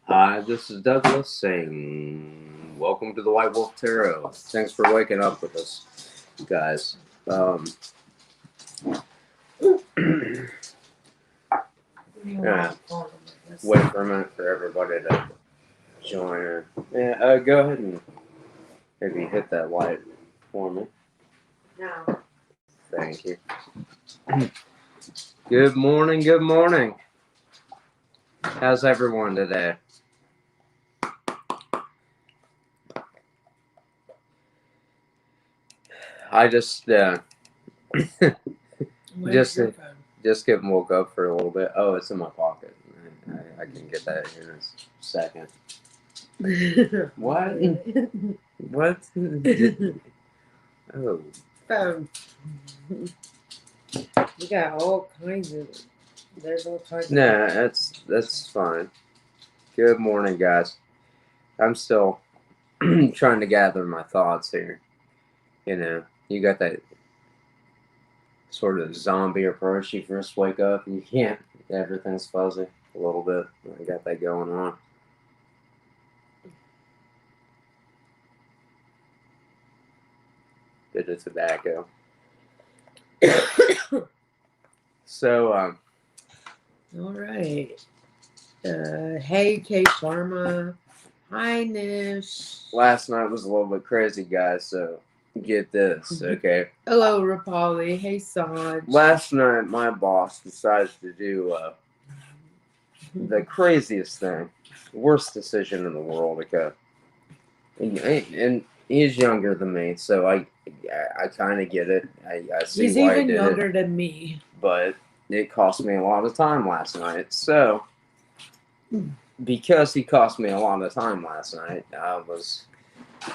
Hi, this is Douglas saying, welcome to the White Wolf Tarot. Thanks for waking up with us, guys. Yeah, wait for a minute for everybody to join. Yeah, go ahead and maybe hit that light for me. No. Thank you. Good morning, good morning. How's everyone today? I just just getting woke up for a little bit. Oh, it's in my pocket. I can get that in a second. What? What? Oh. Phone. You got all kinds of. There's all kinds. Nah, that's fine. Good morning, guys. I'm still trying to gather my thoughts here. You know, you got that sort of zombie approach. You first wake up and you can't. Everything's fuzzy a little bit. I got that going on. Bit of tobacco. So, all right. Hey, Kate Sharma. Hi, Nish. Last night was a little bit crazy, guys. So, get this, okay? Hello, Rapali. Hey, Sanj. Last night, my boss decided to do the craziest thing, worst decision in the world, okay? And he's younger than me, so I kind of get it. I see He's why even he did younger it, than me. but it cost me a lot of time last night. So, because he cost me a lot of time last night, I was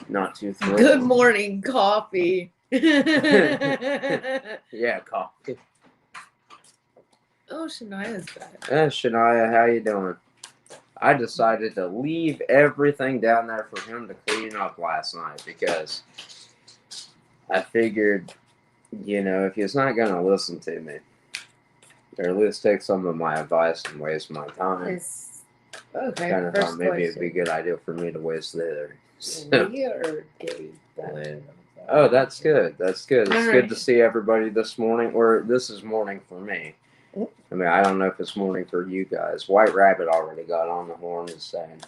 not too thrilled. Good morning, coffee. Yeah, coffee. Oh, Shania's back. Shania, how you doing? I decided to leave everything down there for him to clean up last night because I figured, you know, if he's not going to listen to me, or at least take some of my advice and waste my time, okay. Kind of thought maybe it'd be a good idea for me to waste theirs. So. Oh, that's good. That's good. It's good to see everybody this morning, or this is morning for me. I mean, I don't know if it's morning for you guys. White Rabbit already got on the horn and saying,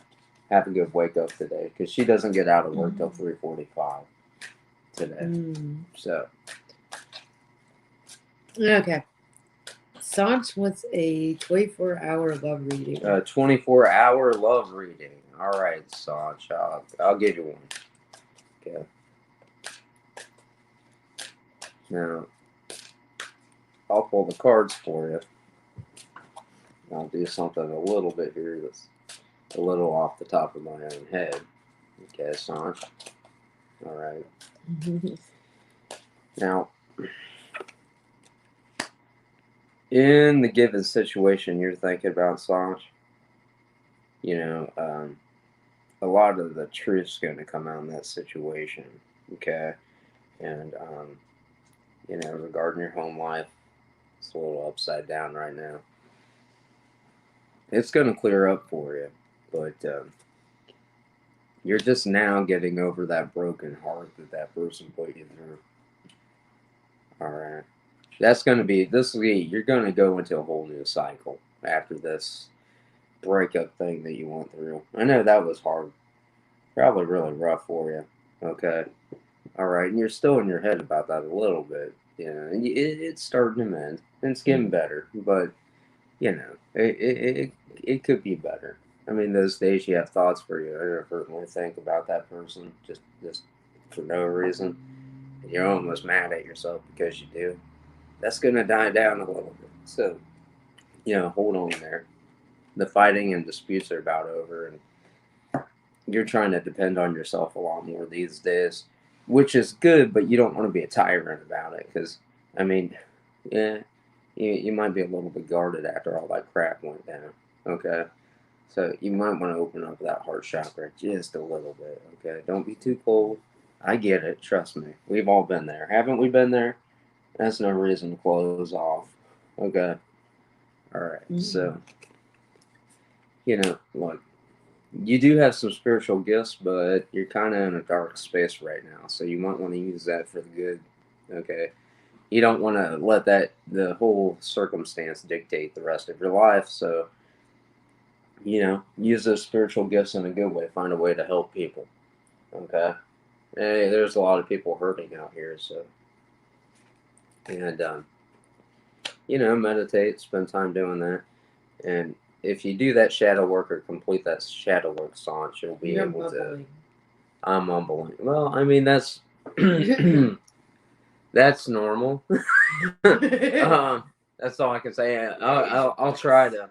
have a good wake up today, because she doesn't get out of work till 3:45 today. So. Okay. Sanj wants a 24-hour love reading. 24-hour love reading. All right, Sanj. I'll give you one. Okay. Now, I'll pull the cards for you. I'll do something a little bit here that's a little off the top of my own head. Okay, Sanj. All right. Now, in the given situation you're thinking about, Sanj, you know, a lot of the truth's going to come out in that situation. Okay? And, you know, regarding your home life, it's a little upside down right now. It's going to clear up for you, but you're just now getting over that broken heart that person put you through. All right. That's going to be, this week, you're going to go into a whole new cycle after this breakup thing that you went through. I know that was hard. Probably really rough for you. Okay. All right. And you're still in your head about that a little bit. You know, and it's starting to mend. And it's getting better. But, you know, it could be better. I mean, those days you have thoughts for you inadvertently think about that person just for no reason. And you're almost mad at yourself because you do. That's going to die down a little bit. So, you know, hold on there. The fighting and disputes are about over, and you're trying to depend on yourself a lot more these days, which is good, but you don't want to be a tyrant about it because, I mean, yeah, you might be a little bit guarded after all that crap went down, okay? So you might want to open up that heart chakra just a little bit, okay? Don't be too cold. I get it, trust me. We've all been there. Haven't we been there? That's no reason to close off, okay? All right, so look, you do have some spiritual gifts, but you're kind of in a dark space right now, so you might want to use that for the good. Okay, you don't want to let the whole circumstance dictate the rest of your life. So use those spiritual gifts in a good way. Find a way to help people. Okay, hey, there's a lot of people hurting out here, so and meditate, spend time doing that, and if you do that shadow work or complete that shadow work staunch, you'll be You're able mumbling. to. I'm mumbling. Well, I mean that's that's normal. That's all I can say. I'll try to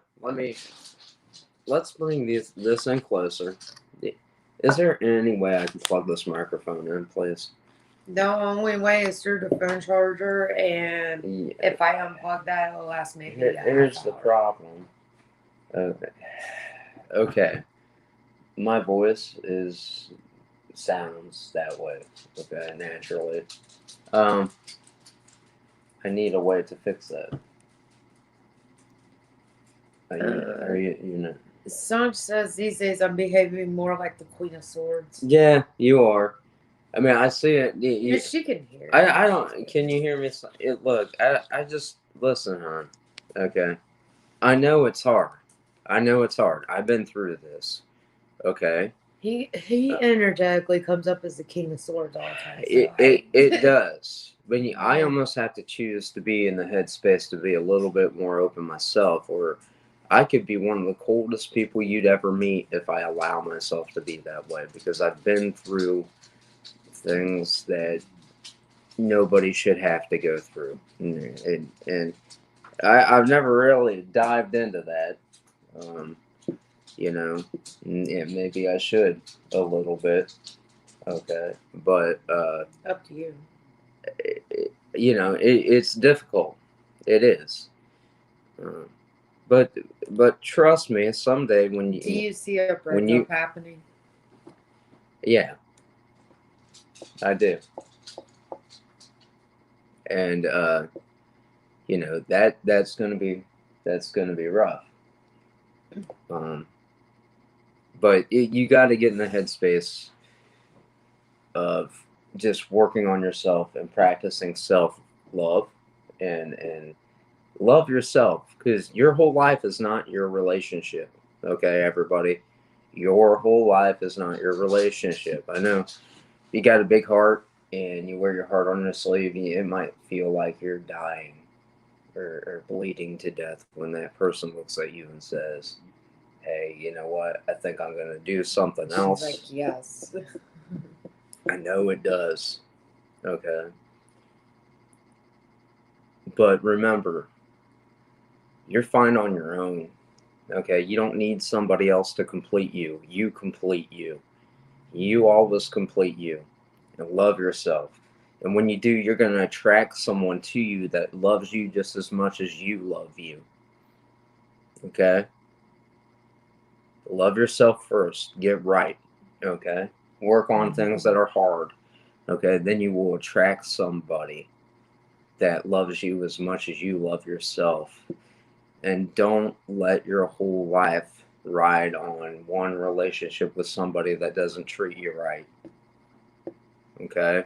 let's bring this in closer. Is there any way I can plug this microphone in, please? The only way is through the phone charger, and Yeah. if I unplug that, it'll last maybe a Here's half the hour. problem. Okay, my voice sounds that way. Okay, naturally. I need a way to fix that. Are you? Sanj says these days I'm behaving more like the Queen of Swords. Yeah, you are. I mean, I see it. Yeah, she can hear. I don't. Can you hear me? Look, I just listen, hon. Okay, I know it's hard. I know it's hard. I've been through this. Okay. He energetically comes up as the King of Swords all the time. So It does. But I almost have to choose to be in the headspace to be a little bit more open myself, or I could be one of the coldest people you'd ever meet if I allow myself to be that way, because I've been through things that nobody should have to go through, and I've never really dived into that. Um, maybe I should a little bit. Okay, but up to you. it's difficult. It is. Uh, but trust me, someday when Do you see a when breakup happening? Yeah, I do, and that's gonna be rough. Um, but you got to get in the headspace of just working on yourself and practicing self love and love yourself, because your whole life is not your relationship. Okay, everybody, your whole life is not your relationship. I know you got a big heart and you wear your heart on your sleeve, it might feel like you're dying or bleeding to death when that person looks at you and says, hey, you know what, I think I'm going to do something else. She's like, yes. I know it does. Okay. But remember, you're fine on your own. Okay. You don't need somebody else to complete you. You complete you. You always complete you. And love yourself. And when you do, you're going to attract someone to you that loves you just as much as you love you. Okay. Love yourself first. Get right. Okay. Work on things that are hard. Okay. Then you will attract somebody that loves you as much as you love yourself. And don't let your whole life ride on one relationship with somebody that doesn't treat you right. Okay?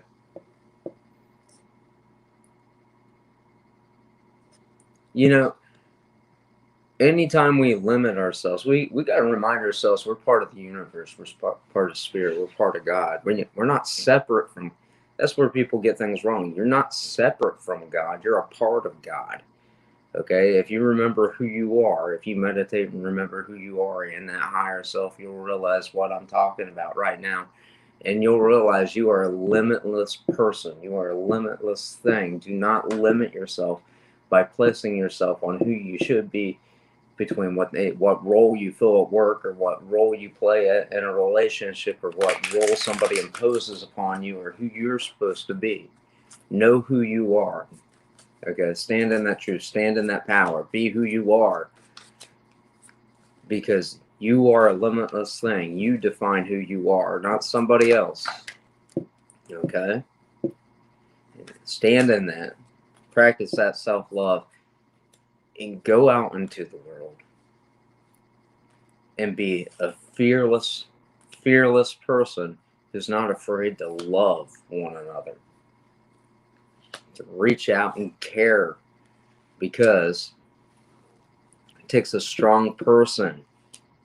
Anytime we limit ourselves, we got to remind ourselves we're part of the universe. We're part of spirit. We're part of God. We're not separate from. That's where people get things wrong. You're not separate from God. You're a part of God. Okay, if you remember who you are, if you meditate and remember who you are in that higher self, you'll realize what I'm talking about right now. And you'll realize you are a limitless person. You are a limitless thing. Do not limit yourself by placing yourself on who you should be, between what role you fill at work, or what role you play in a relationship, or what role somebody imposes upon you, or who you're supposed to be. Know who you are. Okay, stand in that truth, stand in that power, be who you are, because you are a limitless thing. You define who you are, not somebody else. Okay? Stand in that, practice that self love, and go out into the world and be a fearless person who's not afraid to love one another, to reach out and care, because it takes a strong person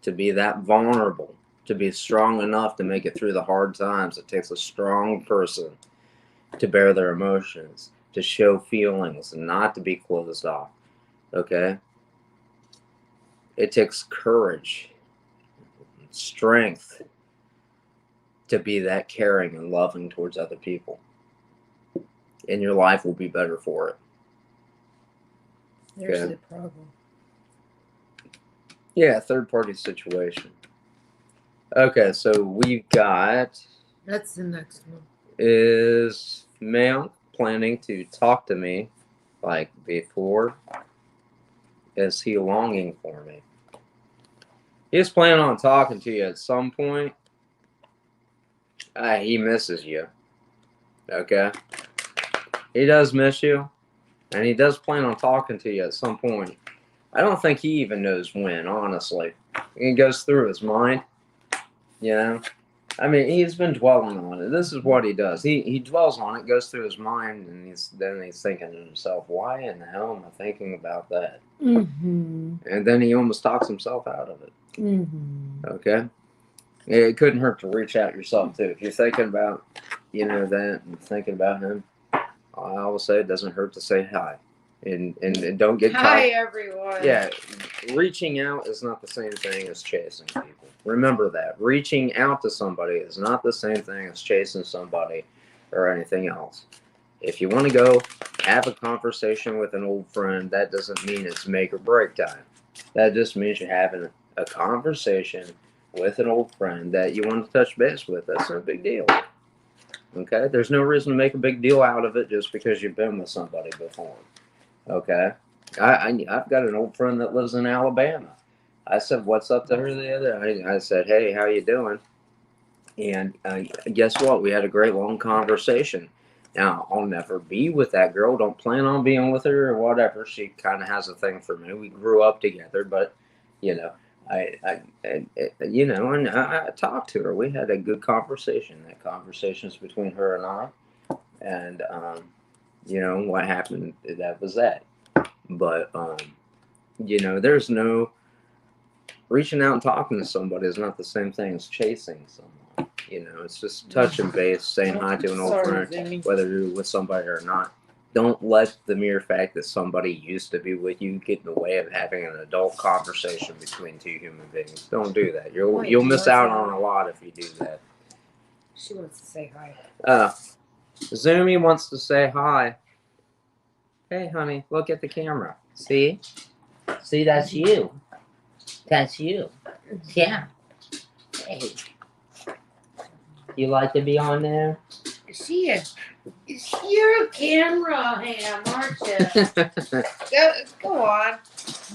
to be that vulnerable, to be strong enough to make it through the hard times. It takes a strong person to bear their emotions, to show feelings, and not to be closed off. Okay? It takes courage, strength to be that caring and loving towards other people. And your life will be better for it. There's Okay. the problem. Yeah, third party situation. Okay, so we've got, That's the next one. is male planning to talk to me like before? Is he longing for me? He's planning on talking to you at some point. He misses you. Okay? He does miss you. And he does plan on talking to you at some point. I don't think he even knows when, honestly. It goes through his mind. You know? I mean, he's been dwelling on it. This is what he does. He dwells on it, goes through his mind, and he's thinking to himself, why in the hell am I thinking about that? Mm-hmm. And then he almost talks himself out of it. Mm-hmm. Okay? It couldn't hurt to reach out yourself, too. If you're thinking about, that and thinking about him, I always say it doesn't hurt to say hi. And don't get caught. Hi, everyone. Yeah, reaching out is not the same thing as chasing people. Remember that. Reaching out to somebody is not the same thing as chasing somebody or anything else. If you want to go have a conversation with an old friend, that doesn't mean it's make or break time. That just means you're having a conversation with an old friend that you want to touch base with. That's no big deal. Okay? There's no reason to make a big deal out of it just because you've been with somebody before. Okay? I've got an old friend that lives in Alabama. I said, what's up to her the other day? I said, hey, how you doing? And guess what? We had a great long conversation. Now, I'll never be with that girl. Don't plan on being with her or whatever. She kind of has a thing for me. We grew up together, but, I talked to her. We had a good conversation. That conversation's between her and I. And, what happened, that was that. But, there's no, reaching out and talking to somebody is not the same thing as chasing someone. It's just touching base, saying hi to an old friend, whether you're with somebody or not. Don't let the mere fact that somebody used to be with you get in the way of having an adult conversation between two human beings. Don't do that. You'll miss out on a lot if you do that. She wants to say hi. Zoomy wants to say hi. Hey, honey, look at the camera. See? See, that's you. That's you. Yeah. Hey. You like to be on there? You're a camera ham, aren't you? Go on.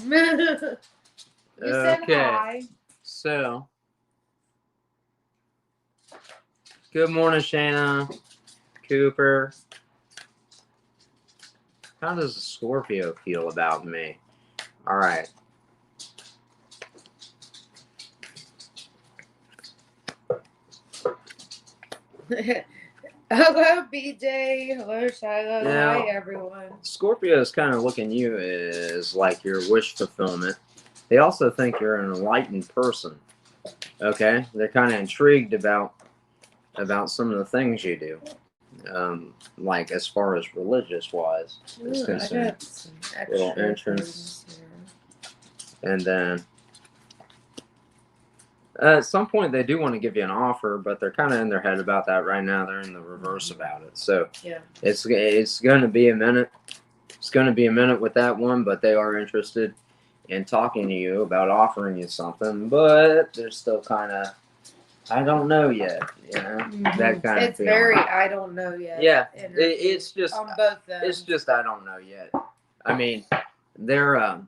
You said hi. So, good morning, Shayna. Cooper. How does a Scorpio feel about me? All right. Hello, BJ. Hello, Shiloh. Now, hi, everyone. Scorpio is kind of looking at you as like your wish fulfillment. They also think you're an enlightened person. Okay? They're kind of intrigued about some of the things you do. Like as far as religious wise is concerned. Little entrance. And then at some point they do want to give you an offer, but they're kind of in their head about that right now. They're in the reverse about it. So yeah, it's going to be a minute. It's going to be a minute with that one, but they are interested in talking to you about offering you something, but they're still kind of, I don't know yet, that kind of feeling. Very, I don't know yet. Yeah, it's just on both ends. It's just I don't know yet. I mean, they're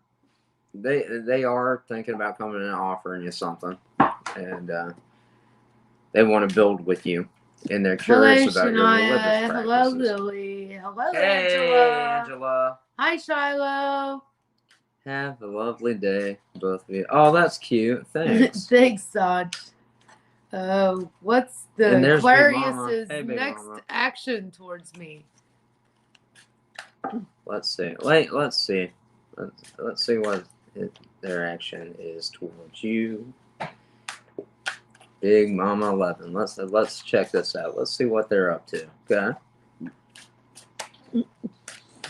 they are thinking about coming in and offering you something, and they want to build with you, and they're curious about your religious practices. Hello, Lily. Hello, hey, Angela. Angela. Hi, Shiloh. Have a lovely day, both of you. Oh, that's cute. Thanks. Thanks, son. What's And the there's Big Mama. Aquarius's Hey, Big next Mama. action towards me? Let's see. Let's see. Let's see what their action is towards you. Big Mama 11. Let's check this out. Let's see what they're up to. Okay.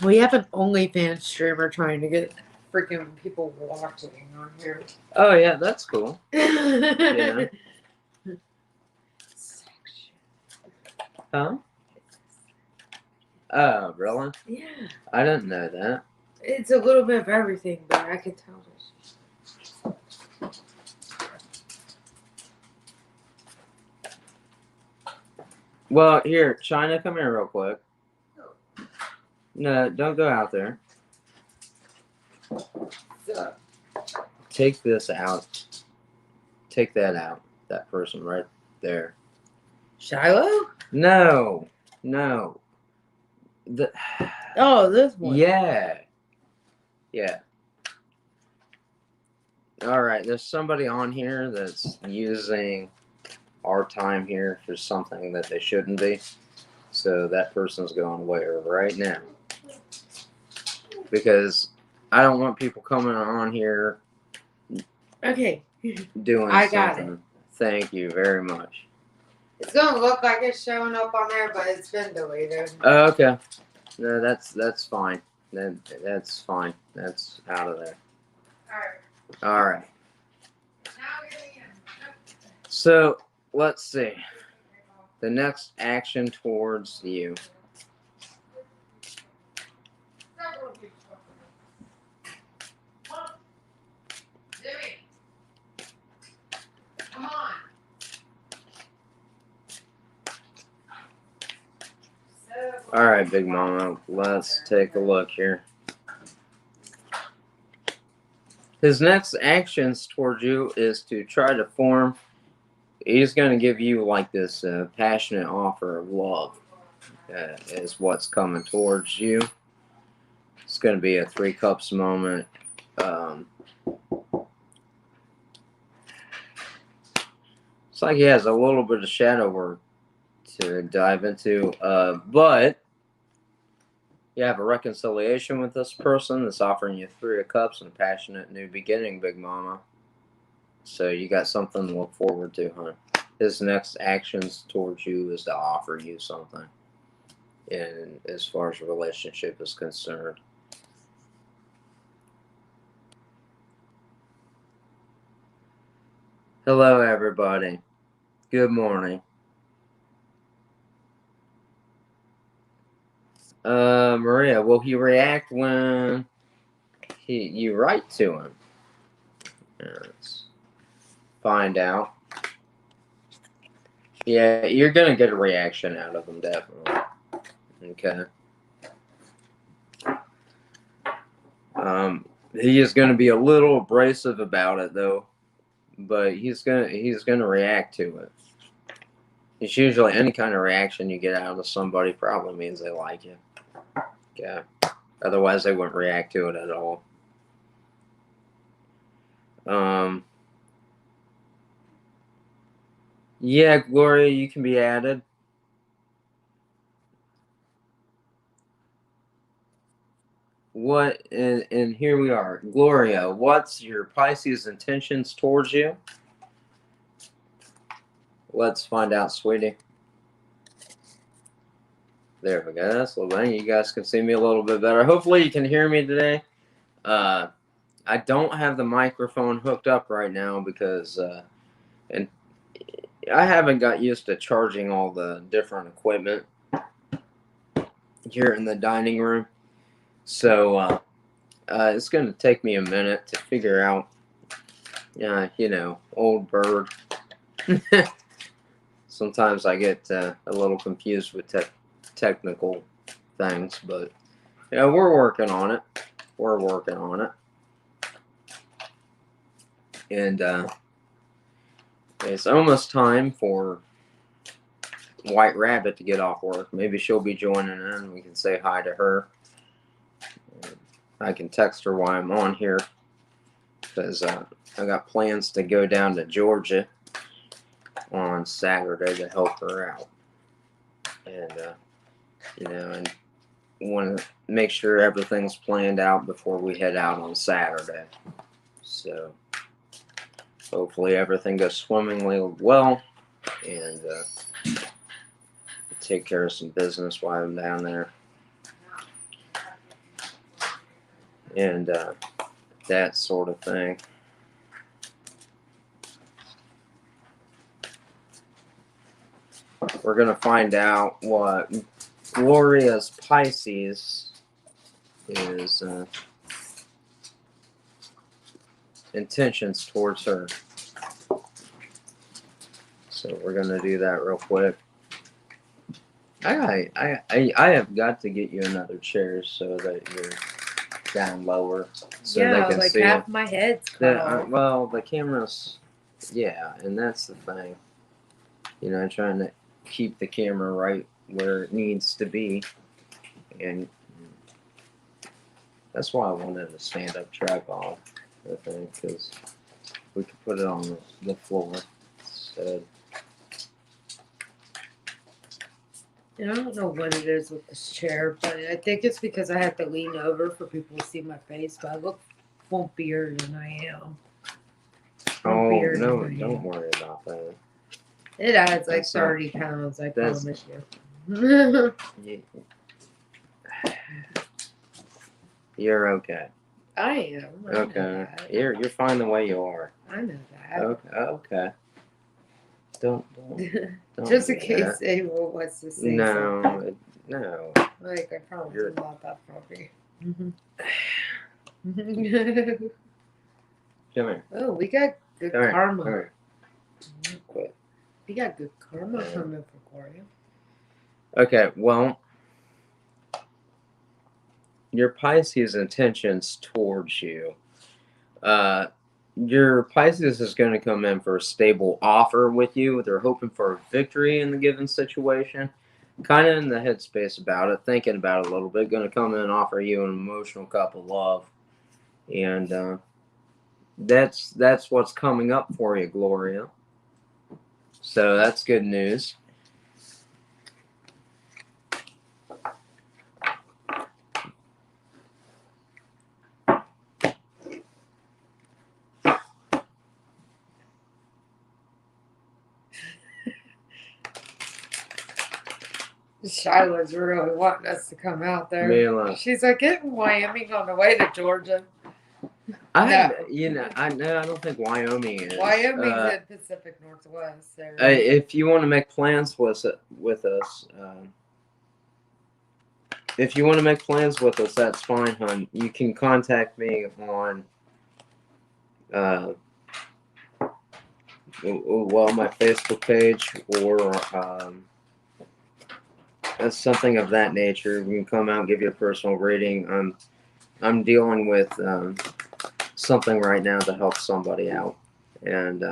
We have an OnlyFans streamer trying to get freaking people watching on here. Oh yeah, that's cool. Yeah. Huh? Oh, really? Yeah. I didn't know that. It's a little bit of everything, but I can tell this. Well, here, China, come here real quick. No, don't go out there. So, Take this out. Take that out. That person right there. Shiloh? No. Oh, this one. Yeah. All right, there's somebody on here that's using our time here for something that they shouldn't be. So that person's going away right now. Because I don't want people coming on here Okay. doing I got something. Thank you very much. It's gonna look like it's showing up on there, but it's been deleted. Oh, okay. No, that's fine. That's fine. That's out of there. All right. So let's see. The next action towards you. Come on. All right, Big Mama. Let's take a look here. His next actions towards you is to try to form. He's going to give you like this passionate offer of love. Is what's coming towards you. It's going to be a 3 cups moment. It's like he has a little bit of shadow work to dive into, but you have a reconciliation with this person that's offering you 3 of cups and a passionate new beginning, Big Mama. So you got something to look forward to, huh? His next actions towards you is to offer you something, and as far as a relationship is concerned. Hello, everybody. Good morning. Maria, will he react when you write to him? Let's find out. Yeah, you're gonna get a reaction out of him, definitely. Okay. He is gonna be a little abrasive about it, though, but he's gonna react to it. It's usually any kind of reaction you get out of somebody probably means they like you. Okay. Otherwise, they wouldn't react to it at all. Yeah, Gloria, you can be added. What and here we are. Gloria, what's your Pisces intentions towards you? Let's find out, sweetie. There we go. That's a little better. You guys can see me a little bit better. Hopefully you can hear me today. I don't have the microphone hooked up right now because and I haven't got used to charging all the different equipment here in the dining room. So it's going to take me a minute to figure out, old bird. Sometimes I get a little confused with technical things, but we're working on it. And it's almost time for White Rabbit to get off work. Maybe she'll be joining in. We can say hi to her. I can text her while I'm on here because I got plans to go down to Georgia on Saturday to help her out, and and want to make sure everything's planned out before we head out on Saturday. So hopefully everything goes swimmingly well, and take care of some business while I'm down there, and that sort of thing. We're gonna find out what Gloria's Pisces is intentions towards her. So we're gonna do that real quick. I have got to get you another chair so that you're down lower, so yeah, they can like see half it. my head's cut off. Well, the camera's, yeah, and that's the thing. Trying to keep the camera right where it needs to be, and that's why I wanted a stand-up tripod, I think, because we could put it on the floor instead. And I don't know what it is with this chair, but I think it's because I have to lean over for people to see my face, but I look plumpier than I am. Oh, no, don't worry about that. It adds like 30 pounds, I promise you. You're okay. I am. Okay. You're fine the way you are. I know that. Okay. Don't Just in case anyone wants to say something. No. Like, I promise I'm not that puppy. Come here. Oh, we got good karma. Come here. Quit. We got good karma coming for Gloria. Okay, well, your Pisces intentions towards you. Your Pisces is going to come in for a stable offer with you. They're hoping for a victory in the given situation. Kind of in the headspace about it, thinking about it a little bit. Going to come in and offer you an emotional cup of love. And that's what's coming up for you, Gloria. So that's good news. Shiloh's really wanting us to come out there. Mila. She's like, get in Wyoming on the way to Georgia. I don't think Wyoming is. Wyoming's in Pacific Northwest. If you want to make plans with us, that's fine, hon. You can contact me on, my Facebook page or something of that nature. We can come out and give you a personal reading. I'm dealing with something right now to help somebody out, and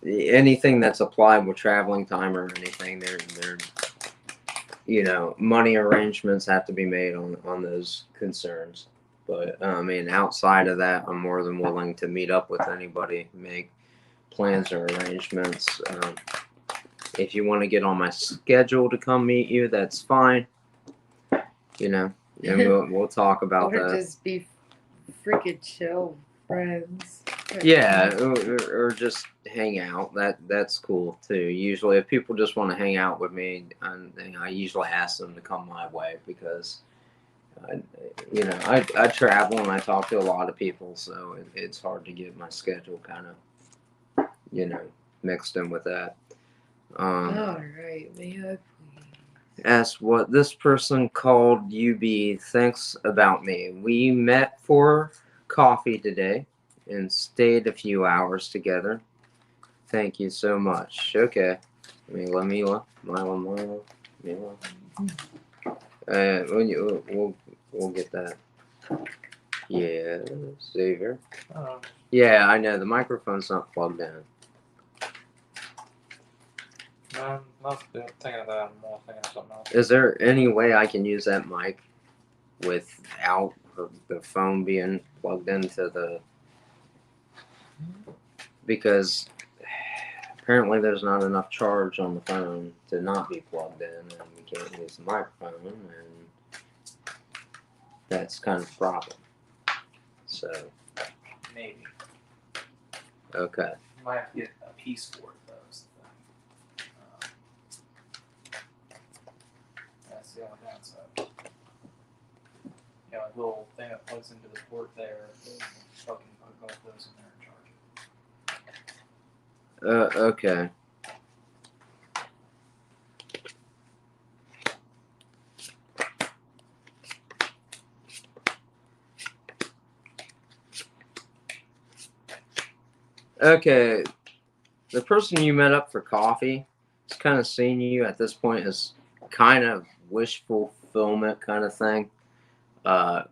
anything that's applied with traveling time or anything, they're money arrangements have to be made on those concerns. But outside of that, I'm more than willing to meet up with anybody, make plans or arrangements. If you want to get on my schedule to come meet you, that's fine. And we'll talk about that. Or just be freaking chill friends. Yeah, or just hang out. That's cool too. Usually, if people just want to hang out with me, I usually ask them to come my way because, I travel and I talk to a lot of people, so it's hard to get my schedule kind of, mixed in with that. All right, may I please? Ask what this person called UB thinks about me. We met for coffee today and stayed a few hours together. Thank you so much. Okay. Mila. We'll get that. Yeah, Xavier. Yeah, I know the microphone's not plugged in. No, not thinking of that. I'm more thinking of something else. Is there any way I can use that mic without the phone being plugged into the? Because apparently there's not enough charge on the phone to not be plugged in, and we can't use the microphone, and that's kind of a problem. So, Maybe. okay. You might have to get a piece for it, though. Is the thing. That's the only downside. Yeah, a little thing that plugs into the port there. Fucking plug both those in there and charge it. Okay. Okay. The person you met up for coffee is kind of seeing you at this point as kind of wish fulfillment kind of thing. But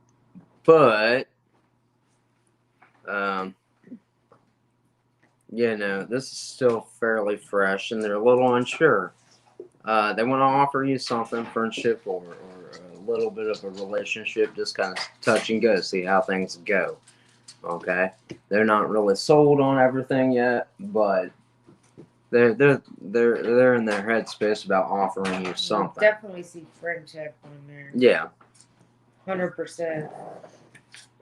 you know, this is still fairly fresh, and they're a little unsure. They want to offer you something, friendship, or a little bit of a relationship, just kind of touch and go, see how things go. Okay, they're not really sold on everything yet, but they're in their headspace about offering you something. Definitely see friendship on there. Yeah. 100%.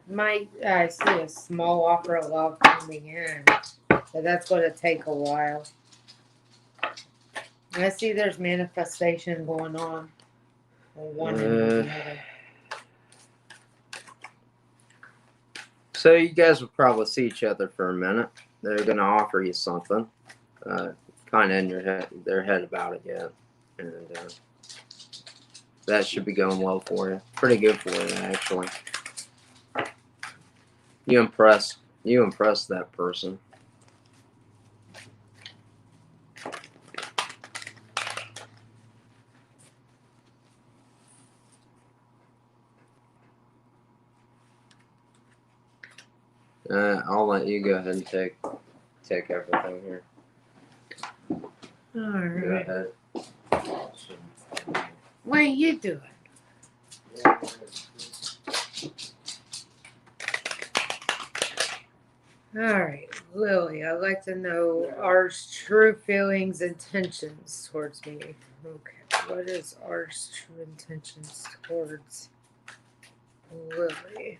Might see a small offer of love coming in, but that's going to take a while. I see there's manifestation going on one and the other. So you guys will probably see each other for a minute. They're gonna offer you something, kind of in their head about it yet, and that should be going well for you. Pretty good for you, actually. You impress that person. I'll let you go ahead and take everything here. All right. Go ahead. What are you doing? All right, Lily, I'd like to know R's true feelings, intentions towards me. Okay, what is R's true intentions towards Lily?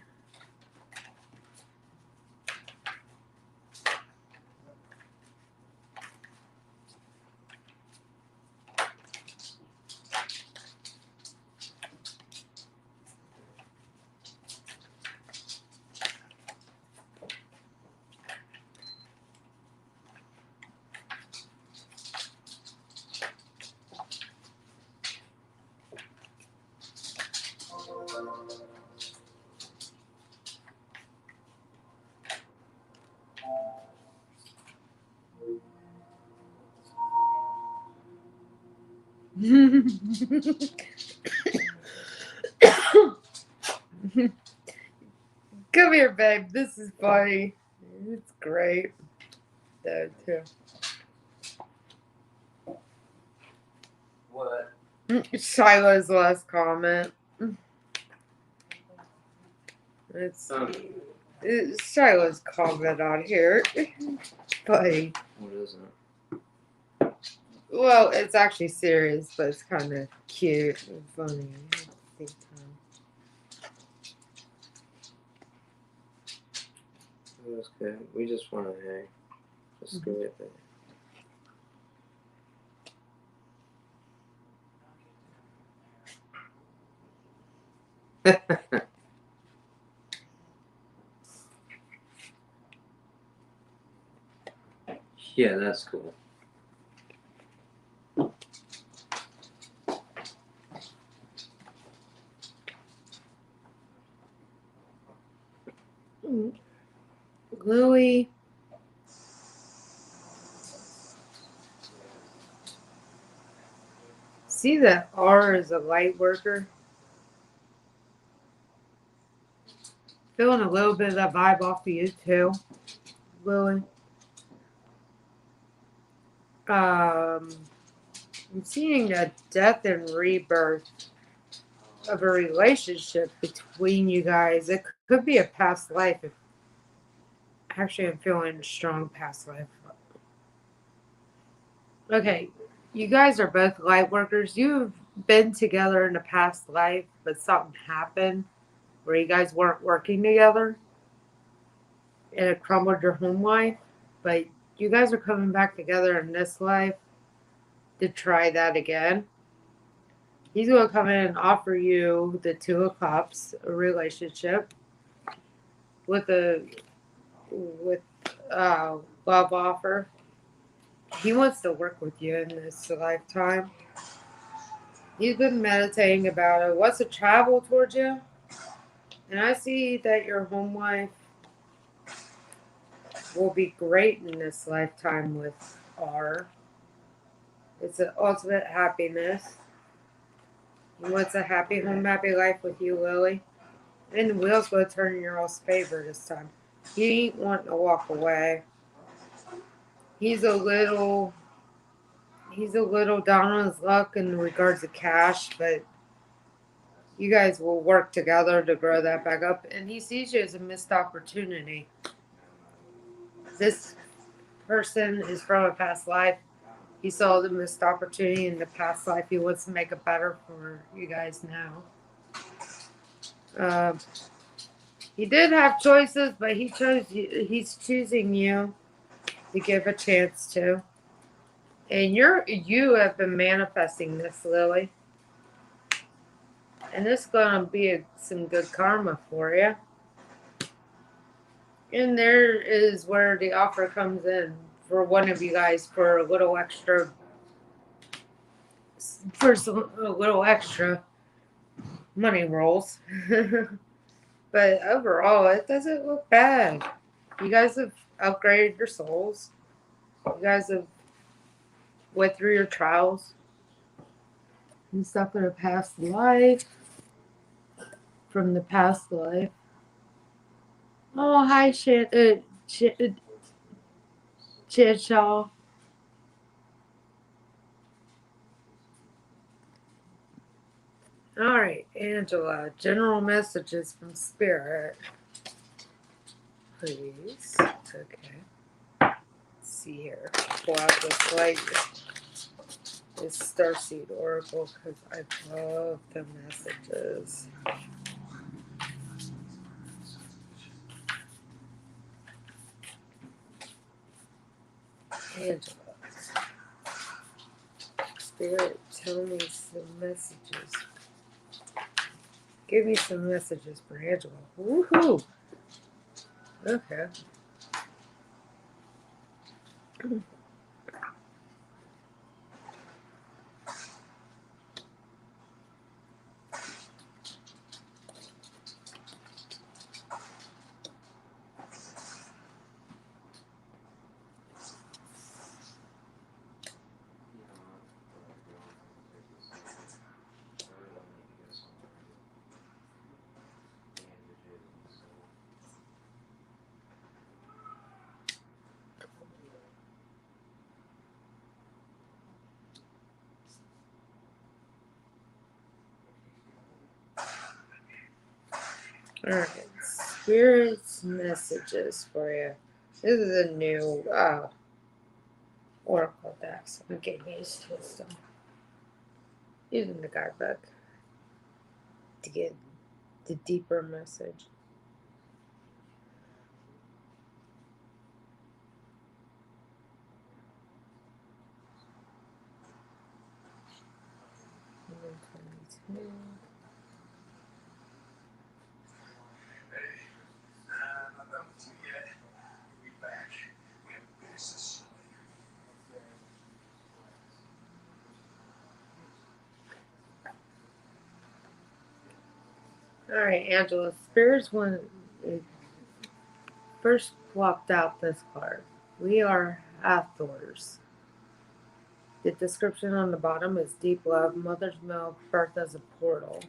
Come here, babe. This is funny. It's great. That too. What? Shiloh's last comment. It's Shiloh's comment on here. Funny. What is it? Well, it's actually serious, but it's kind of cute and funny at the same time. That's good. We just want to hang. Just go with it. Yeah, that's cool. Louie. See that R is a light worker? Feeling a little bit of that vibe off of you too, Louie. I'm seeing a death and rebirth of a relationship between you guys. It could be a past life. Actually, I'm feeling strong past life. Okay, you guys are both light workers. You've been together in a past life, but something happened where you guys weren't working together and it crumbled your home life. But you guys are coming back together in this life to try that again. He's going to come in and offer you the Two of Cups, a relationship with a with love offer. He wants to work with you in this lifetime. He's been meditating about it. Wants to travel towards you, and I see that your home life will be great in this lifetime with R. It's an ultimate happiness. He wants a happy home, happy life with you, Lily. And the wheel's going to turn in your all's favor this time. He ain't wanting to walk away. He's a little down on his luck in regards to cash, but you guys will work together to grow that back up. And he sees you as a missed opportunity. This person is from a past life. He saw the missed opportunity in the past life. He wants to make it better for you guys now. He did have choices, but he chose you. He's choosing you to give a chance to. And you have been manifesting this, Lily. And this is going to be some good karma for you. And there is where the offer comes in for one of you guys for a little extra money rolls. But overall, it doesn't look bad. You guys have upgraded your souls. You guys have went through your trials and stuff in a past life. From the past life. Oh, hi, Chitshaw. All right, Angela. General messages from Spirit, please. Okay. Let's see here. Pull out this light. This Starseed Oracle because I love the messages. Angela. Spirit, tell me some messages. Give me some messages for Angela. Woohoo! Okay. Alright, Spirit's messages for you. This is a new Oracle deck, so I'm getting used to it still. Using the guidebook to get the deeper message. Alright, Angela. Spirit's one first plopped out this card. We are Hathors. The description on the bottom is deep love, mother's milk, birth as a portal.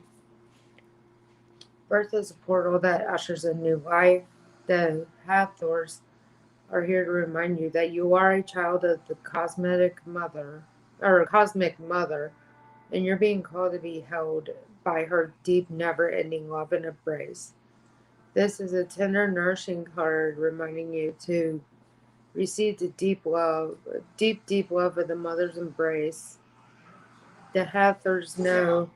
Birth is a portal that ushers in new life. The Hathors are here to remind you that you are a child of the cosmetic mother or cosmic mother, and you're being called to be held by her deep, never-ending love and embrace. This is a tender, nourishing card reminding you to receive the deep love of the mother's embrace. The Hathors know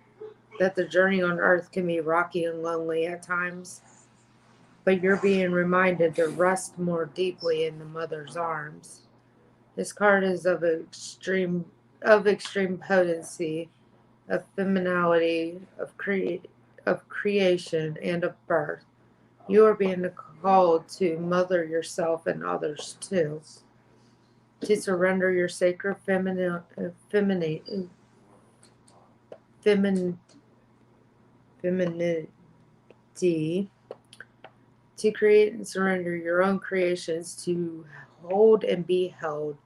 that the journey on earth can be rocky and lonely at times, but you're being reminded to rest more deeply in the mother's arms. This card is of extreme potency, of femininity, of creation, and of birth. You are being called to mother yourself and others too, to surrender your sacred femin, femininity, to create and surrender your own creations, to hold and be held.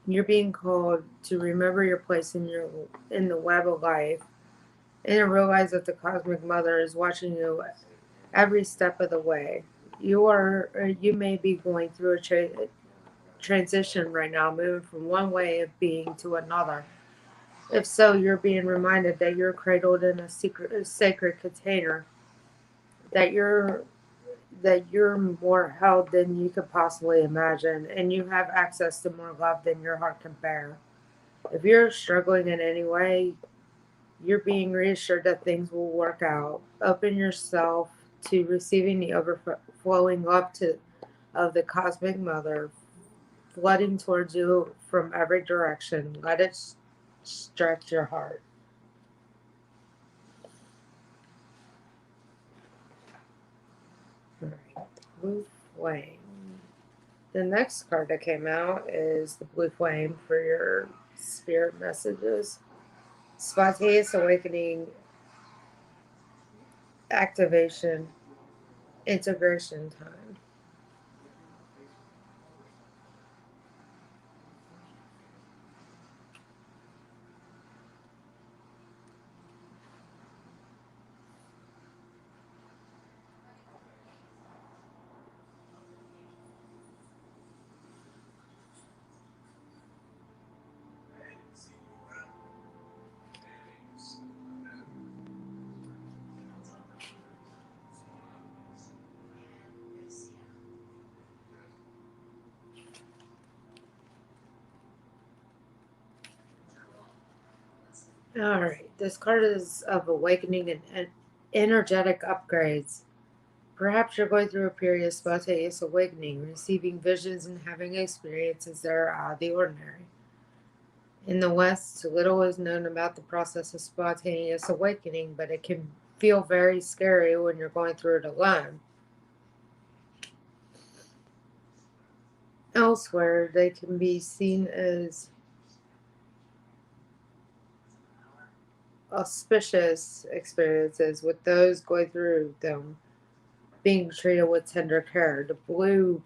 You're being called to remember your place in the web of life, and to realize that the cosmic mother is watching you every step of the way. You may be going through a transition right now, moving from one way of being to another. If so, you're being reminded that you're cradled in a sacred container, that you're more held than you could possibly imagine, and you have access to more love than your heart can bear. If you're struggling in any way, you're being reassured that things will work out. Open yourself to receiving the overflowing love of the cosmic mother flooding towards you from every direction. Let it stretch your heart. All right. Blue flame. The next card that came out is the blue flame for your spirit messages. Spontaneous awakening, activation, integration time. All right. This card is of awakening and energetic upgrades. Perhaps you're going through a period of spontaneous awakening, receiving visions and having experiences that are out of the ordinary. In the West, little is known about the process of spontaneous awakening, but it can feel very scary when you're going through it alone. Elsewhere, they can be seen as auspicious experiences, with those going through them being treated with tender care. The blue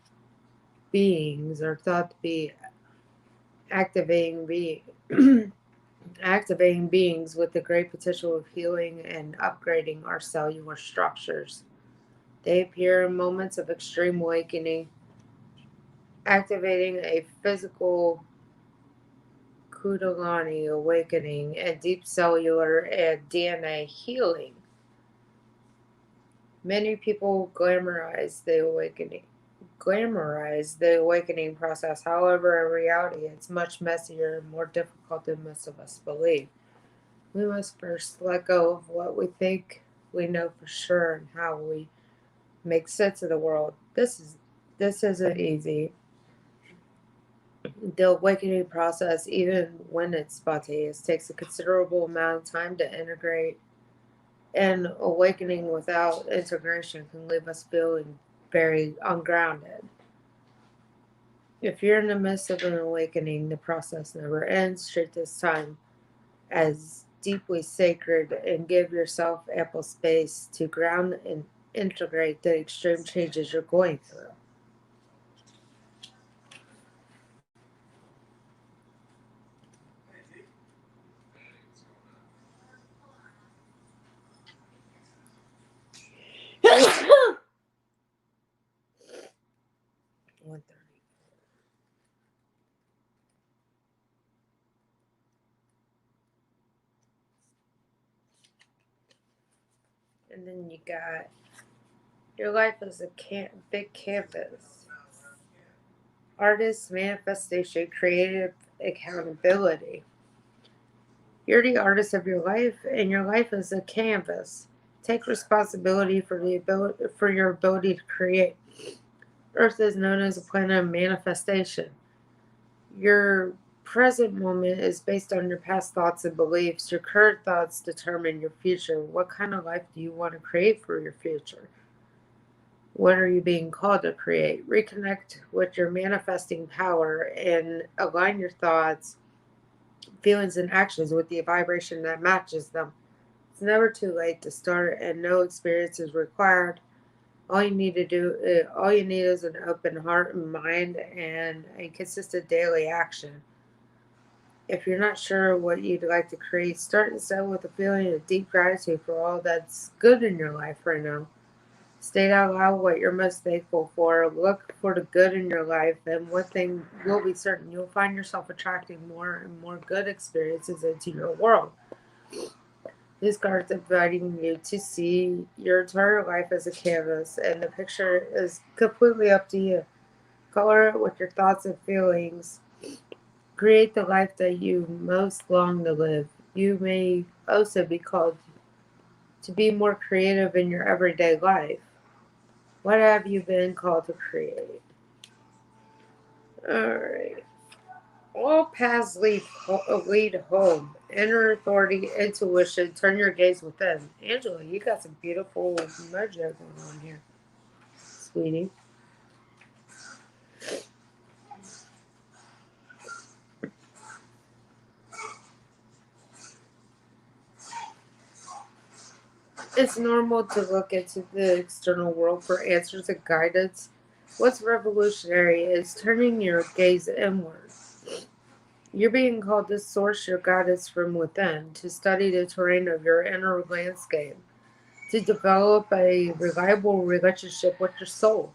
beings are thought to be activating being activating beings with the great potential of healing and upgrading our cellular structures. They appear in moments of extreme awakening, activating a physical Kundalini awakening and deep cellular and DNA healing. Many people glamorize the awakening process. However, in reality, it's much messier and more difficult than most of us believe. We must first let go of what we think we know for sure and how we make sense of the world. This isn't easy. The awakening process, even when it's spontaneous, takes a considerable amount of time to integrate, and awakening without integration can leave us feeling very ungrounded. If you're in the midst of an awakening, the process never ends. Treat this time as deeply sacred and give yourself ample space to ground and integrate the extreme changes you're going through. And then you got your life is a big canvas. Artist, manifestation, creative accountability. You're the artist of your life, and your life is a canvas. Take responsibility for your ability to create. Earth is known as a planet of manifestation. Your present moment is based on your past thoughts and beliefs. Your current thoughts determine your future. What kind of life do you want to create for your future? What are you being called to create? Reconnect with your manifesting power and align your thoughts, feelings, and actions with the vibration that matches them. It's never too late to start, and no experience is required. All you need is an open heart and mind and a consistent daily action. If you're not sure what you'd like to create, start instead with a feeling of deep gratitude for all that's good in your life right now. State out loud what you're most thankful for. Look for the good in your life, and one thing you'll be certain you'll find yourself attracting more and more good experiences into your world. This card's inviting you to see your entire life as a canvas, and the picture is completely up to you. Color it with your thoughts and feelings. Create the life that you most long to live. You may also be called to be more creative in your everyday life. What have you been called to create? Alright. All paths lead home. Inner authority, intuition, turn your gaze within. Angela, you got some beautiful mojo going on here, sweetie. It's normal to look into the external world for answers and guidance. What's revolutionary is turning your gaze inward. You're being called to source your guidance from within, to study the terrain of your inner landscape, to develop a reliable relationship with your soul.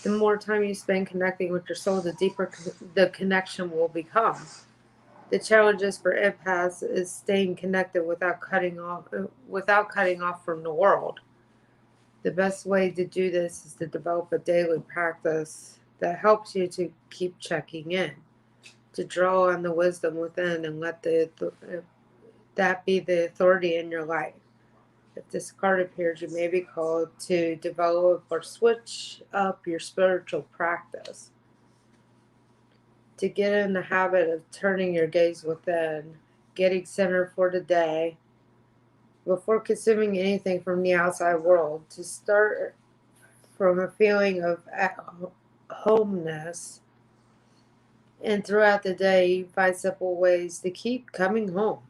The more time you spend connecting with your soul, the deeper the connection will become. The challenges for empaths is staying connected without cutting off from the world. The best way to do this is to develop a daily practice that helps you to keep checking in, to draw on the wisdom within and let that be the authority in your life. If this card appears, you may be called to develop or switch up your spiritual practice, to get in the habit of turning your gaze within, getting centered for the day, before consuming anything from the outside world, to start from a feeling of homeness. And throughout the day, you find simple ways to keep coming home.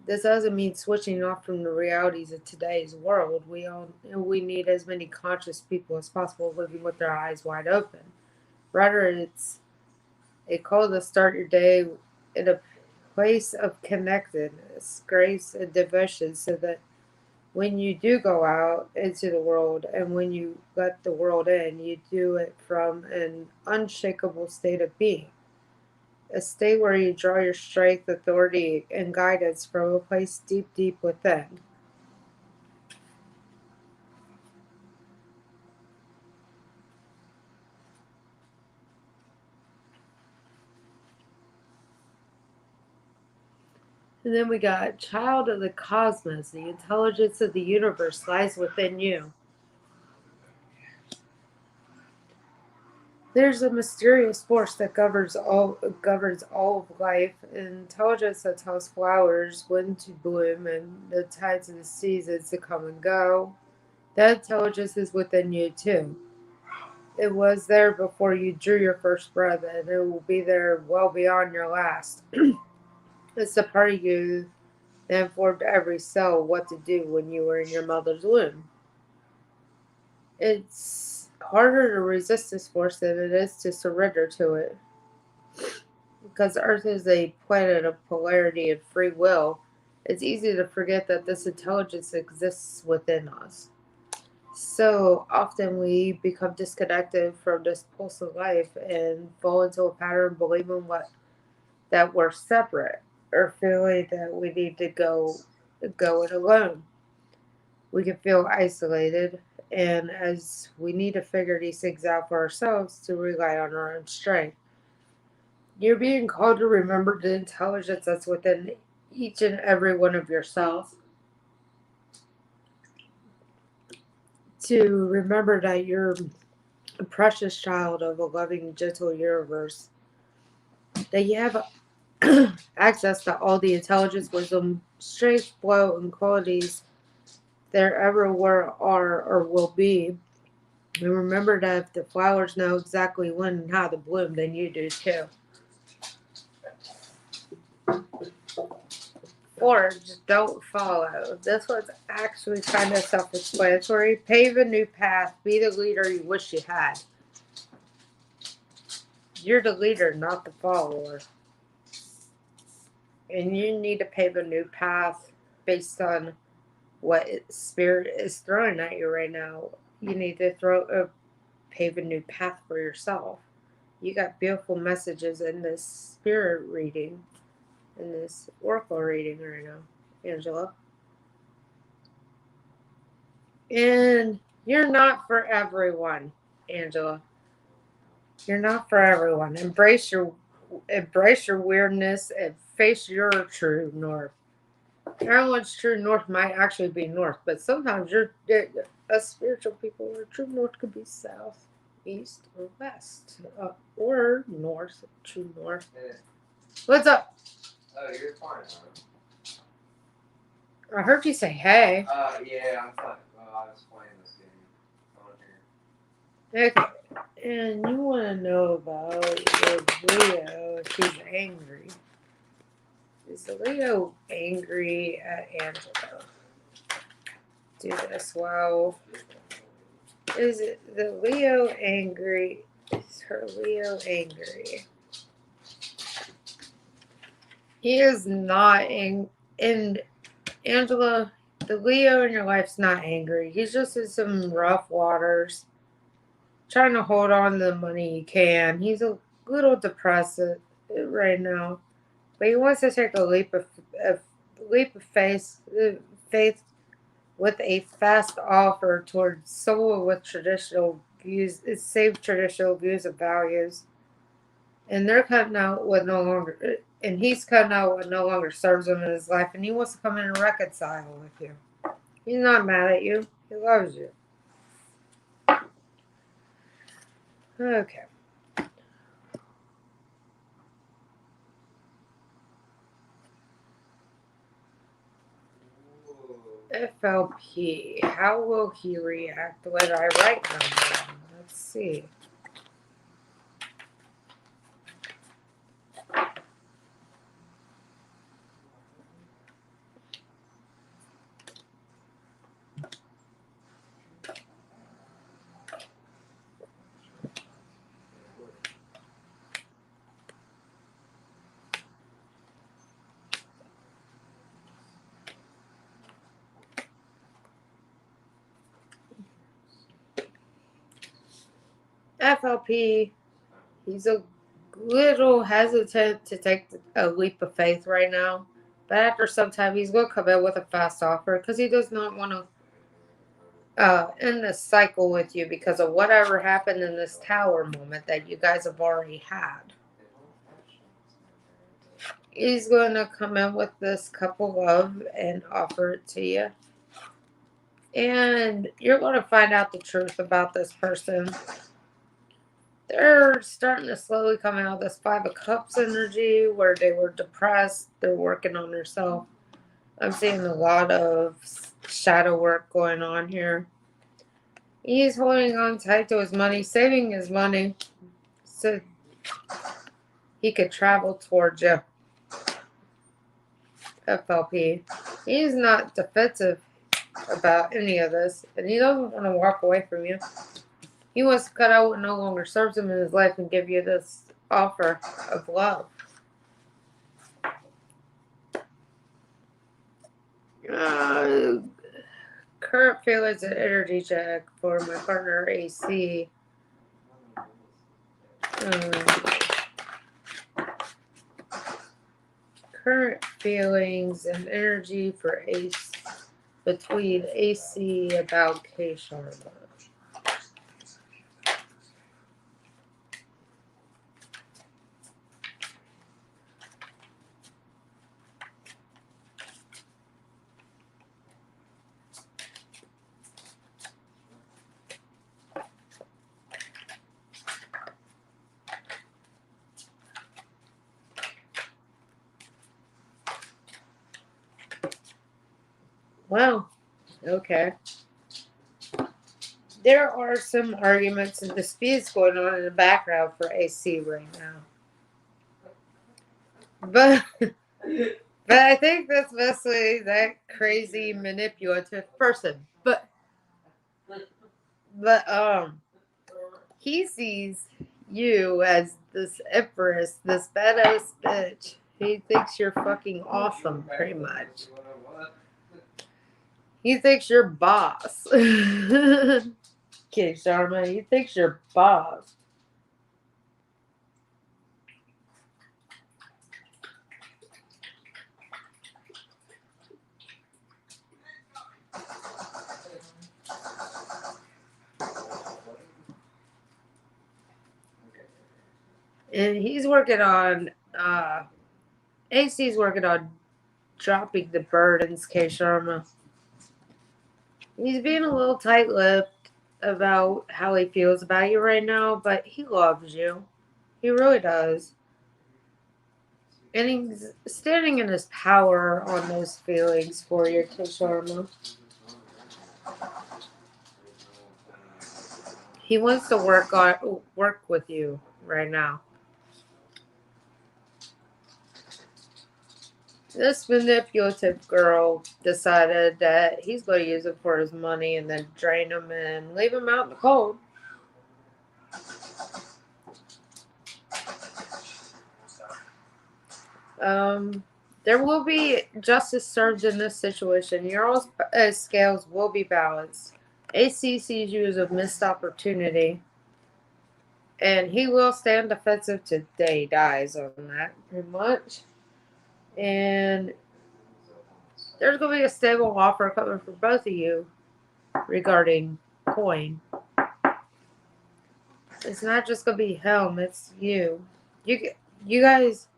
This doesn't mean switching off from the realities of today's world. We need as many conscious people as possible living with their eyes wide open. Rather, it's a call to start your day in a place of connectedness, grace, and devotion, so that when you do go out into the world and when you let the world in, you do it from an unshakable state of being. A state where you draw your strength, authority, and guidance from a place deep, deep within. And then we got child of the cosmos. The intelligence of the universe lies within you. There's a mysterious force that governs all of life, intelligence that tells flowers when to bloom and the tides of the seasons to come and go. That intelligence is within you too. It was there before you drew your first breath, and it will be there well beyond your last. It's the part of you that informed every cell what to do when you were in your mother's womb. It's harder to resist this force than it is to surrender to it. Because Earth is a planet of polarity and free will, it's easy to forget that this intelligence exists within us. So often we become disconnected from this pulse of life and fall into a pattern believing that we're separate, or feeling that we need to go. go it alone. We can feel isolated, and as we need to figure these things out for ourselves to rely on our own strength. You're being called to remember the intelligence that's within each and every one of yourselves. To remember that you're a precious child of a loving, gentle universe. That you have access to all the intelligence, wisdom, strength, flow, and qualities there ever were, are, or will be. And remember that if the flowers know exactly when and how to bloom, then you do too. Forge, don't follow. This one's actually kind of self explanatory. Pave a new path. Be the leader you wish you had. You're the leader, not the follower. And you need to pave a new path based on what spirit is throwing at you right now. You need to pave a new path for yourself. You got beautiful messages in this spirit reading, in this oracle reading right now, Angela. And you're not for everyone, Angela. You're not for everyone. Embrace your weirdness and face your true north. Everyone's true north might actually be north, but sometimes us spiritual people, our true north could be south, east, or west, or north. True north. What's up? Oh, you're fine. I heard you say hey. Yeah, I'm fine. I was playing this game on here. Okay. And you want to know about your Leo if he's angry. Is the Leo angry at Angela? Do this well. Is it the Leo angry? Is her Leo angry? He is not in Angela. The Leo in your life's not angry. He's just in some rough waters, trying to hold on to the money he can. He's a little depressed right now, but he wants to take a leap of faith with a fast offer towards someone with traditional views, same traditional views and values. And they're cutting out what no longer, and he's cutting out what no longer serves him in his life, and he wants to come in and reconcile with you. He's not mad at you. He loves you. Okay. FLP. How will he react when I write them down? Let's see. FLP, he's a little hesitant to take a leap of faith right now. But after some time, he's going to come in with a fast offer because he does not want to end this cycle with you because of whatever happened in this tower moment that you guys have already had. He's going to come in with this cup of love and offer it to you. And you're going to find out the truth about this person. They're starting to slowly come out of this Five of Cups energy where they were depressed. They're working on themselves. I'm seeing a lot of shadow work going on here. He's holding on tight to his money, saving his money so he could travel towards you. FLP. He's not defensive about any of this, and he doesn't want to walk away from you. He wants to cut out what no longer serves him in his life and give you this offer of love. Current feelings and energy check for my partner AC. current feelings and energy for Ace between AC about K Sharma. Well, okay. There are some arguments and disputes going on in the background for AC right now. But I think that's mostly that crazy manipulative person. But he sees you as this empress, this badass bitch. He thinks you're fucking awesome, pretty much. He thinks you're boss. Okay, Sharma, he thinks you're boss. And he's working on AC's working on dropping the burdens, K Sharma. He's being a little tight-lipped about how he feels about you right now, but he loves you. He really does. And he's standing in his power on those feelings for you, K Sharma. He wants to work with you right now. This manipulative girl decided that he's going to use it for his money and then drain him and leave him out in the cold. There will be justice served in this situation. Your scales will be balanced. AC sees you as a missed opportunity, and he will stand defensive till day dies on that, pretty much. And there's going to be a stable offer coming for both of you regarding coin. It's not just going to be Helm, it's you. You guys,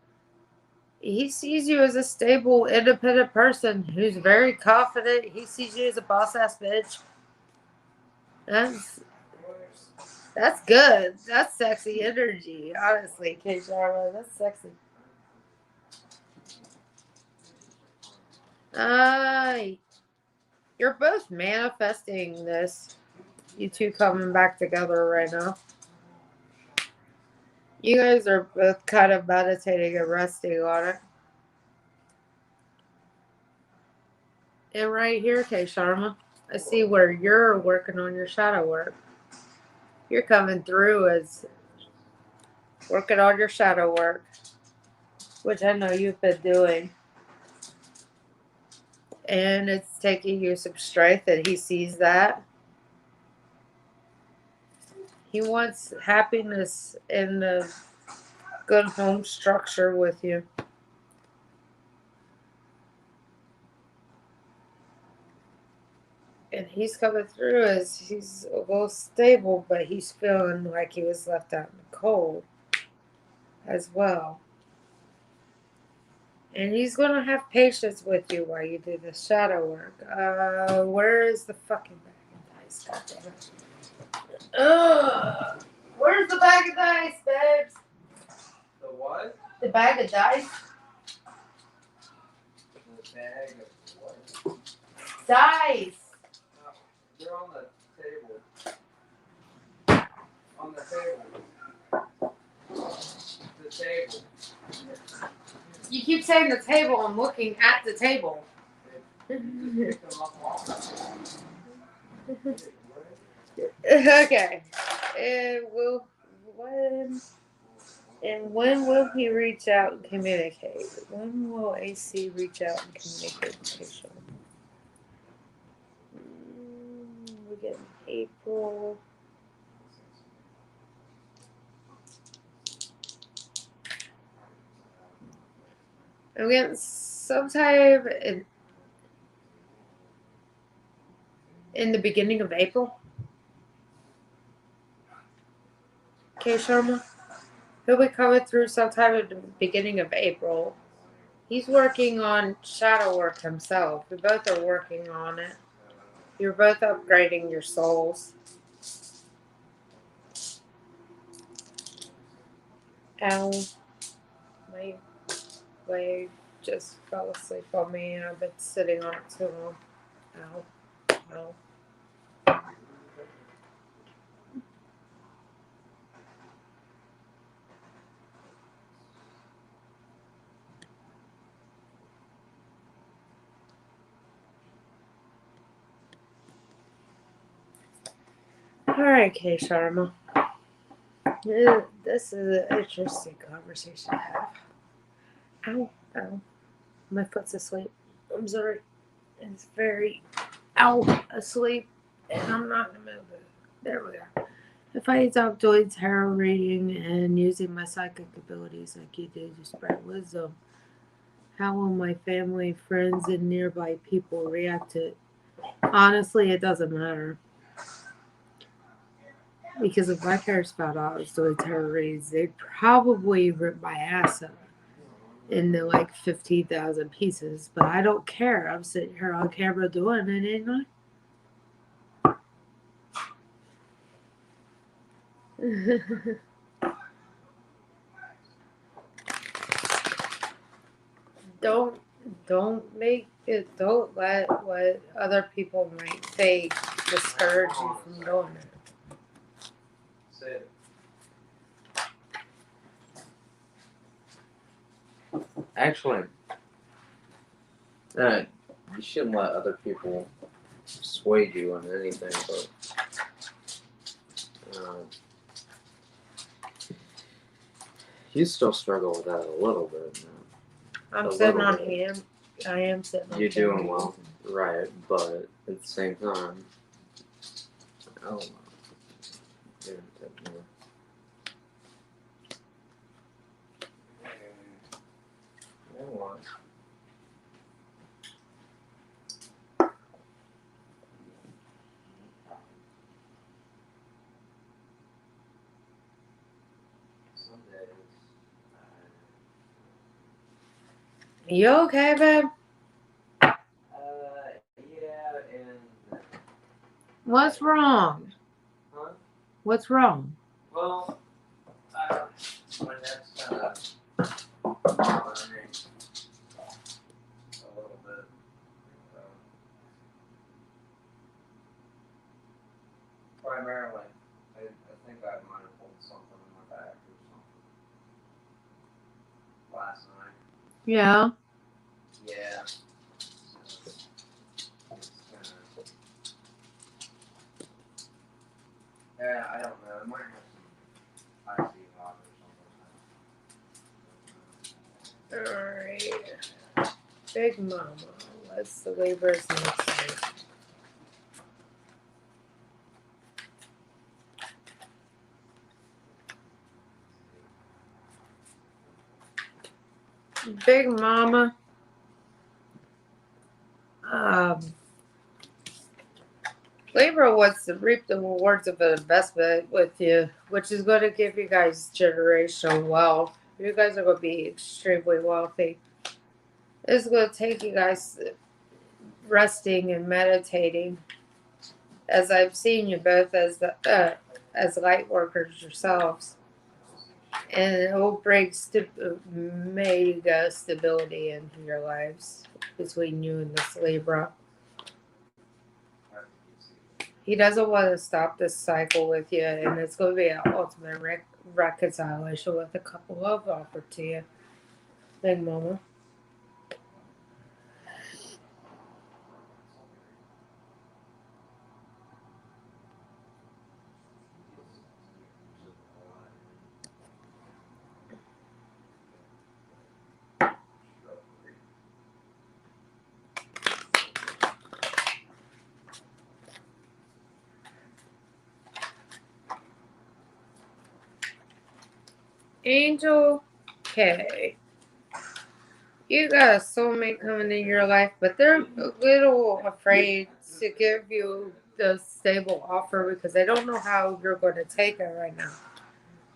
he sees you as a stable, independent person who's very confident. He sees you as a boss-ass bitch. That's good. That's sexy energy, honestly, K Sharma. That's sexy. You're both manifesting this. You two coming back together right now. You guys are both kind of meditating and resting on it. And right here, K Sharma, I see where you're working on your shadow work. You're coming through as working on your shadow work, which I know you've been doing. And it's taking you some strength, and he sees that. He wants happiness in the good home structure with you. And he's coming through as he's a little stable, but he's feeling like he was left out in the cold as well. And he's going to have patience with you while you do the shadow work. Where is the fucking bag of dice? God damn it. Where's the bag of dice, babes? The what? The bag of dice? The bag of what? Dice! They're on the table. On the table. The table. You keep saying the table. I'm looking at the table. Okay. When will he reach out and communicate? When will AC reach out and communicate with Rachel? We get April. I'm getting sometime in the beginning of April. Okay, Sharma. He'll be coming through sometime at the beginning of April. He's working on shadow work himself. We both are working on it. You're both upgrading your souls. Ow. My leg just fell asleep on me and I've been sitting on it too long. Ow. Ow. Alright, K Sharma. This is an interesting conversation to have. Ow. Ow. My foot's asleep. I'm sorry. It's very asleep and I'm not in the mood. There we are. If I stop doing tarot reading and using my psychic abilities like you do to spread wisdom, how will my family, friends, and nearby people react to it? Honestly, it doesn't matter. Because if my parents found out I was doing tarot readings, they'd probably rip my ass up into like 15,000 pieces. But I don't care. I'm sitting here on camera doing it, ain't I? don't make it, don't let what other people might say discourage you from doing it. Say it. Actually, you shouldn't let other people sway you on anything, but you still struggle with that a little bit. I'm A sitting little on bit. him. I am sitting on You're him. doing well, right? But at the same time, oh, yeah, more. You know what? Some days, You okay, babe? yeah, and What's wrong? huh? What's wrong? Well, my neck's kind of bothering me a little bit. Primarily, I think I might have pulled something in my back or something last night. Yeah. Yeah. So it's kind of, yeah, I don't know. It might have some icy hot or something. Alright. Big Mama. What's the Libra's next name? Big Mama. Libra wants to reap the rewards of an investment with you, which is going to give you guys generational wealth. You guys are going to be extremely wealthy. It's going to take you guys resting and meditating, as I've seen you both as light workers yourselves, and it will bring mega stability into your lives between you and this Libra. He doesn't want to stop this cycle with you, and it's going to be an ultimate reconciliation with a couple love offered to you. Big Mama. Angel K. You got a soulmate coming in your life, but they're a little afraid to give you the stable offer because they don't know how you're going to take it right now.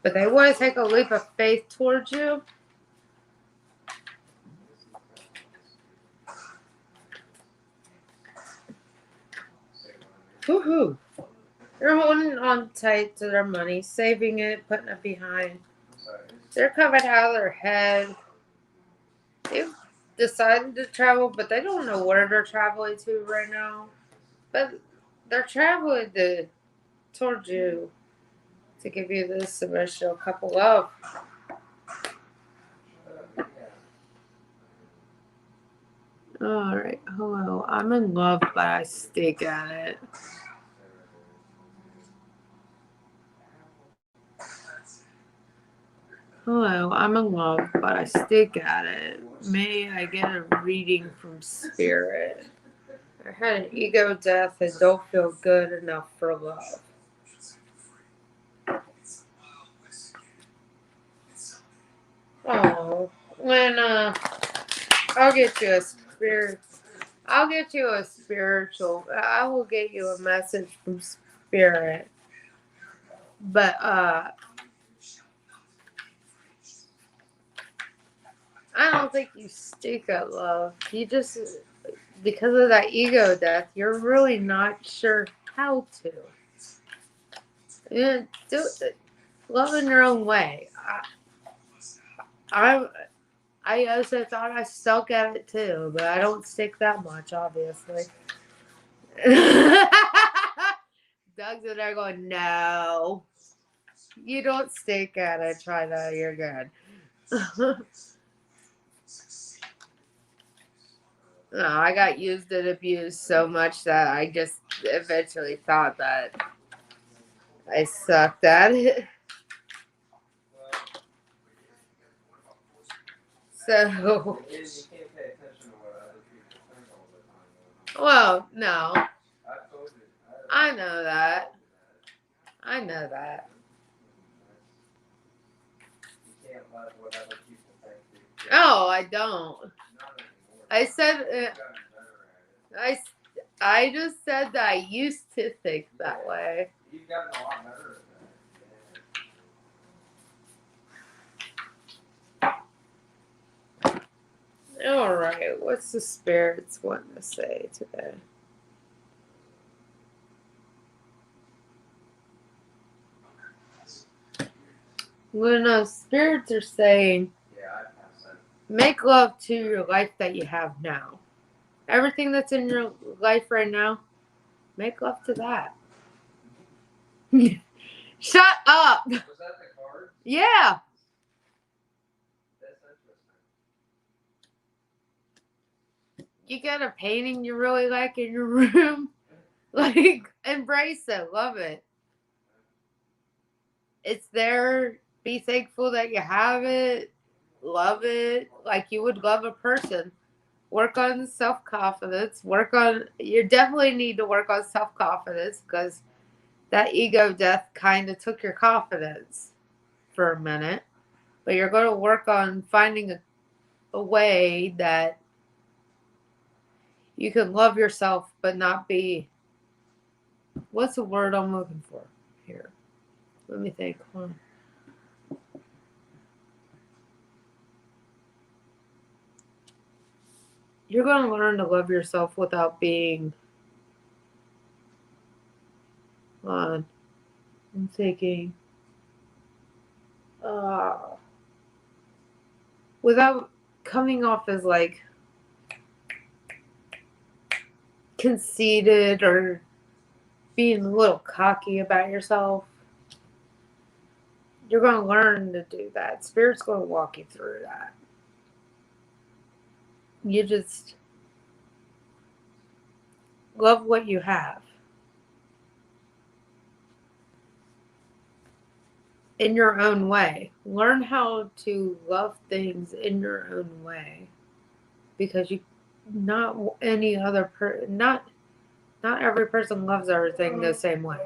But they want to take a leap of faith towards you. Woohoo! They're holding on tight to their money, saving it, putting it behind. They're coming out of their head. They've decided to travel, but they don't know where they're traveling to right now. But they're traveling towards you to give you this initial couple of. Alright, hello. I'm in love, but I stink at it. Hello, I'm in love, but I stink at it. May I get a reading from Spirit? I had an ego death and don't feel good enough for love. Oh, when I'll get you a spirit. I'll get you a spiritual. I will get you a message from Spirit. But I don't think you stink at love. You just, because of that ego death, you're really not sure how to. Yeah, do it. Love in your own way. I also thought I stuck at it too, but I don't stick that much, obviously. Doug's in there going, no. You don't stick at it, China. You're good. No, I got used and abused so much that I just eventually thought that I sucked at it. So, well, no. I know that. I know that. Oh, I don't. I said, I just said that I used to think that way. You've gotten a lot better at that. Alright, what's the spirits wanting to say today? When spirits are saying, make love to your life that you have now. Everything that's in your life right now, make love to that. Shut up! Was that the card? Yeah. That's interesting. You got a painting you really like in your room? Like, embrace it. Love it. It's there. Be thankful that you have it. Love it. Like you would love a person. Work on self-confidence. You definitely need to work on self-confidence because that ego death kind of took your confidence for a minute. But you're going to work on finding a way that you can love yourself but not be, what's the word I'm looking for here? Let me think. Hold on. You're going to learn to love yourself without being, I'm thinking, without coming off as like conceited or being a little cocky about yourself. You're going to learn to do that. Spirit's going to walk you through that. You just love what you have. In your own way. Learn how to love things in your own way. Because not every person loves everything the same way.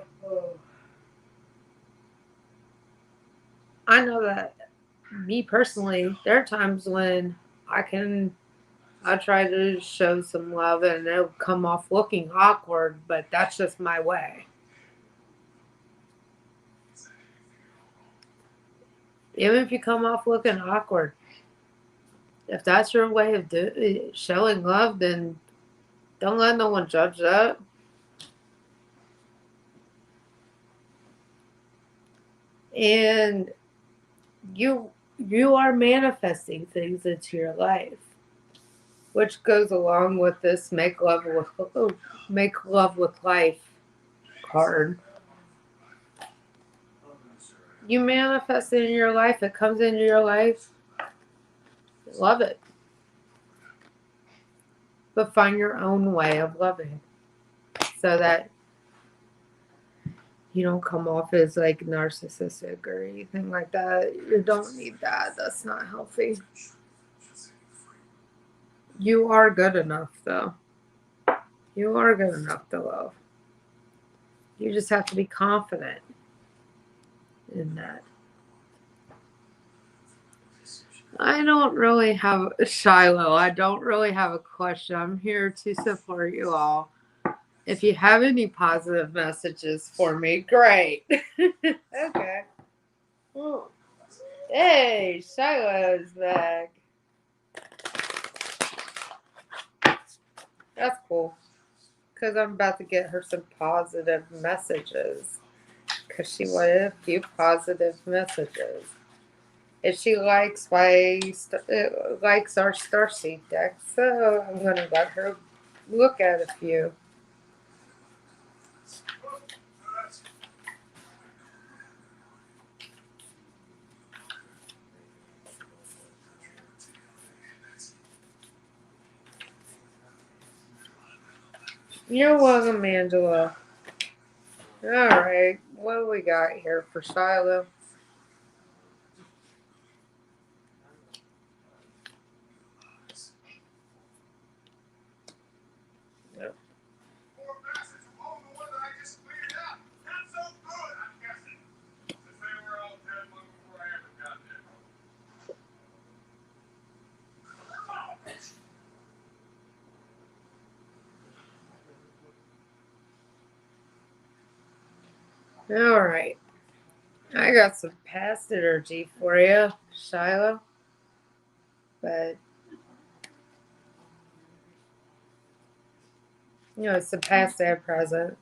I know that me personally, there are times when I can I try to show some love and it'll come off looking awkward, but that's just my way. Even if you come off looking awkward, if that's your way of showing love, then don't let no one judge that. And you are manifesting things into your life, which goes along with this make love with life card. You manifest it in your life, it comes into your life. Love it. But find your own way of loving so that you don't come off as like narcissistic or anything like that. You don't need that. That's not healthy. You are good enough, though. You are good enough to love. You just have to be confident in that. I don't really have Shiloh. I don't really have a question. I'm here to support you all. If you have any positive messages for me, great. Okay. Oh. Hey, Shiloh's back. That's cool. Because I'm about to get her some positive messages. Because she wanted a few positive messages. And she likes likes our Starseed deck. So I'm going to let her look at a few. You're welcome, Angela. Alright, what do we got here for Shiloh? Yep. Alright. I got some past energy for you, Shiloh. But, it's the past and present.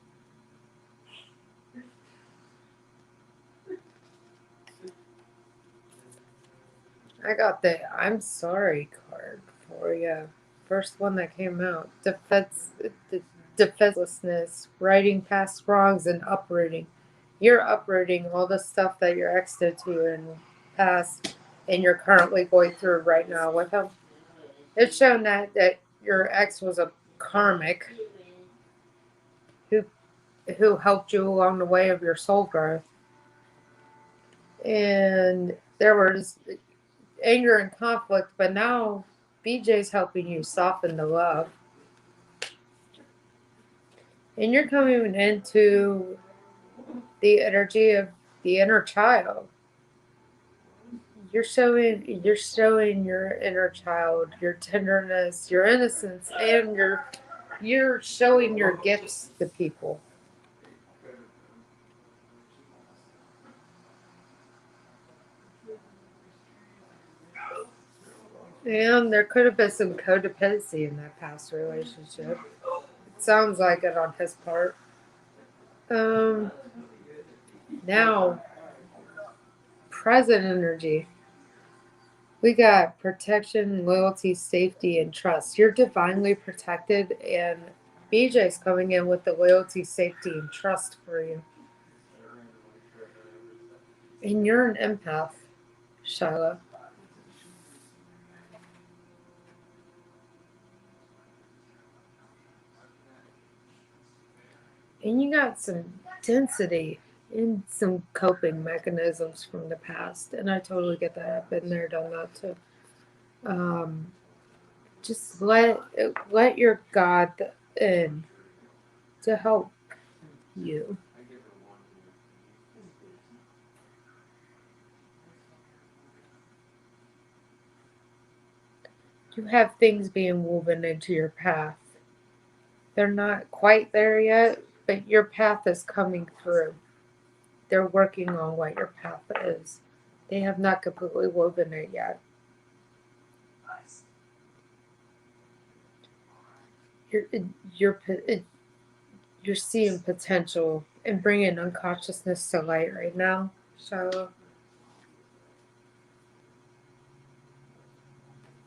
I got the I'm sorry card for you. First one that came out. Defenselessness, righting past wrongs, and uprooting. You're uprooting all the stuff that your ex did to you in the past, and you're currently going through right now with him. It's shown that your ex was a karmic who helped you along the way of your soul growth. And there was anger and conflict, but now BJ's helping you soften the love. And you're coming into the energy of the inner child. You're showing your inner child, your tenderness, your innocence, and you're showing your gifts to people. And there could have been some codependency in that past relationship. It sounds like it on his part. Now, present energy. We got protection, loyalty, safety, and trust. You're divinely protected, and BJ's coming in with the loyalty, safety, and trust for you. And you're an empath, Shiloh. And you got some density and some coping mechanisms from the past. And I totally get that. I've been there, done that too. Just let your God in to help you. You have things being woven into your path. They're not quite there yet, but your path is coming through. They're working on what your path is. They have not completely woven it yet. You're you're you're seeing potential and bringing unconsciousness to light right now, Shiloh.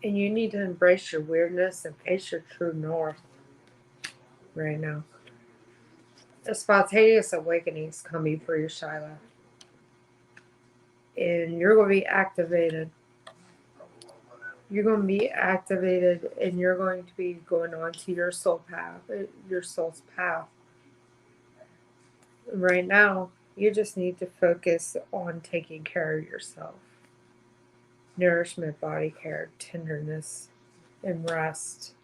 And you need to embrace your weirdness and face your true north right now. A spontaneous awakening is coming for you, Shiloh. And you're going to be activated. You're going to be activated and you're going to be going on to your soul path, your soul's path. Right now, you just need to focus on taking care of yourself. Nourishment, body care, tenderness, and rest.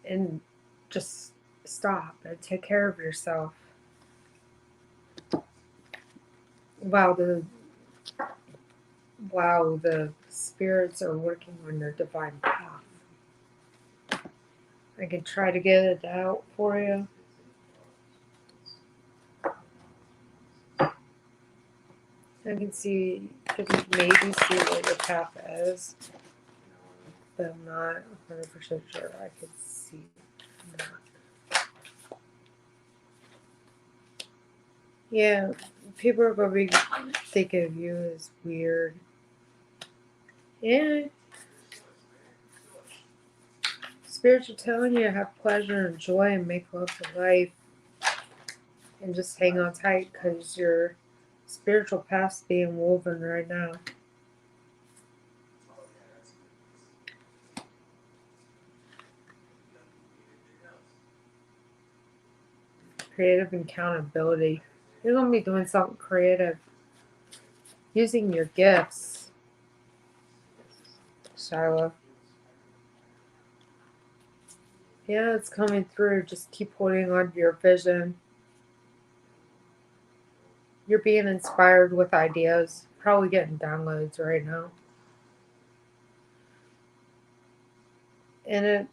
And just stop and take care of yourself. While the spirits are working on your divine path. I can try to get it out for you. I can maybe see what your path is, but I'm not 100% sure I can see that. Yeah, people are going to be thinking of you as weird. Yeah. Spirits are telling you to have pleasure and joy and make love to life. And just hang on tight because your spiritual path's being woven right now. Creative accountability. You're going to be doing something creative. Using your gifts, Shiloh. Yeah, it's coming through. Just keep holding on to your vision. You're being inspired with ideas. Probably getting downloads right now. And it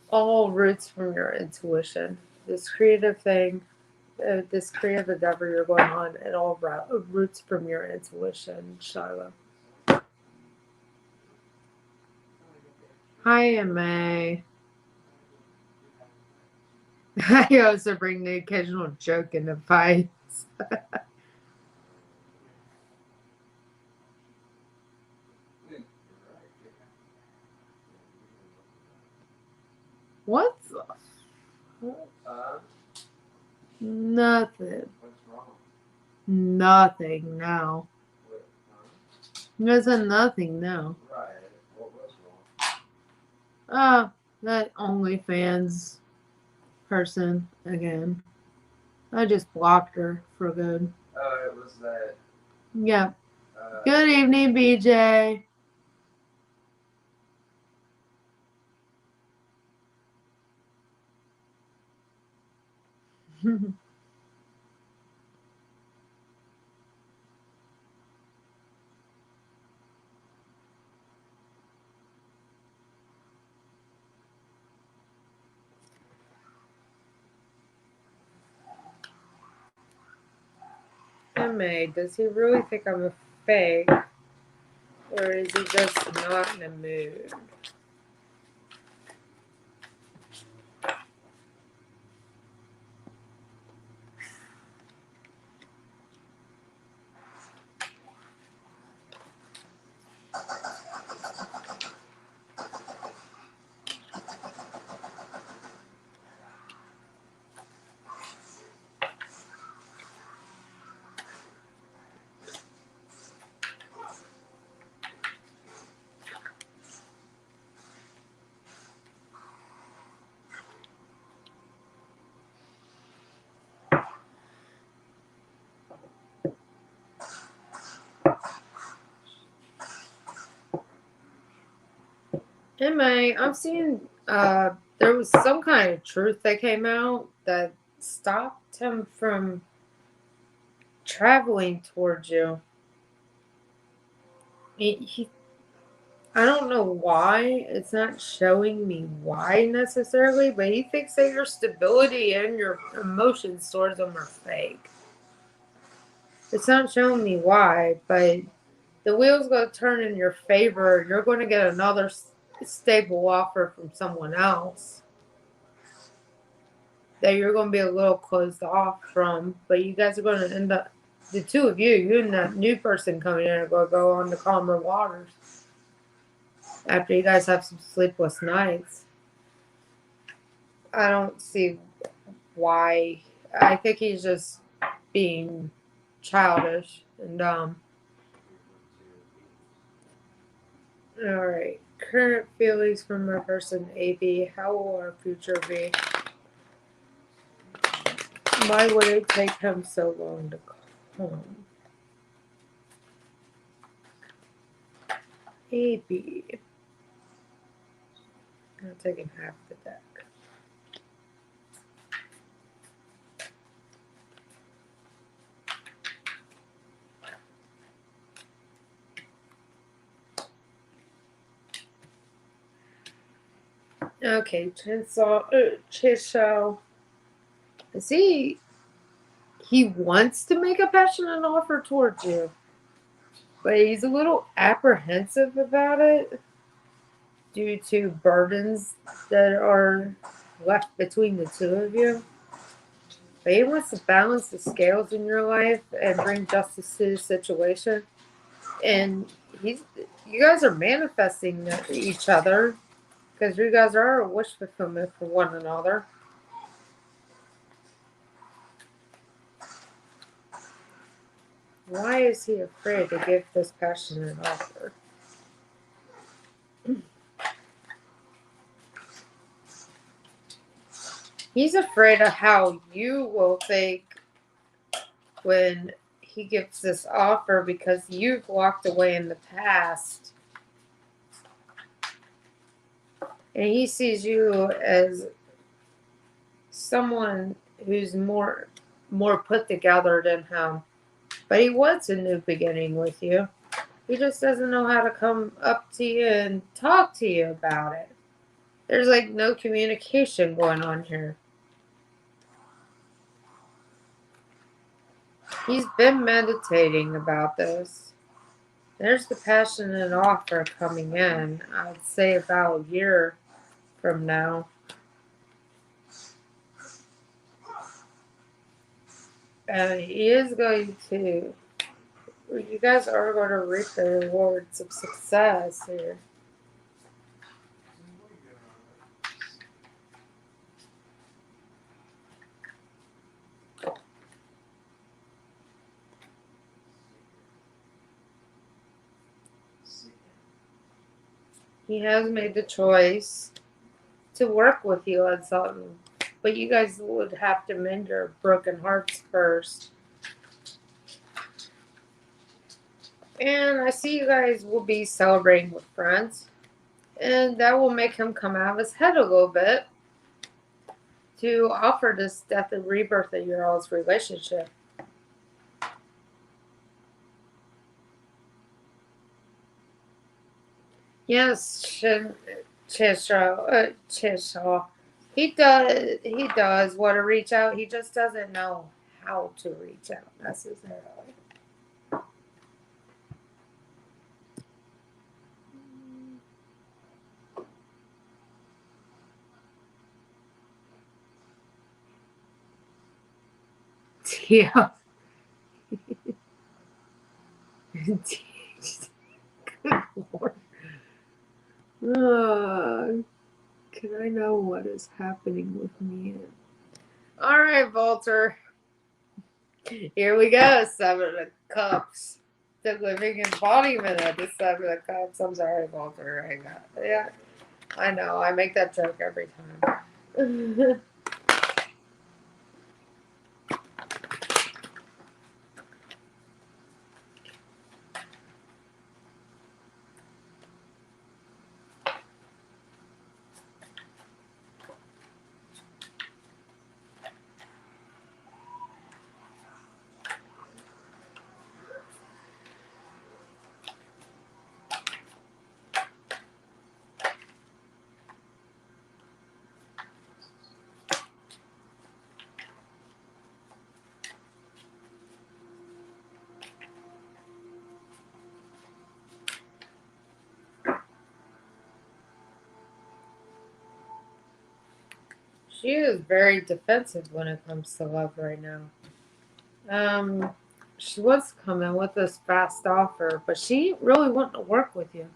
all roots from your intuition. This creative thing, this creative endeavor you're going on, it all roots from your intuition, Shiloh. Hi, MA. I also bring the occasional joke into fights. What? Nothing. Nothing now. There's a nothing now. That OnlyFans person again. I just blocked her for good. Oh, it was that. Yeah. Good evening, BJ. MA, does he really think I'm a fake? Or is he just not in a mood? MA, I'm seeing there was some kind of truth that came out that stopped him from traveling towards you. I don't know why. It's not showing me why necessarily, but he thinks that your stability and your emotions towards him are fake. It's not showing me why, but the wheel's going to turn in your favor. You're going to get another stable offer from someone else that you're going to be a little closed off from, but you guys are going to end up, the two of you and that new person coming in are going to go on to calmer waters after you guys have some sleepless nights. I don't see why. I think he's just being childish and dumb. Alright. Current feelings from our person AB. How will our future be? Why would it take him so long to come? AB. I'm taking half the deck. Okay, Chisho. See, he wants to make a passionate offer towards you, but he's a little apprehensive about it due to burdens that are left between the two of you. But he wants to balance the scales in your life and bring justice to the situation. And you guys are manifesting each other because you guys are a wish fulfillment for one another. Why is he afraid to give this passionate offer? He's afraid of how you will think when he gives this offer because you've walked away in the past. And he sees you as someone who's more put together than him. But he wants a new beginning with you. He just doesn't know how to come up to you and talk to you about it. There's like no communication going on here. He's been meditating about this. There's the passionate offer coming in, I'd say about a year from now. And he is going to, you guys are going to reap the rewards of success here. He has made the choice to work with you on something, but you guys would have to mend your broken hearts first. And I see you guys will be celebrating with friends, and that will make him come out of his head a little bit to offer this death and rebirth of your all's relationship. Yes, Chishaw. He does want to reach out. He just doesn't know how to reach out necessarily. Yeah. Good Lord. Can I know what is happening with me? All right, Volter. Here we go. Seven of Cups. The living embodiment of the Seven of Cups. I'm sorry, Volter. Yeah, I know. I make that joke every time. She is very defensive when it comes to love right now. She wants to come in with this fast offer, but she ain't really wanting to work with you.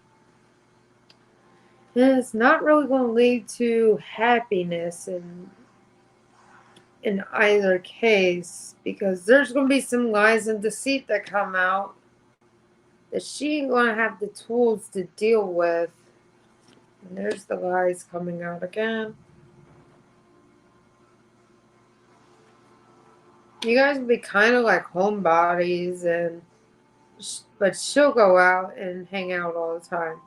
And it's not really going to lead to happiness in either case, because there's going to be some lies and deceit that come out that she ain't going to have the tools to deal with. And there's the lies coming out again. You guys will be kind of like homebodies, but she'll go out and hang out all the time.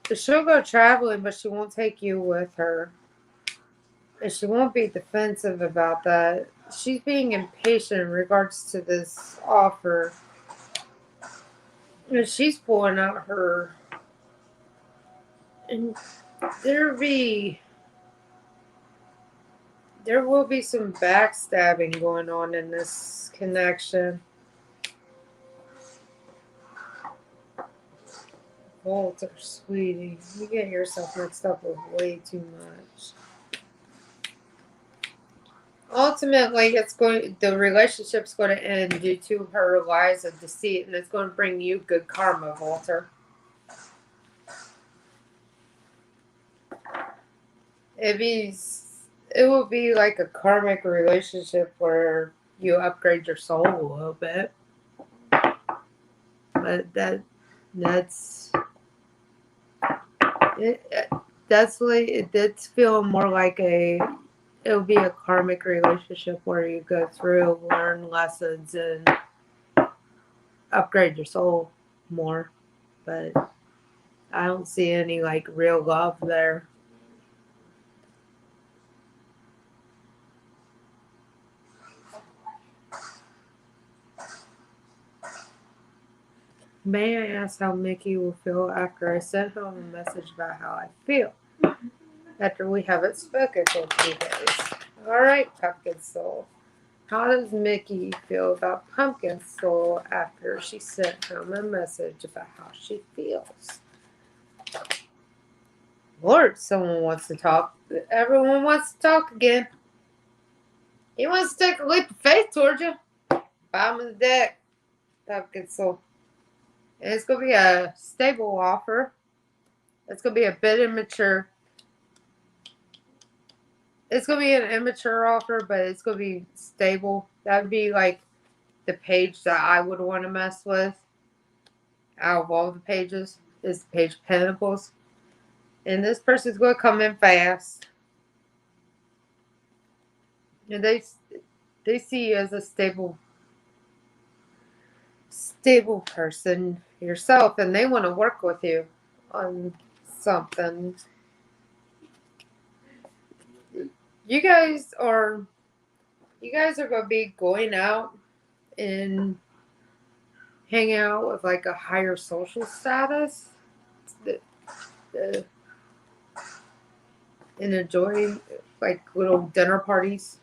But she'll go traveling, but she won't take you with her. And she won't be defensive about that. She's being impatient in regards to this offer. And she's pulling out her. And there will be some backstabbing going on in this connection. Walter, sweetie, you get yourself mixed up with way too much. Ultimately, the relationship's going to end due to her lies and deceit, and it's going to bring you good karma, Walter. It will be like a karmic relationship where you upgrade your soul a little bit, but that's it. That's like it's feeling more like it'll be a karmic relationship where you go through, learn lessons, and upgrade your soul more. But I don't see any like real love there. May I ask how Mickey will feel after I sent him a message about how I feel? After we haven't spoken for a few days. Alright, Pumpkin Soul. How does Mickey feel about Pumpkin Soul after she sent him a message about how she feels? Lord, someone wants to talk. Everyone wants to talk again. He wants to take a leap of faith towards you. Bottom of the deck, Pumpkin Soul. And it's going to be a stable offer. It's going to be a bit immature. It's going to be an immature offer, but it's going to be stable. That would be like the page that I would want to mess with out of all the pages is the Page of Pentacles. And this person's going to come in fast. And they see you as a stable person yourself, and they want to work with you on something. You guys are going to be going out and hang out with like a higher social status and enjoy like little dinner parties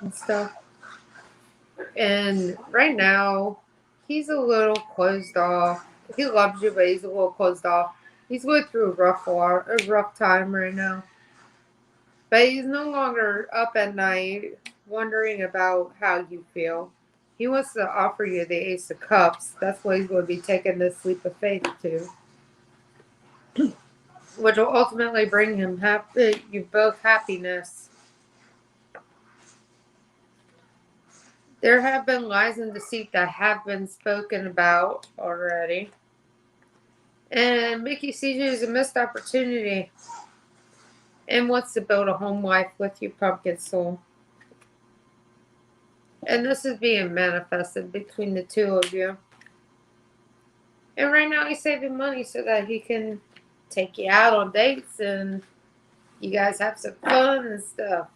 and stuff. And right now, he's a little closed off. He loves you, but he's a little closed off. He's going through a rough time right now. But he's no longer up at night wondering about how you feel. He wants to offer you the Ace of Cups. That's what he's going to be taking this leap of faith to. Which will ultimately bring him you both happiness. There have been lies and deceit that have been spoken about already. And Mickey sees you as a missed opportunity and wants to build a home life with you, Pumpkin Soul. And this is being manifested between the two of you. And right now he's saving money so that he can take you out on dates and you guys have some fun and stuff.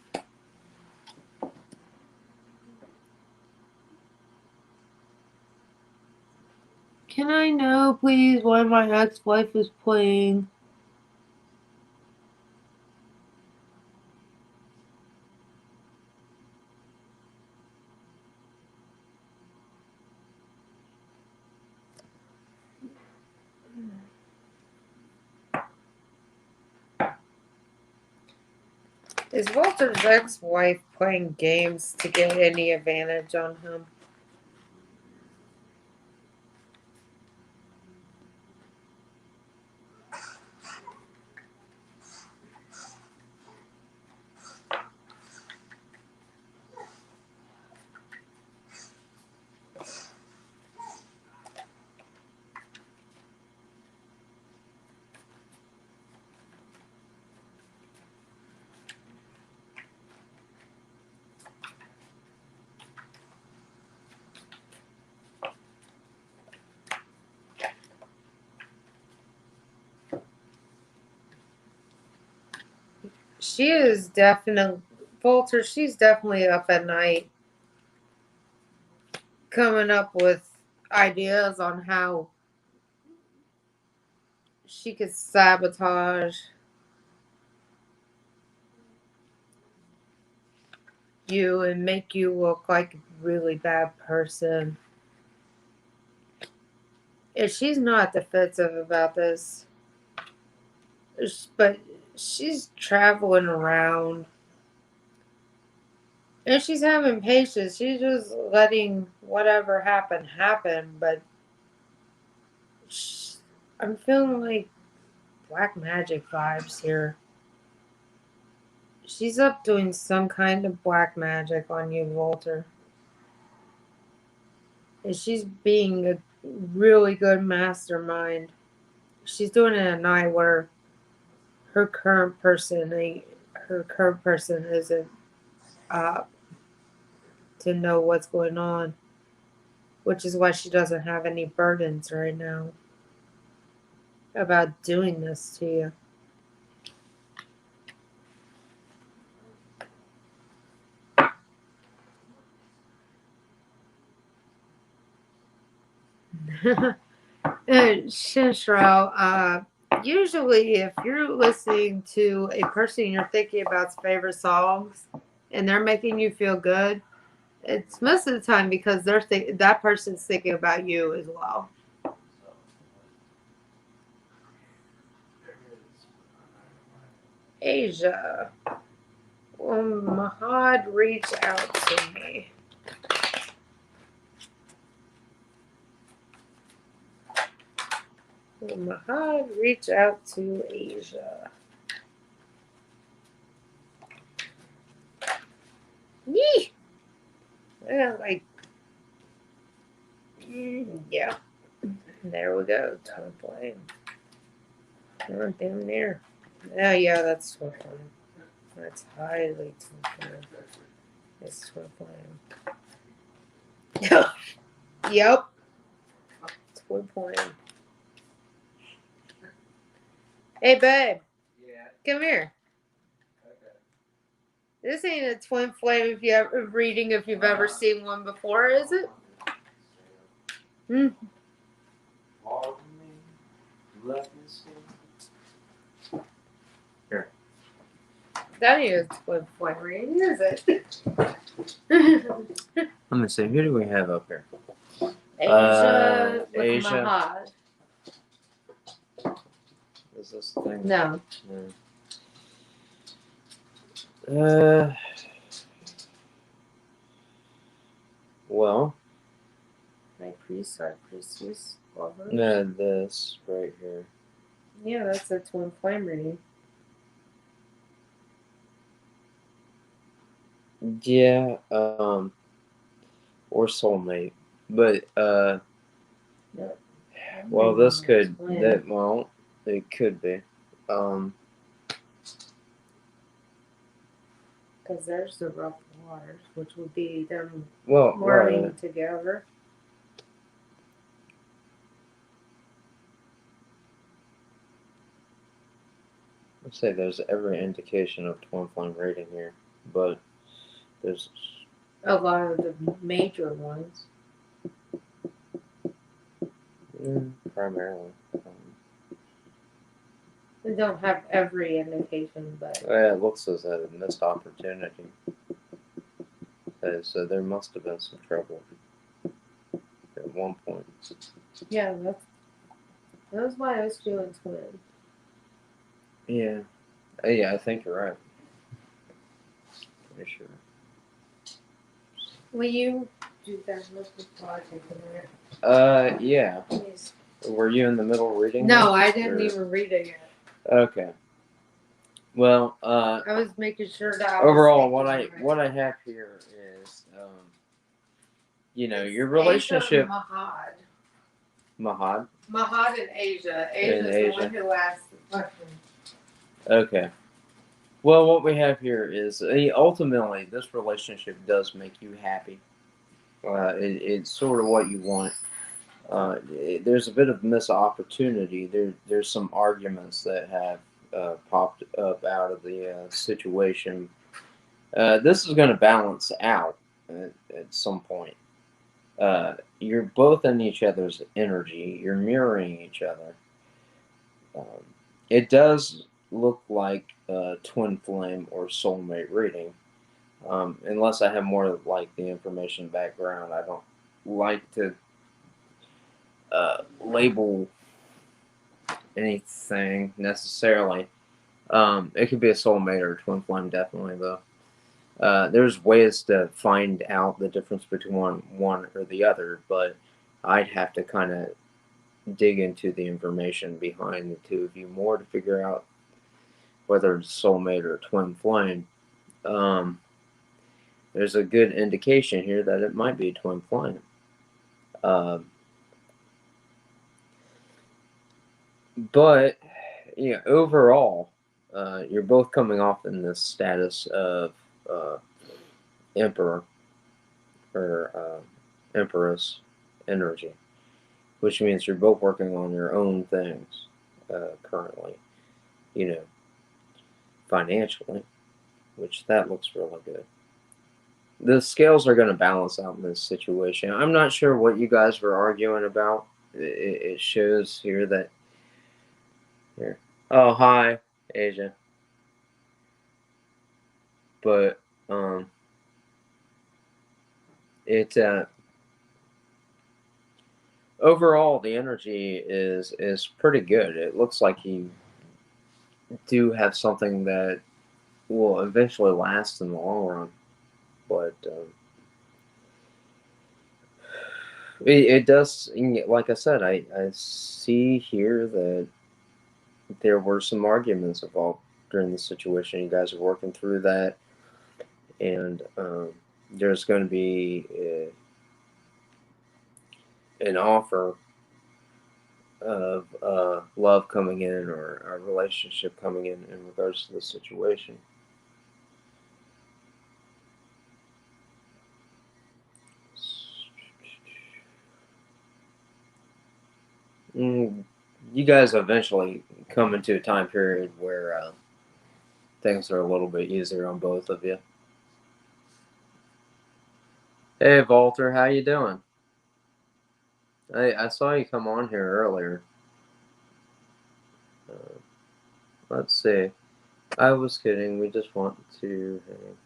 Can I know, please, why my ex-wife is playing? Is Walter's ex-wife playing games to get any advantage on him? She is definitely Walter. She's definitely up at night, coming up with ideas on how she could sabotage you and make you look like a really bad person. And she's not defensive about this, but she's traveling around and she's having patience. She's just letting whatever happen. But I'm feeling like black magic vibes here. She's up doing some kind of black magic on you, Walter. And she's being a really good mastermind. She's doing it at a night where her current person isn't up to know what's going on, which is why she doesn't have any burdens right now about doing this to you. Shinshiro, usually if you're listening to a person you're thinking about's favorite songs and they're making you feel good, it's most of the time because that person's thinking about you as well. Asia, will Mahad reach out to me? Will Mahad reach out to Asia? Yee! Yeah. There we go. Twin flame. Oh, damn near. Oh, yeah, that's twin flame. That's highly twin flame. It's twin flame. Yep. Twin flame. Hey, babe. Yeah. Come here. Okay. This ain't a twin flame if you've ever seen one before, is it? Hmm. Here. That ain't a twin flame reading, is it? Let me see. Who do we have up here? Asia with Asia. Mahad. Is this the thing? No. Well. High priest, high priestess, lover. No, this right here. Yeah, that's a twin flame reading. Yeah, or soulmate. But, Yep. well, this could, it could be. Because there's the rough waters, which would be them Well, working right. together. I'd say there's every indication of twin flame rating here, but there's A lot of the major ones. primarily. They don't have every indication, but Yeah, it looks as a missed opportunity. So there must have been some trouble at one point. yeah, that's why I was feeling twin. Yeah, yeah, I think you're right. me sure. Will you do that real quick while I take a minute? Yeah. Please. Were you in the middle reading? No, this, I didn't or- even read it yet. Okay. Well, I was making sure that I overall, was what I have here is, your Asia relationship. Mahad. Mahad. Mahad and Asia. Asia's the Asia. one who asked the question. Okay. Well, what we have here is ultimately this relationship does make you happy. It's sort of what you want. There's a bit of missed opportunity. There's some arguments that have popped up out of the situation. This is going to balance out at some point. You're both in each other's energy. You're mirroring each other. It does look like twin flame or soulmate reading. Unless I have more like the information background, I don't like to label anything necessarily. It could be a soulmate or a twin flame, definitely though. There's ways to find out the difference between one or the other, but I'd have to kind of dig into the information behind the two of you more to figure out whether it's soulmate or twin flame. There's a good indication here that it might be twin flame. But overall, you're both coming off in this status of emperor or empress energy, which means you're both working on your own things currently, financially, which that looks really good. The scales are going to balance out in this situation. I'm not sure what you guys were arguing about. It shows here that here. Oh, hi, Asia. But it overall the energy is pretty good. It looks like you do have something that will eventually last in the long run, but it does. Like I said, I see here that there were some arguments involved during the situation. You guys are working through that, and there's going to be an offer of love coming in or a relationship coming in regards to the situation. You guys eventually come into a time period where things are a little bit easier on both of you. Hey, Walter, how you doing? I saw you come on here earlier. Let's see. I was kidding. We just want to hang.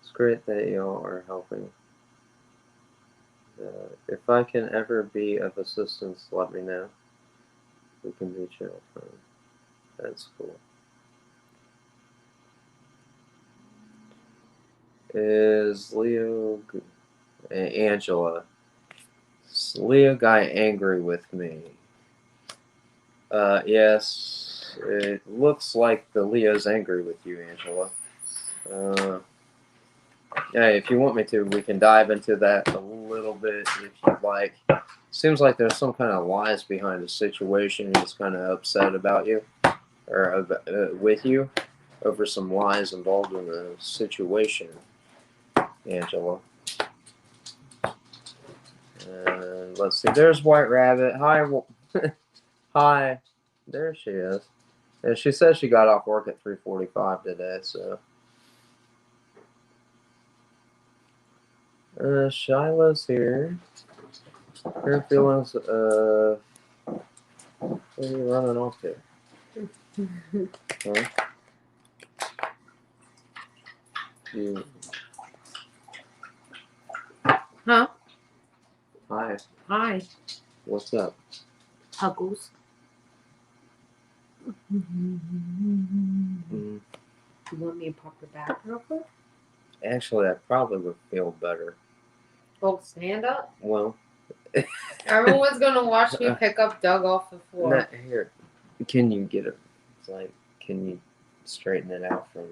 It's great that y'all are helping. If I can ever be of assistance, let me know. We can be chill. That's cool. Is Leo Angela? Is Leo guy angry with me? Yes. It looks like the Leo's angry with you, Angela. Yeah, if you want me to, we can dive into that a little bit if you'd like. Seems like there's some kind of lies behind the situation. He's kind of upset about you, or with you, over some lies involved in the situation, Angela. And let's see. There's White Rabbit. Hi, hi. There she is. And she says she got off work at 3:45 today. So, Shiloh's here. Her feelings. Where are you running off to? Huh? Huh? Hi. Hi. What's up? Huggles. Mm. You want me to pop your back real quick? Actually, I probably would feel better. Well, stand up. Well, Everyone's gonna watch me pick up Doug off the floor. not here. Can you get it? It's like, can you straighten it out for me?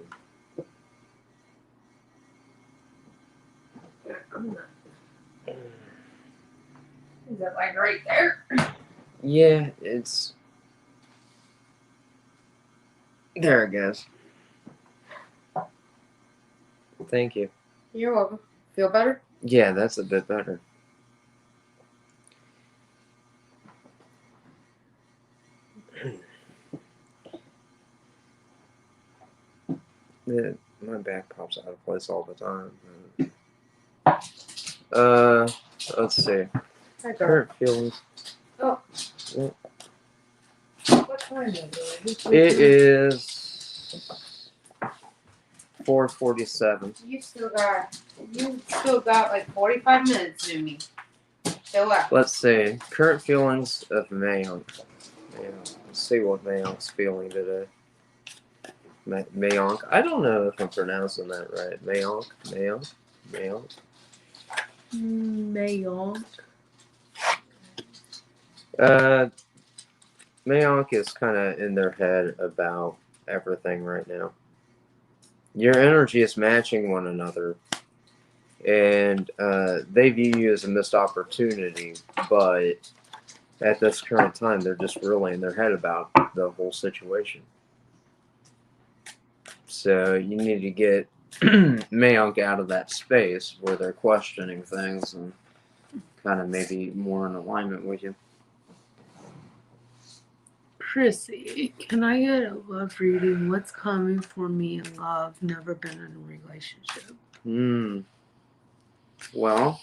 Is it like right there? Yeah, it's. There it goes. Thank you. You're welcome. Feel better? Yeah, that's a bit better. Yeah, my back pops out of place all the time. Let's see. Hi, girl. Current feelings. Oh. Yeah. What time is it? It is 4:47. You still got like 45 minutes in me. Chill out. Let's see. Current feelings of Mayonk. Yeah, let's see what Mayonk's feeling today. Mayonk. I don't know if I'm pronouncing that right. Mayonk. Mayonk. Mayonk is kind of in their head about everything right now. Your energy is matching one another, and they view you as a missed opportunity, but at this current time, they're just really in their head about the whole situation. So you need to get Mayonk out of that space where they're questioning things and kind of maybe more in alignment with you. Chrissy, can I get a love reading? What's coming for me in love? Never been in a relationship. Well,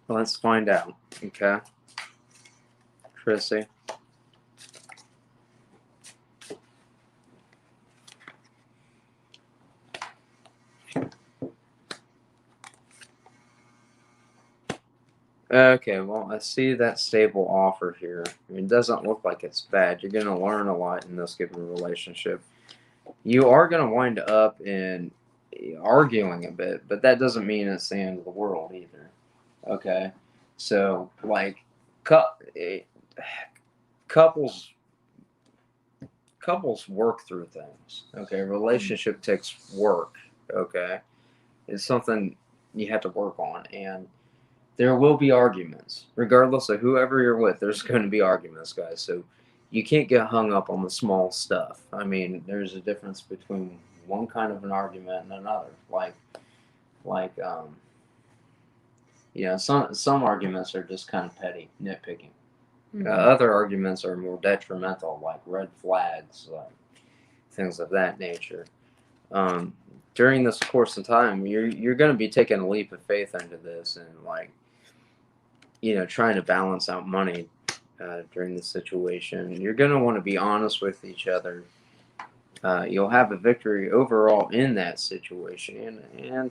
let's find out, okay? Chrissy. Okay, well, I see that stable offer here. I mean, it doesn't look like it's bad. You're going to learn a lot in this given relationship. You are going to wind up in arguing a bit, but that doesn't mean it's the end of the world either. Okay? So, like, couples work through things. Okay? Relationship takes work. Okay? It's something you have to work on, and there will be arguments. Regardless of whoever you're with, there's going to be arguments, guys. So you can't get hung up on the small stuff. I mean, there's a difference between one kind of an argument and another. Some arguments are just kind of petty, nitpicking. Other arguments are more detrimental, like red flags, like things of that nature. During this course of time, you're going to be taking a leap of faith into this, and trying to balance out money during the situation. You're going to want to be honest with each other. You'll have a victory overall in that situation. And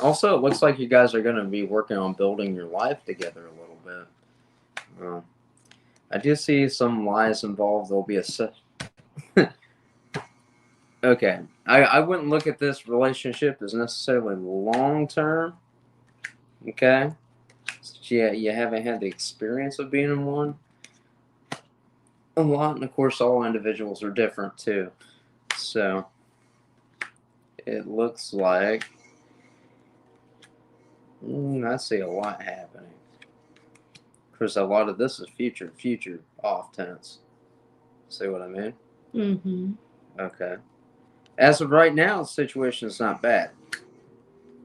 also, it looks like you guys are going to be working on building your life together a little bit. I do see some lies involved. There'll be a... Okay. I wouldn't look at this relationship as necessarily long-term. Okay? Yeah, you haven't had the experience of being in one a lot, and of course all individuals are different too. So it looks like I see a lot happening. Of course, a lot of this is future off tense. See what I mean? Mm-hmm. Okay. As of right now, the situation is not bad.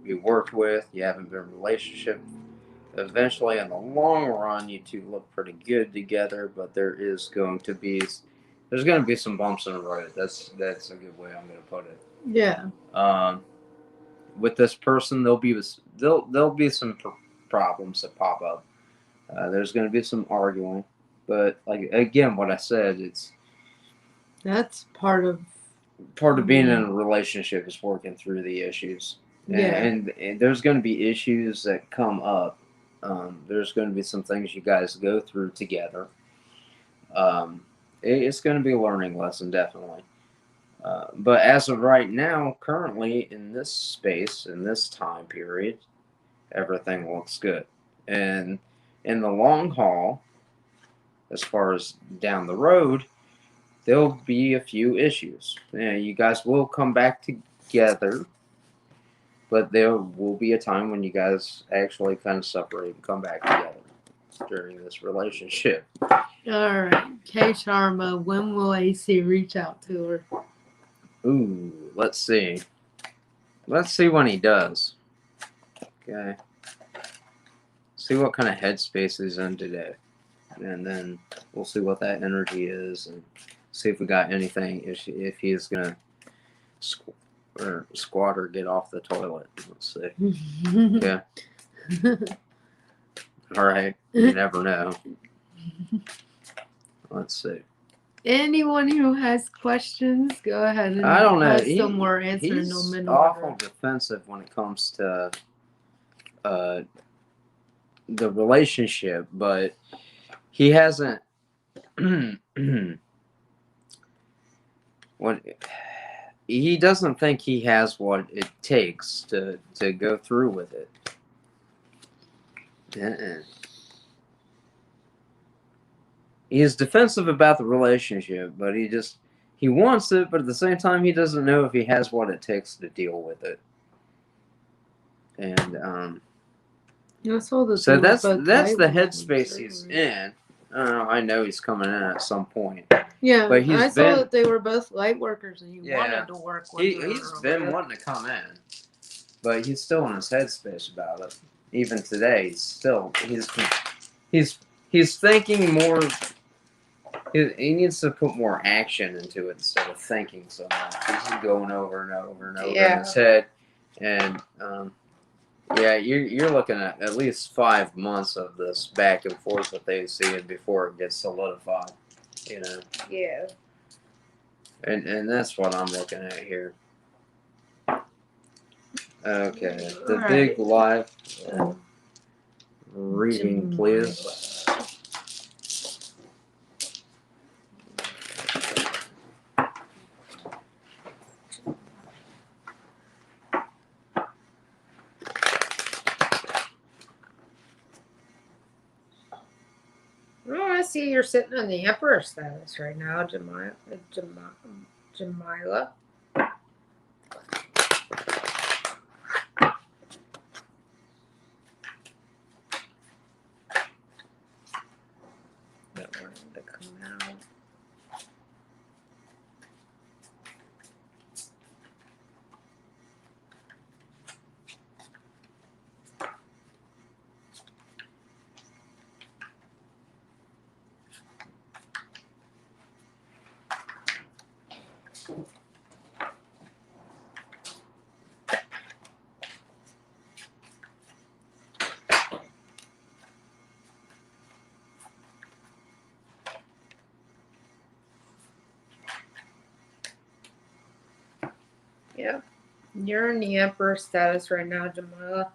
You worked with, you haven't been in a relationship. Eventually, in the long run, you two look pretty good together, but there's going to be some bumps in the road. That's a good way I'm going to put it. Yeah. With this person, there'll be some problems that pop up. There's going to be some arguing, but like again, what I said, that's part of being in a relationship is working through the issues. Yeah. And there's going to be issues that come up. There's going to be some things you guys go through together. It's going to be a learning lesson, definitely. But as of right now, currently in this space, in this time period, everything looks good. And in the long haul, as far as down the road, there'll be a few issues. You guys will come back together, but there will be a time when you guys actually kind of separate and come back together during this relationship. All right. Kay Sharma, when will AC reach out to her? Ooh, let's see. Let's see when he does. Okay. See what kind of headspace he's in today. And then we'll see what that energy is and see if we got anything, if he's going to squat or get off the toilet. Let's see. Okay. All right. You never know. Let's see. Anyone who has questions, go ahead and I don't know. ask them. We're answering He's them in awful order. defensive when it comes to the relationship, but he hasn't. What he doesn't think he has what it takes to go through with it. He is defensive about the relationship, but he wants it, but at the same time he doesn't know if he has what it takes to deal with it. And so that's the headspace he's in. I know he's coming in at some point. Yeah, but I saw that they were both light workers, and he wanted to work with her. He's been wanting to come in, but he's still in his headspace about it. Even today, he's thinking more. He needs to put more action into it instead of thinking so much. He's just going over and over and over in his head, and you're looking at least 5 months of this back and forth that they see it before it gets solidified. Yeah. And that's what I'm looking at here. Okay, the big live reading, please. Oh, I see you're sitting on the Emperor status right now, Jamila. That wanted to come out. Yep. You're in the Emperor status right now, Jamila.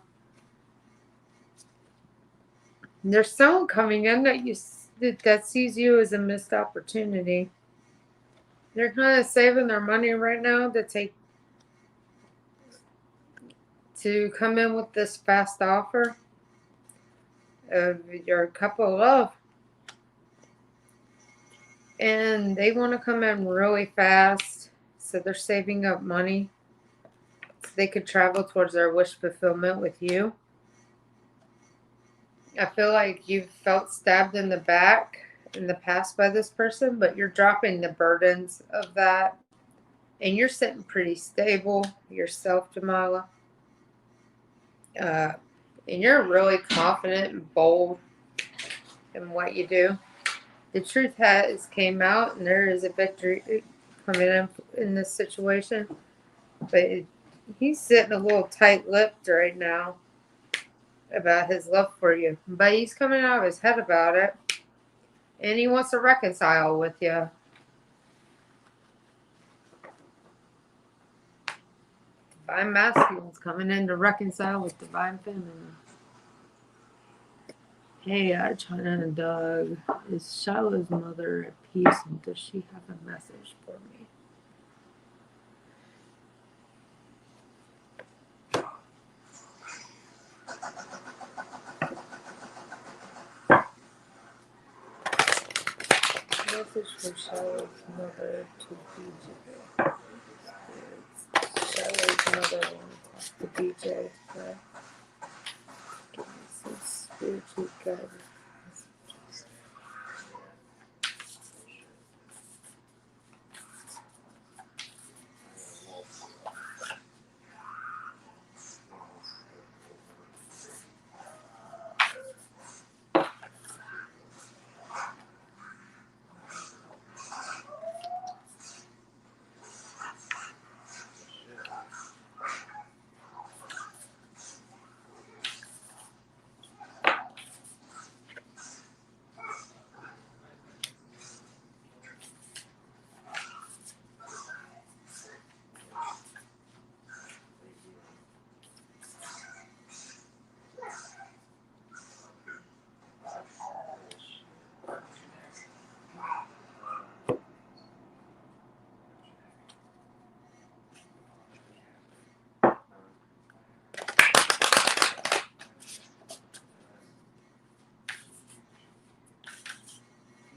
There's someone coming in that sees you as a missed opportunity. They're kind of saving their money right now to come in with this fast offer of your couple of love. And they want to come in really fast, so they're saving up money so they could travel towards their wish fulfillment with you. I feel like you've felt stabbed in the back in the past by this person, but you're dropping the burdens of that. And you're sitting pretty stable yourself, Jamila. And you're really confident and bold in what you do. The truth has came out, and there is a victory coming in this situation. But he's sitting a little tight-lipped right now about his love for you. But he's coming out of his head about it. And he wants to reconcile with you. Divine Masculine's coming in to reconcile with Divine Feminine. Hey, China and Doug. Is Shiloh's mother at Houston. Does she have a message for me? Message from Shallow's mother to BJ. Shallow's mother wants to BJ to give me some spiritual guidance.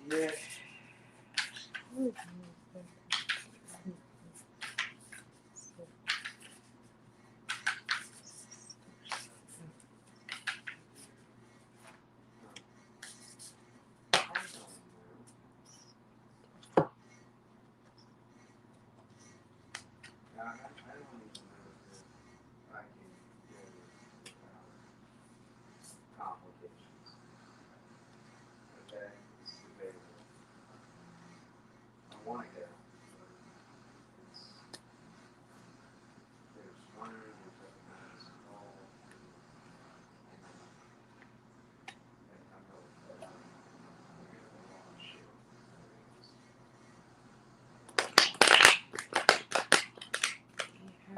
Yeah. Complications. Okay, it's debatable. I want to go. It's, there's one, there's recognized all, and I'm really shit.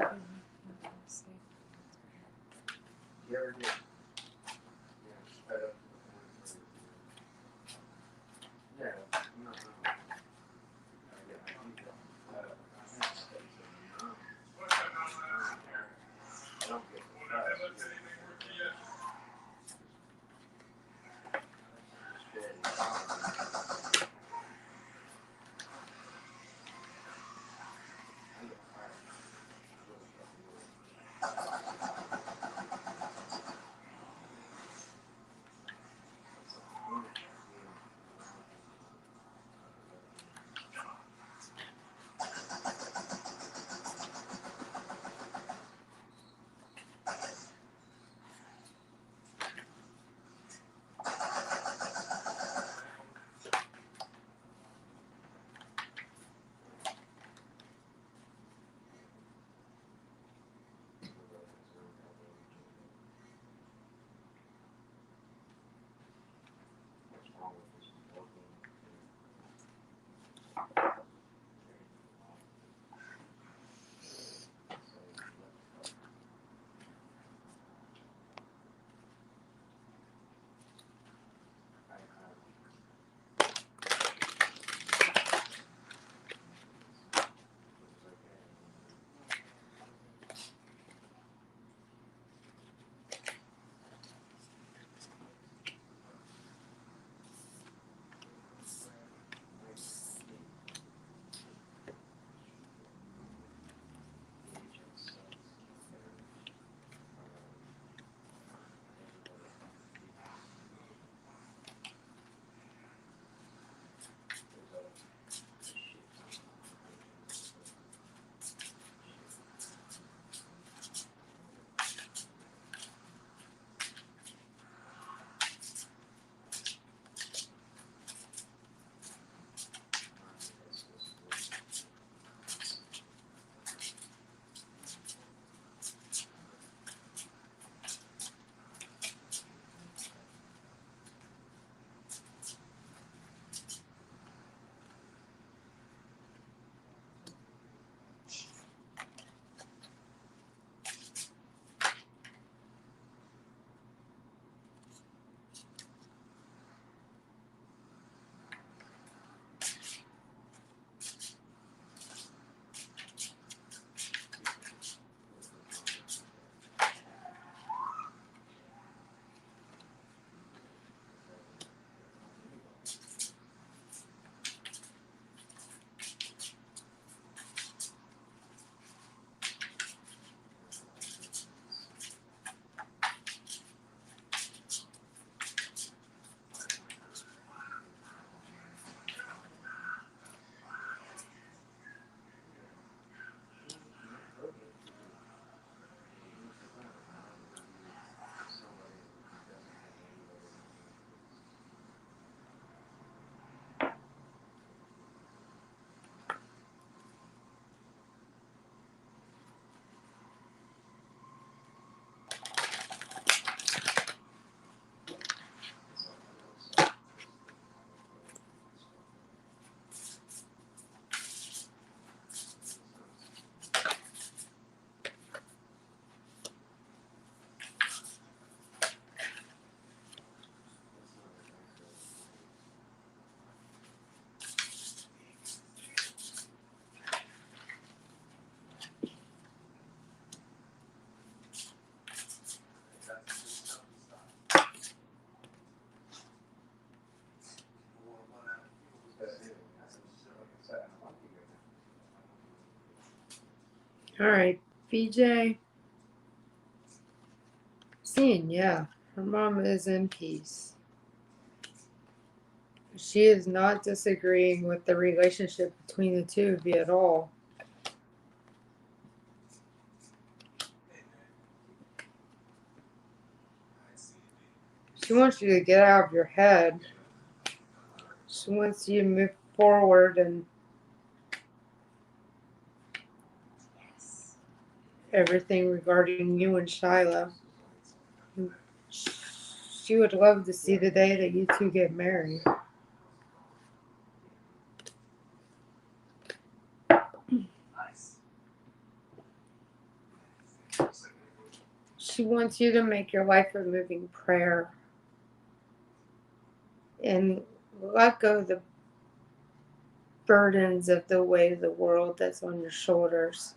Having All right, BJ. Seeing, yeah, her mom is in peace. She is not disagreeing with the relationship between the two of you at all. She wants you to get out of your head. She wants you to move forward and everything regarding you and Shiloh. She would love to see the day that you two get married. She wants you to make your life a living prayer and let go of the burdens of the weight of the world that's on your shoulders.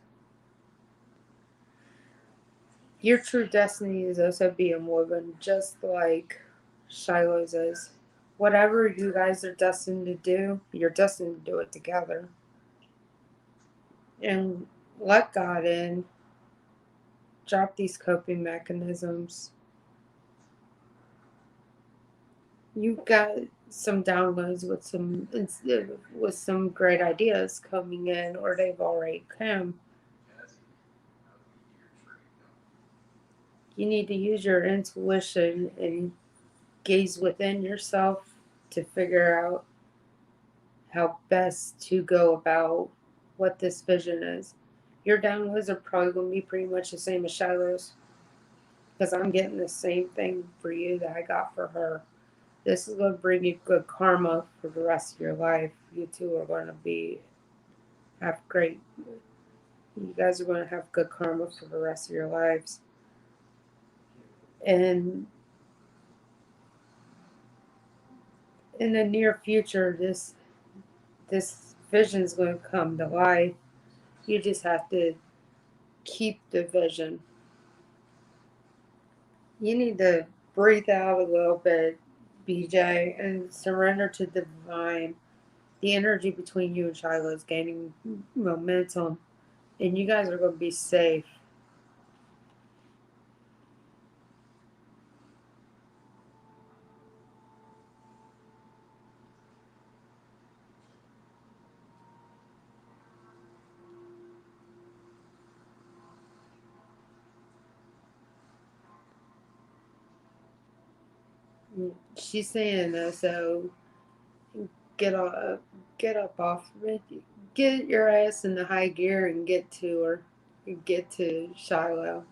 Your true destiny is also being woven just like Shiloh's is. Whatever you guys are destined to do, you're destined to do it together. And let God in. Drop these coping mechanisms. You've got some downloads with some great ideas coming in, or they've already come. You need to use your intuition and gaze within yourself to figure out how best to go about what this vision is. Your downloads are probably going to be pretty much the same as Shiloh's, because I'm getting the same thing for you that I got for her. This is going to bring you good karma for the rest of your life. You two are going to have great. You guys are going to have good karma for the rest of your lives. And in the near future, this vision is going to come to life. You just have to keep the vision. You need to breathe out a little bit, BJ, and surrender to the divine. The energy between you and Shiloh is gaining momentum, and you guys are going to be safe. She's saying so get up, get up off of it, get your ass in the high gear and get to her, get to Shiloh.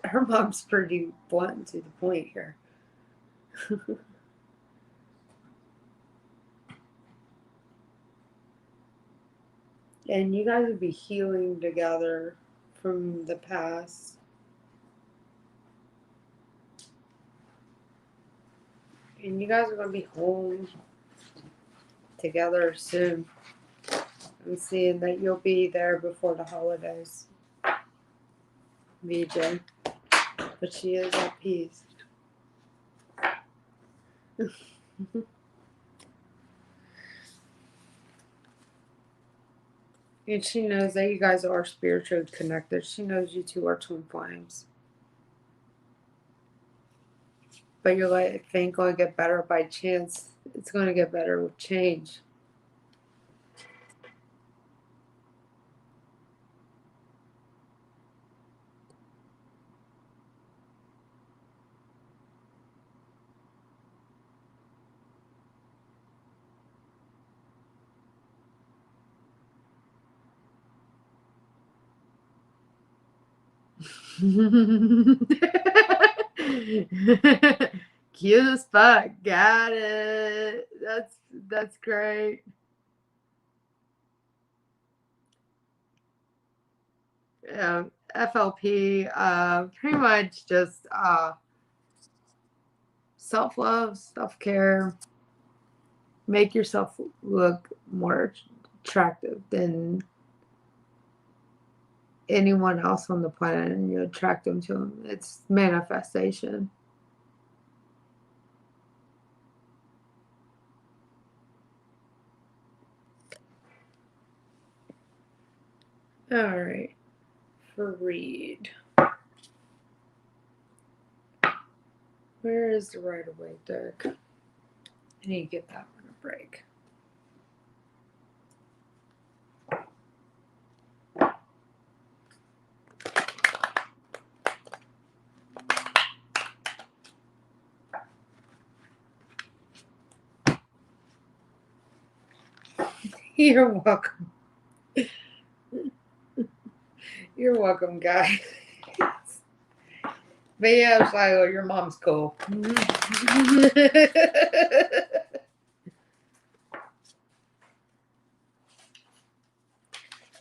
Her mom's pretty blunt to the point here. And you guys will be healing together from the past. And you guys are going to be home together soon. I'm seeing that you'll be there before the holidays, VJ. But she is at peace. And she knows that you guys are spiritually connected. She knows you two are twin flames. But your life ain't going to get better by chance. It's going to get better with change. Cute as fuck. Got it. That's great. FLP, pretty much just self love, self care. Make yourself look more attractive than anyone else on the planet, and you attract them to them. It's manifestation. All right. Fareed. Where is the right-of-way deck? I need to get that one a break. You're welcome. You're welcome, guys. But yeah, Shiloh, your mom's cool.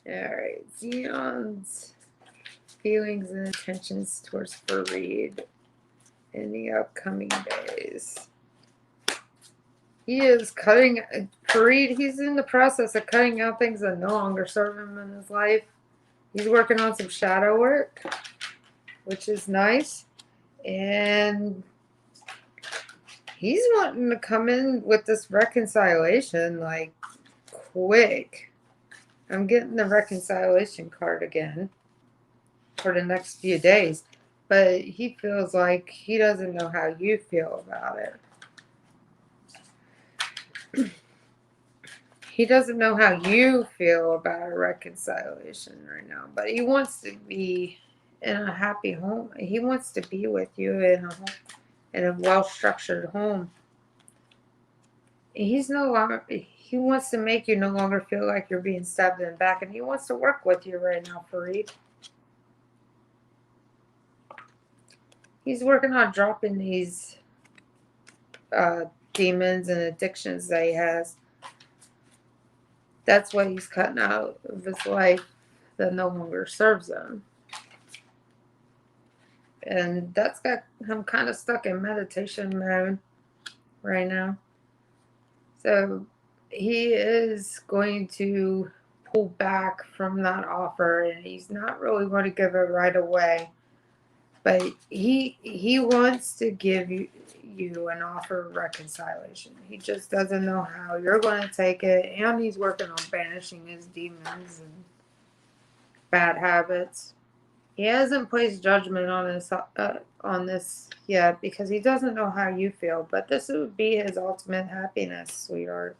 Alright, Xenon's feelings and intentions towards Fareed in the upcoming days. He is cutting Fareed, he's in the process of cutting out things that no longer serve him in his life. He's working on some shadow work, which is nice. And he's wanting to come in with this reconciliation like quick. I'm getting the reconciliation card again for the next few days, but he feels like he doesn't know how you feel about it. He doesn't know how you feel about a reconciliation right now, but he wants to be in a happy home. He wants to be with you in a home, in a well-structured home. He's no longer. He wants to make you no longer feel like you're being stabbed in the back, and he wants to work with you right now, Fareed. He's working on dropping these demons and addictions that he has. That's what he's cutting out of his life that no longer serves him. And that's got him kind of stuck in meditation mode right now. So he is going to pull back from that offer, and he's not really going to give it right away. But he wants to give you an offer of reconciliation. He just doesn't know how you're going to take it, and he's working on banishing his demons and bad habits. He hasn't placed judgment on this yet because he doesn't know how you feel. But this would be his ultimate happiness, sweetheart.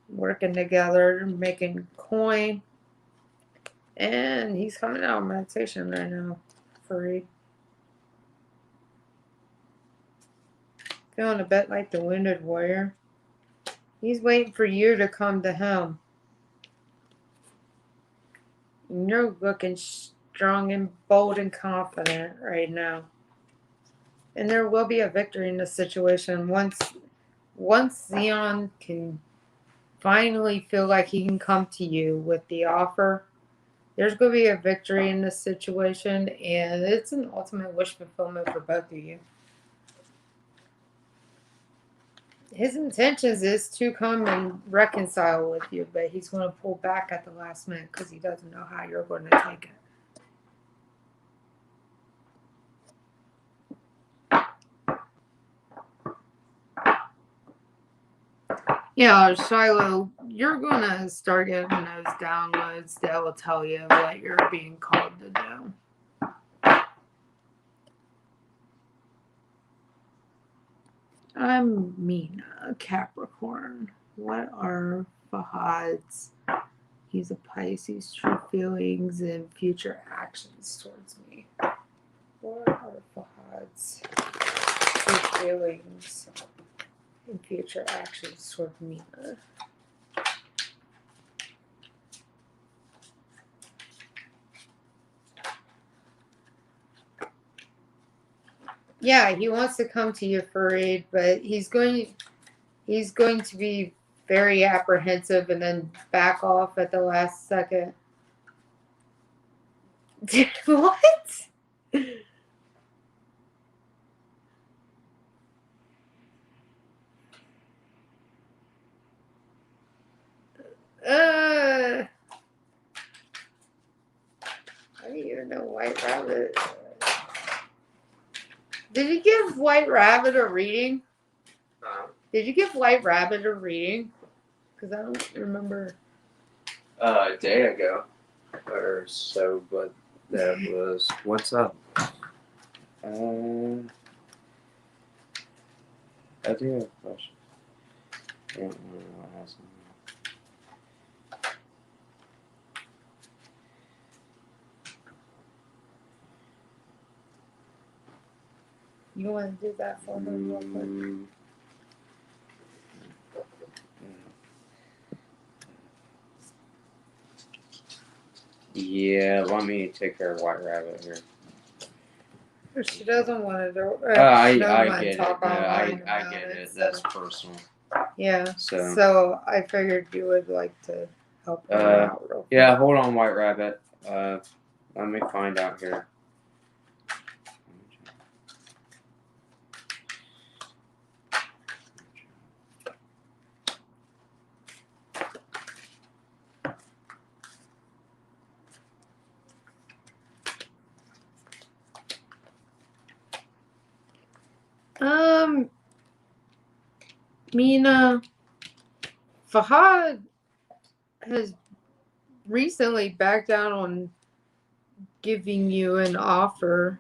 Working together, making coin, and he's coming out of meditation right now, Fareed. Feeling a bit like the wounded warrior. He's waiting for you to come to him. And you're looking strong and bold and confident right now. And there will be a victory in this situation once Xeon can finally feel like he can come to you with the offer. There's going to be a victory in this situation, and it's an ultimate wish fulfillment for both of you. His intentions is to come and reconcile with you, but he's going to pull back at the last minute because he doesn't know how you're going to take it. Yeah, Shiloh, you're going to start getting those downloads that will tell you what you're being called to do. I'm Mina, Capricorn. What are Fahad's? He's a Pisces, true feelings and future actions towards me. What are Fahad's true feelings and future actions toward Mina? Yeah, he wants to come to you, Fareed, but he's going to be very apprehensive and then back off at the last second. What? I don't even know White Rabbit. Did you give White Rabbit a reading? Did you give White Rabbit a reading? Because I don't remember. a day ago or so, but that was what's up. I do have a question. I don't really know what has You want to do that for her real quick? Yeah, let me take care of White Rabbit here. If she doesn't want to do I mind get it. talk No, online I about get it, it. so- That's personal. Yeah. So, So I figured you would like to help her out real quick. yeah, hold on, White Rabbit. Let me find out here. Mina, Fahad has recently backed down on giving you an offer.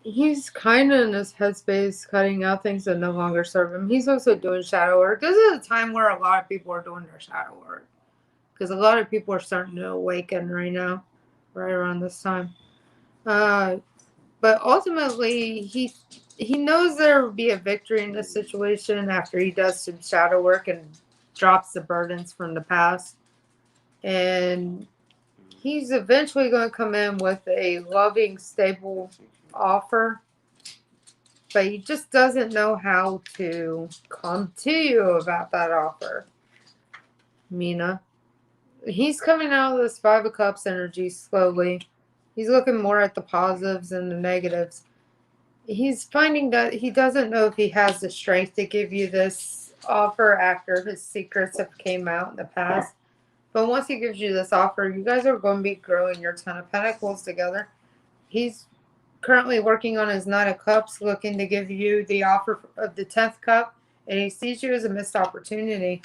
He's kind of in his headspace, cutting out things that no longer serve him. He's also doing shadow work. This is a time where a lot of people are doing their shadow work. Because a lot of people are starting to awaken right now, right around this time. But ultimately, he knows there will be a victory in this situation after he does some shadow work and drops the burdens from the past. And he's eventually going to come in with a loving, stable offer. But he just doesn't know how to come to you about that offer, Mina. He's coming out of this Five of Cups energy slowly. He's looking more at the positives and the negatives. He's finding that he doesn't know if he has the strength to give you this offer after his secrets have came out in the past. But once he gives you this offer, you guys are going to be growing your Ten of Pentacles together. He's currently working on his Nine of Cups, looking to give you the offer of the 10th cup, and he sees you as a missed opportunity.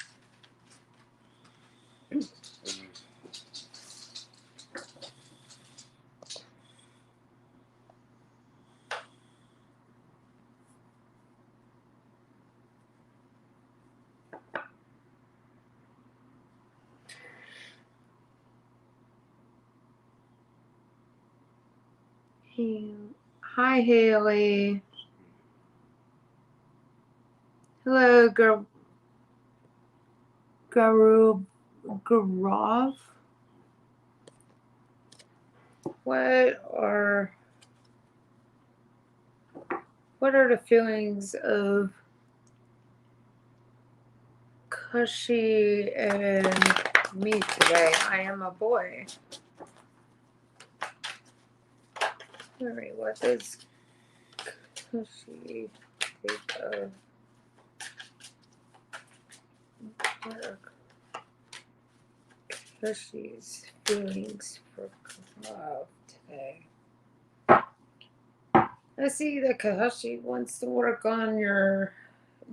Hi, Haley. Hello, Garov. What are the feelings of Kushi and me today? I am a boy. Alright, what does Kushi think of? What are Kushi's feelings for love today? I see that Kahashi wants to work on your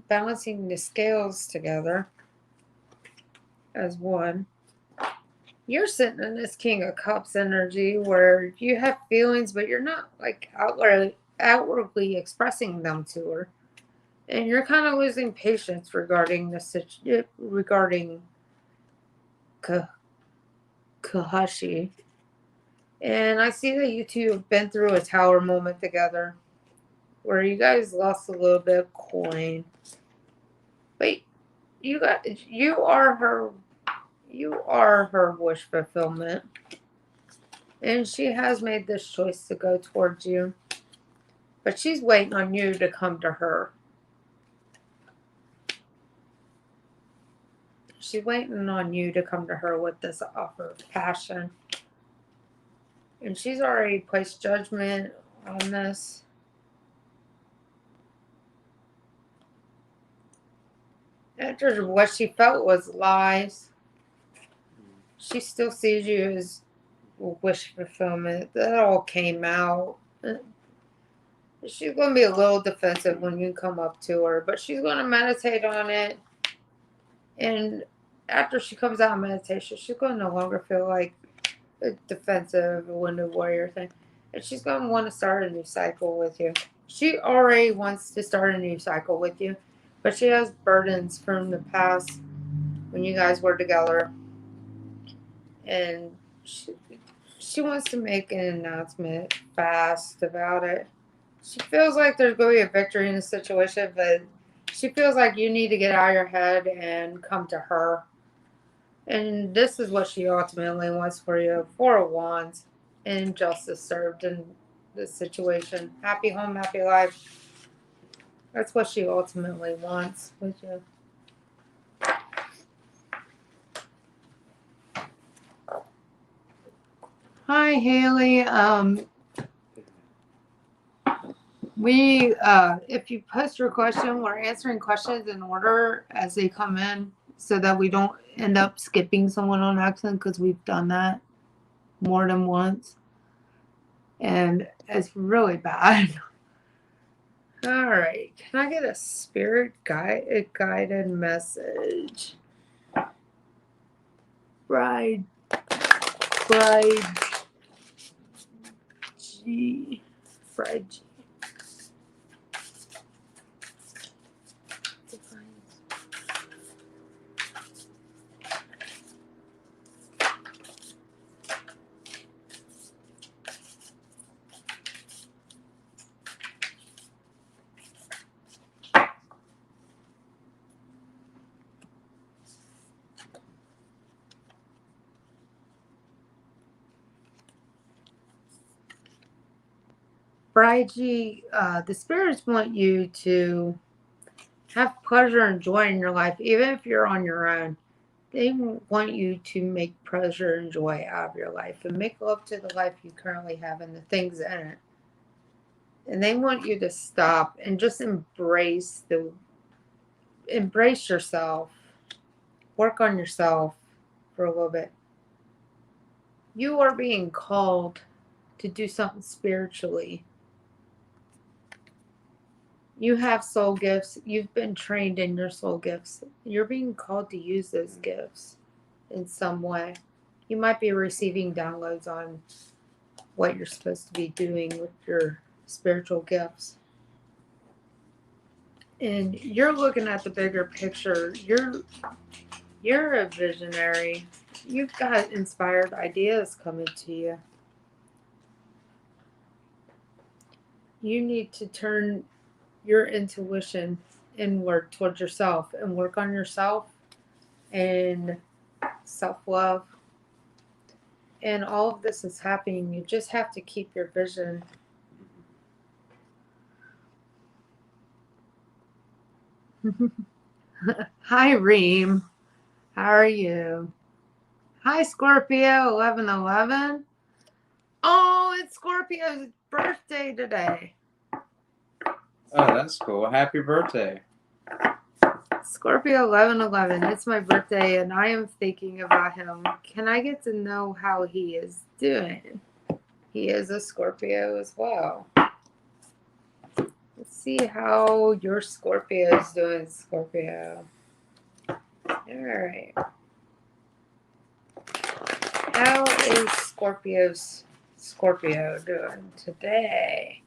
balancing the scales together as one. You're sitting in this King of Cups energy where you have feelings, but you're not like outwardly expressing them to her, and you're kind of losing patience regarding Kahashi. And I see that you two have been through a tower moment together where you guys lost a little bit of coin. But you are her wish fulfillment. And she has made this choice to go towards you. But she's waiting on you to come to her. She's waiting on you to come to her with this offer of passion. And she's already placed judgment on this. After what she felt was lies, she still sees you as wish fulfillment. That all came out. She's going to be a little defensive when you come up to her, but she's going to meditate on it. And after she comes out of meditation, she's going to no longer feel like a defensive, wounded warrior thing. And she's going to want to start a new cycle with you. She already wants to start a new cycle with you, but she has burdens from the past when you guys were together. And she wants to make an announcement fast about it. She feels like there's going to be a victory in the situation, but she feels like you need to get out of your head and come to her. And this is what she ultimately wants for you. Four of Wands. And justice served in this situation. Happy home, happy life. That's what she ultimately wants with you. Hi, Haley. If you post your question, we're answering questions in order as they come in so that we don't end up skipping someone on accident, because we've done that more than once. And it's really bad. All right. Can I get a spirit guided message? Bride G. Bride G. Bride, the spirits want you to have pleasure and joy in your life, even if you're on your own. They want you to make pleasure and joy out of your life and make love to the life you currently have and the things in it. And they want you to stop and just embrace yourself. Work on yourself for a little bit. You are being called to do something spiritually. You have soul gifts. You've been trained in your soul gifts. You're being called to use those gifts in some way. You might be receiving downloads on what you're supposed to be doing with your spiritual gifts. And you're looking at the bigger picture. You're a visionary. You've got inspired ideas coming to you. You need to turn your intuition inward towards yourself and work on yourself and self-love. And all of this is happening. You just have to keep your vision. Hi, Reem. How are you? Hi, Scorpio 1111. Oh, it's Scorpio's birthday today. Oh, that's cool. Happy birthday. Scorpio 1111. It's my birthday, and I am thinking about him. Can I get to know how he is doing? He is a Scorpio as well. Let's see how your Scorpio is doing, Scorpio. All right. How is Scorpio doing today?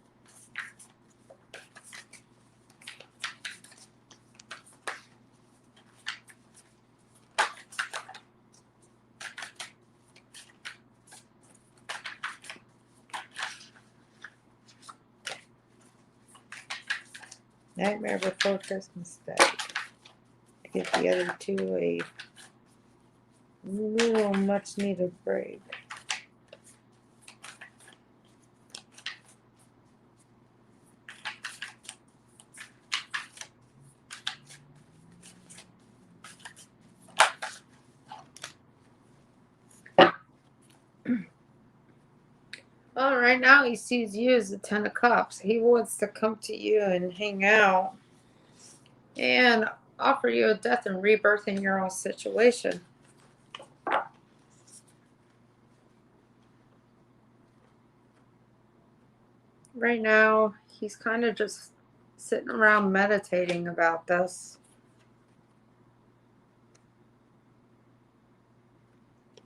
Nightmare Before Christmas Day. I give the other two a little much needed break. Well, right now he sees you as the Ten of Cups. He wants to come to you and hang out and offer you a death and rebirth in your own situation. Right now, he's kind of just sitting around meditating about this.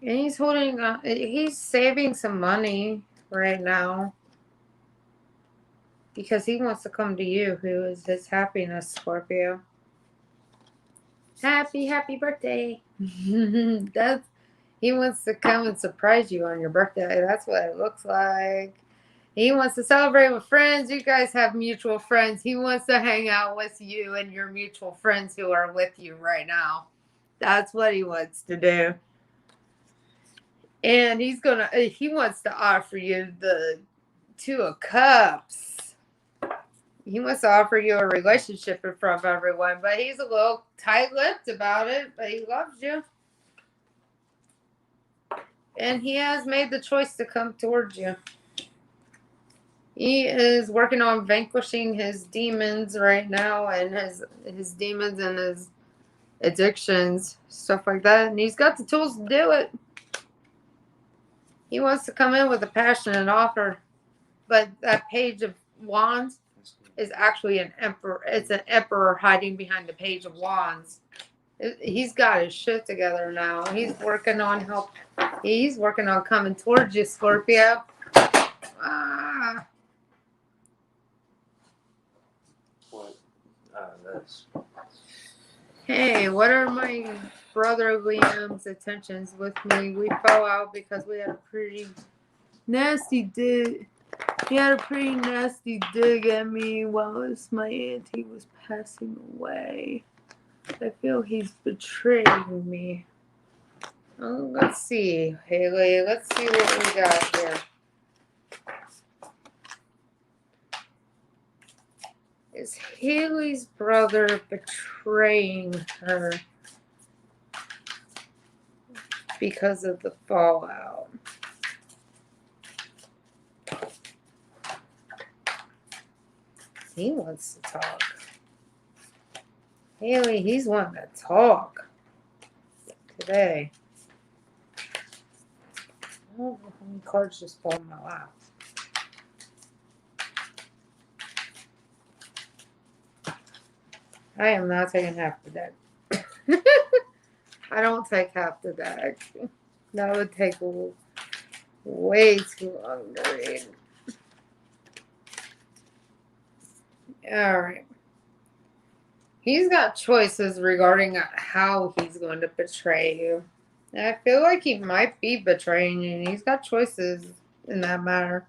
And he's holding, he's saving some money right now because he wants to come to you, who is his happiness, Scorpio. Happy birthday. That's, he wants to come and surprise you on your birthday. That's what it looks like. He wants to celebrate with friends. You guys have mutual friends. He wants to hang out with you and your mutual friends who are with you right now. That's what he wants to do. And he wants to offer you the Two of Cups. He wants to offer you a relationship in front of everyone, but he's a little tight-lipped about it, but he loves you. And he has made the choice to come towards you. He is working on vanquishing his demons right now, and his demons and his addictions, stuff like that. And he's got the tools to do it. He wants to come in with a passion and offer, but that Page of Wands is actually an emperor. It's an emperor hiding behind the Page of Wands. He's got his shit together now. He's working on help. He's working on coming towards you, Scorpio. Ah. What? This. Hey, what are my brother Liam's intentions with me? We fell out because we had a pretty nasty dig. He had a pretty nasty dig at me while my auntie was passing away. I feel he's betraying me. Oh, let's see, Haley. Let's see what we got here. Is Haley's brother betraying her because of the fallout? He wants to talk. Haley, he's wanting to talk today. Oh, how many cards just fall in my lap? I am not taking half the deck. I don't take half the deck. That would take way too long to read. Alright. He's got choices regarding how he's going to betray you. And I feel like he might be betraying you. And he's got choices in that matter.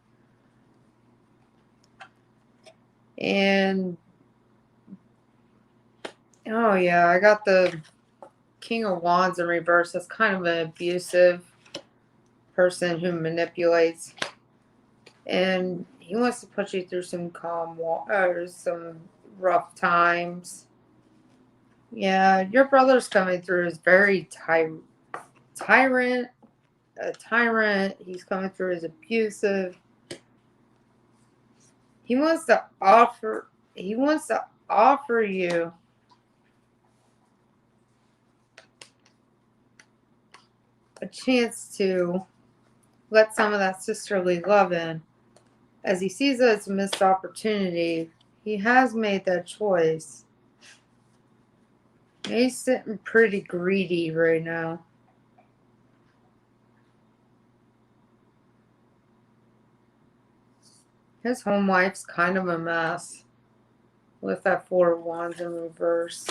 And oh yeah, I got the King of Wands in reverse. That's kind of an abusive person who manipulates. And he wants to put you through some some rough times. Yeah, your brother's coming through as very tyrant. A tyrant. He's coming through as abusive. He wants to offer you a chance to let some of that sisterly love in. As he sees that it's a missed opportunity, he has made that choice. He's sitting pretty greedy right now. His home life's kind of a mess with that Four of Wands in reverse.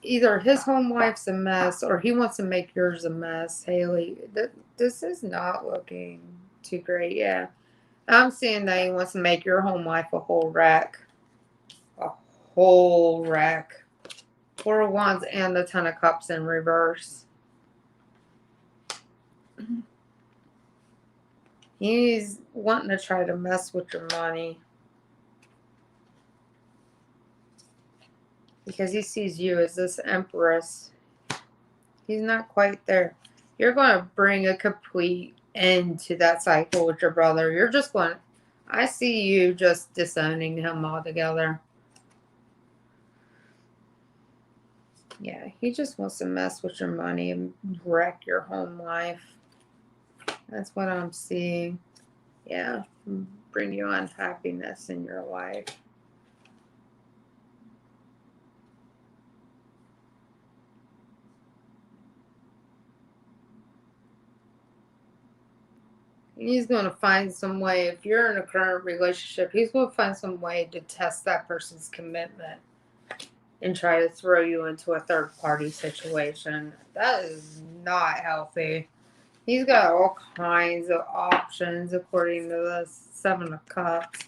Either his home life's a mess or he wants to make yours a mess, Haley. This is not looking too great. Yeah. I'm seeing that he wants to make your home life a whole wreck. A whole wreck. Four of Wands and the Ten of Cups in reverse. He's wanting to try to mess with your money. Because he sees you as this empress. He's not quite there. You're going to bring a complete end to that cycle with your brother. You're just going to, I see you just disowning him altogether. Yeah, he just wants to mess with your money and wreck your home life. That's what I'm seeing. Yeah, bring you unhappiness in your life. He's going to find some way. If you're in a current relationship, he's going to find some way to test that person's commitment and try to throw you into a third party situation. That is not healthy. He's got all kinds of options according to the Seven of Cups.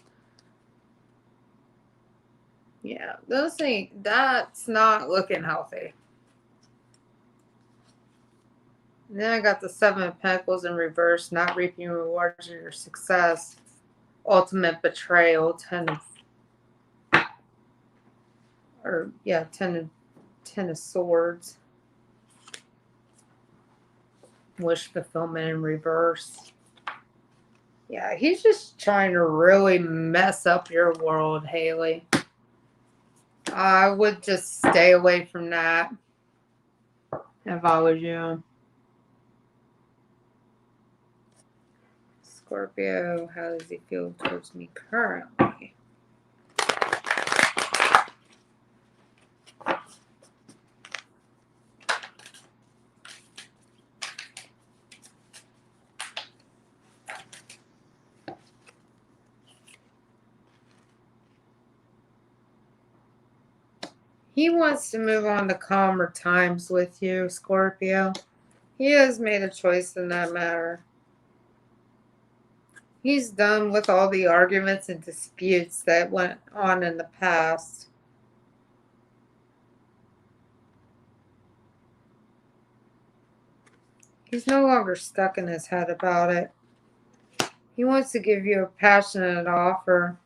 Yeah, that's not looking healthy. And then I got the Seven of Pentacles in reverse, not reaping rewards of your success. Ultimate betrayal, ten of swords. Wish fulfillment in reverse. Yeah, he's just trying to really mess up your world, Haley. I would just stay away from that if I was you. Scorpio, how does he feel towards me currently? He wants to move on to calmer times with you, Scorpio. He has made a choice in that matter. He's done with all the arguments and disputes that went on in the past. He's no longer stuck in his head about it. He wants to give you a passionate offer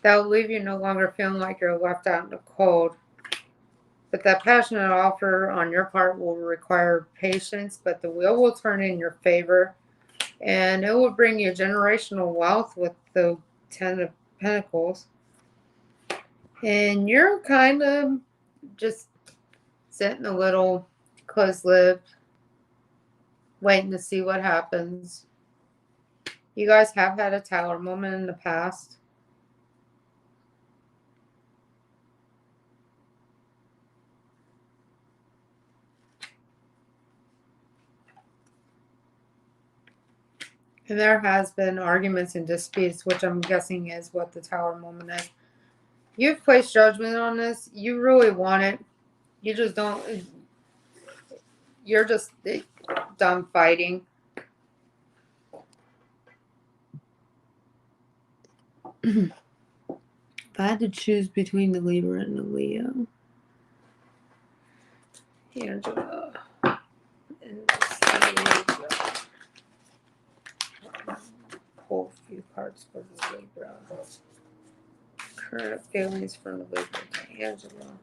that will leave you no longer feeling like you're left out in the cold. But that passionate offer on your part will require patience, but the wheel will turn in your favor. And it will bring you generational wealth with the Ten of Pentacles. And you're kind of just sitting a little close-lipped, waiting to see what happens. You guys have had a Tower moment in the past. And there has been arguments and disputes, which I'm guessing is what the Tower moment is. You've placed judgment on this. You really want it. You just don't. You're just done fighting. If I had to choose between the Libra and the Leo, Angela, and the Libra. Pull a few cards for the Libra. Current feelings from the Libra to Angela.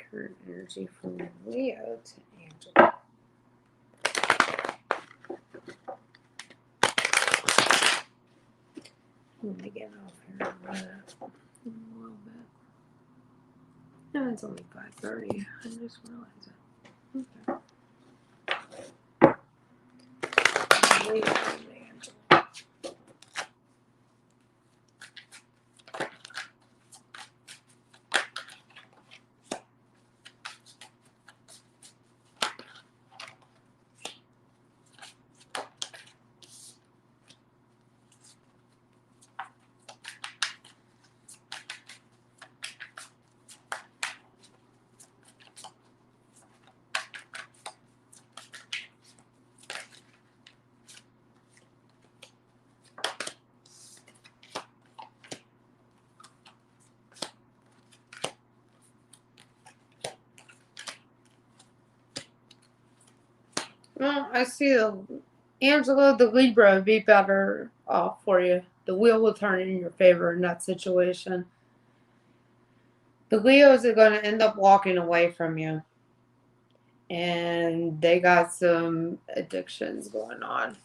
Current energy from Leo to Angela. Let me get off here a little bit. No, it's only 5:30. I just realized it. Okay. Leo and Angela. Well, I see Angela, the Libra would be better off for you. The wheel will turn in your favor in that situation. The Leos are going to end up walking away from you. And they got some addictions going on.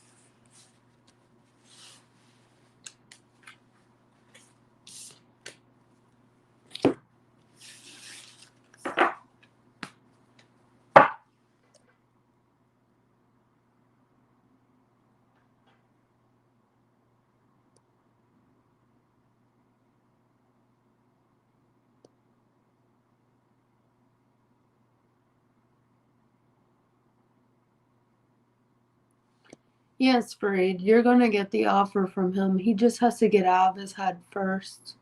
Yes, Freed, you're going to get the offer from him. He just has to get out of his head first.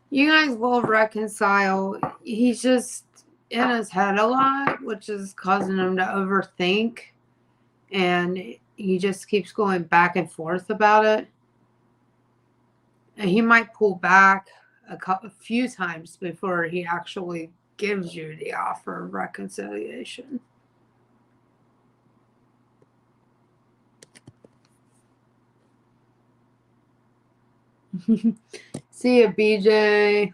You guys will reconcile. He's just in his head a lot, which is causing him to overthink. And he just keeps going back and forth about it. And he might pull back a few times before he actually gives you the offer of reconciliation. See ya, BJ.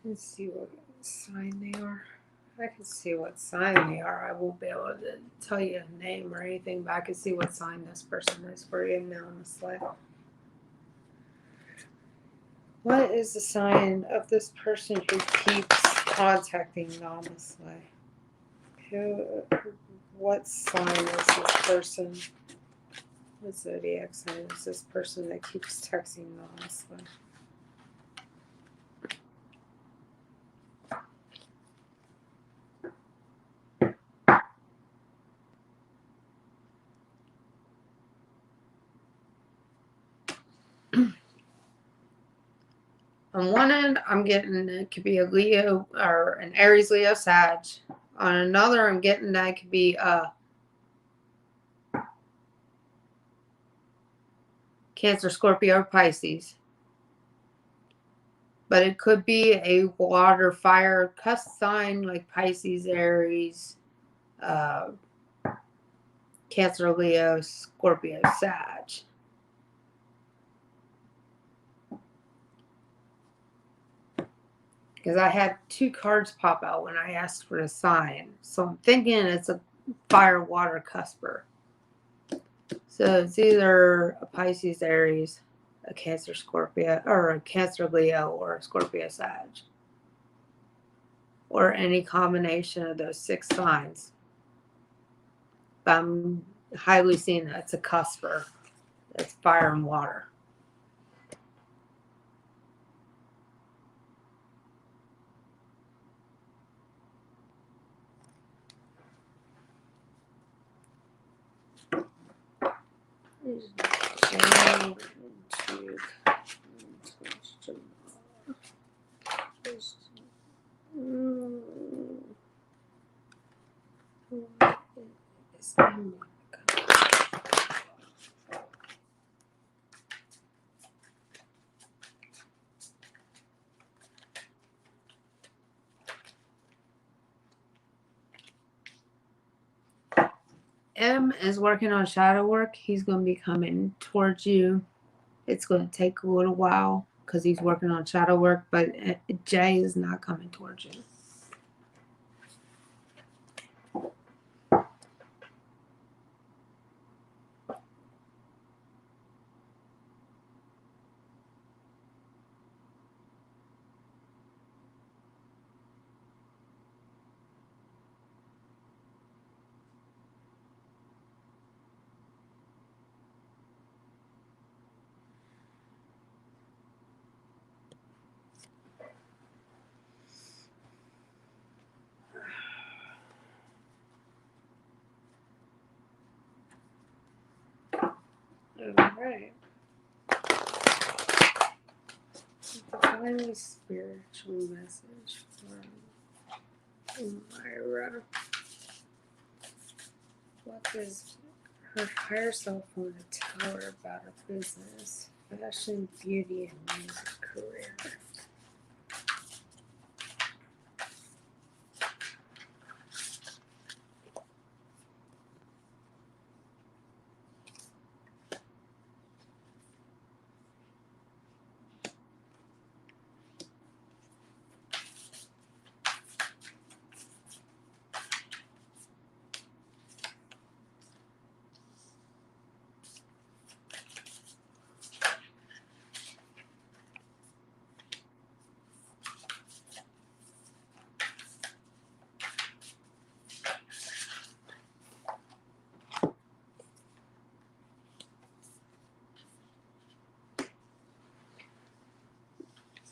Let's see what sign they are. I can see what sign they are. I won't be able to tell you a name or anything, but I can see what sign this person is for you now on the slide. What is the sign of this person who keeps contacting you on the slide? What sign is this person? What zodiac sign is this person that keeps texting you on the slide? On one end, I'm getting it could be a Leo or an Aries, Leo, Sag. On another, I'm getting that it could be a Cancer, Scorpio, or Pisces. But it could be a water, fire, cusp sign like Pisces, Aries, Cancer, Leo, Scorpio, Sag. Because I had 2 cards pop out when I asked for the sign. So I'm thinking it's a fire, water, cusper. So it's either a Pisces, Aries, a Cancer, Scorpio, or a Cancer, Leo, or a Scorpio, Sag. Or any combination of those 6 signs. But I'm highly seeing that it's a cusper. It's fire and water. M is working on shadow work. He's going to be coming towards you. It's going to take a little while because he's working on shadow work, but J is not coming towards you. All right. Finally, spiritual message from Myra. What is Her higher self wanted to tell her about her business, fashion, beauty, and music career.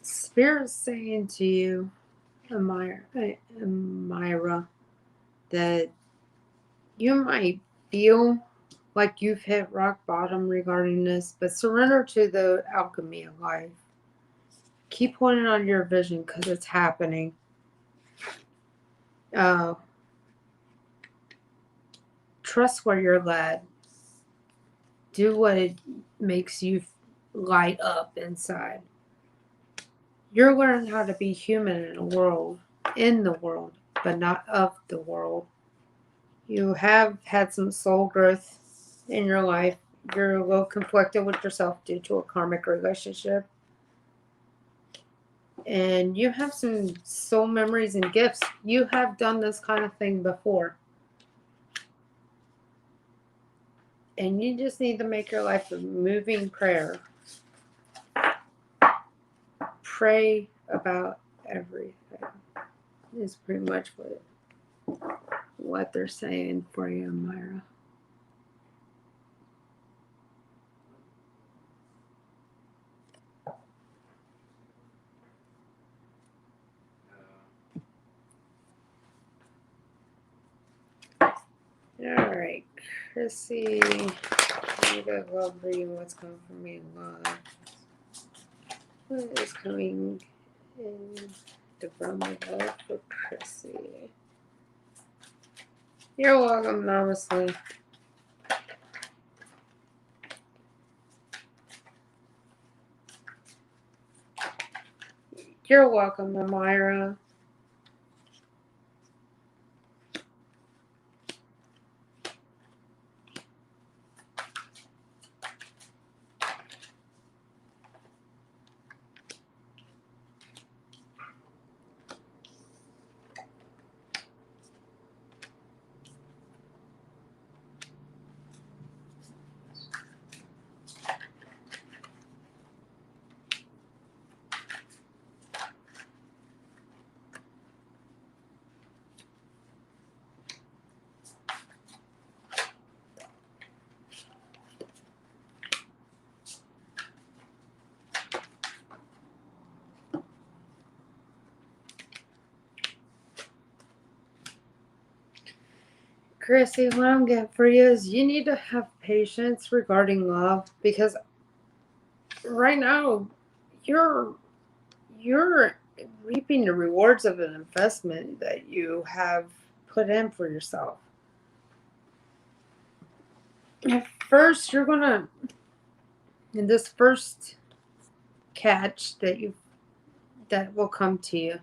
Spirit's saying to you, Amira, that you might feel like you've hit rock bottom regarding this, but surrender to the alchemy of life. Keep pointing on your vision because it's happening. Trust where you're led. Do what it makes you light up inside. You're learning how to be human in the world, but not of the world. You have had some soul growth in your life. You're a little conflicted with yourself due to a karmic relationship. And you have some soul memories and gifts. You have done this kind of thing before. And you just need to make your life a moving prayer. Pray about everything. Is pretty much what they're saying for you, Myra. All right, Chrissy. I got love reading what's coming for me in love. What is coming in the realm of love for Chrissy? You're welcome, Namaste. You're welcome, Amira. Chrissy, what I'm getting for you is you need to have patience regarding love because right now you're reaping the rewards of an investment that you have put in for yourself. At first, you're gonna in this first catch that will come to you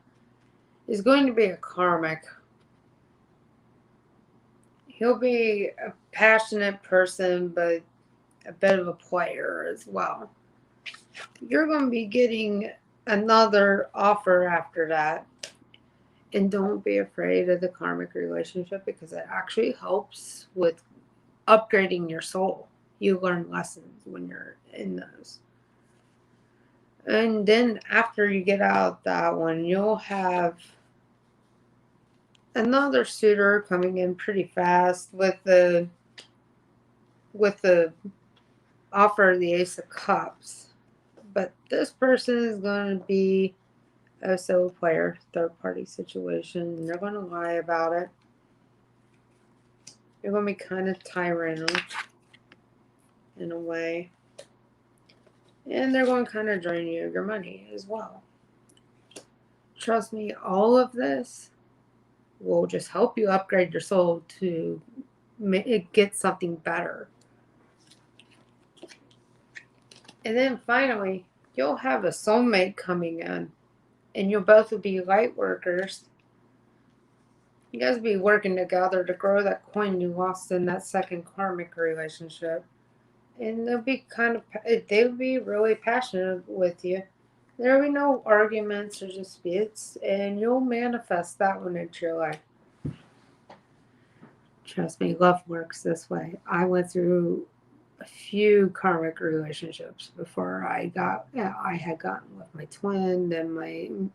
is going to be a karmic. He'll be a passionate person, but a bit of a player as well. You're going to be getting another offer after that. And don't be afraid of the karmic relationship because it actually helps with upgrading your soul. You learn lessons when you're in those. And then after you get out that one, you'll have another suitor coming in pretty fast with the offer of the Ace of Cups. But this person is going to be a solo player, third party situation, and they're going to lie about it. You're going to be kind of tyrannical in a way. And they're going to kind of drain you of your money as well. Trust me, all of this will just help you upgrade your soul to get something better. And then finally, you'll have a soulmate coming in, and you'll both be light workers. You guys will be working together to grow that coin you lost in that second karmic relationship. And they'll be really passionate with you. There'll be no arguments or disputes, and you'll manifest that one into your life. Trust me, love works this way. I went through a few karmic relationships before I had gotten with my twin, then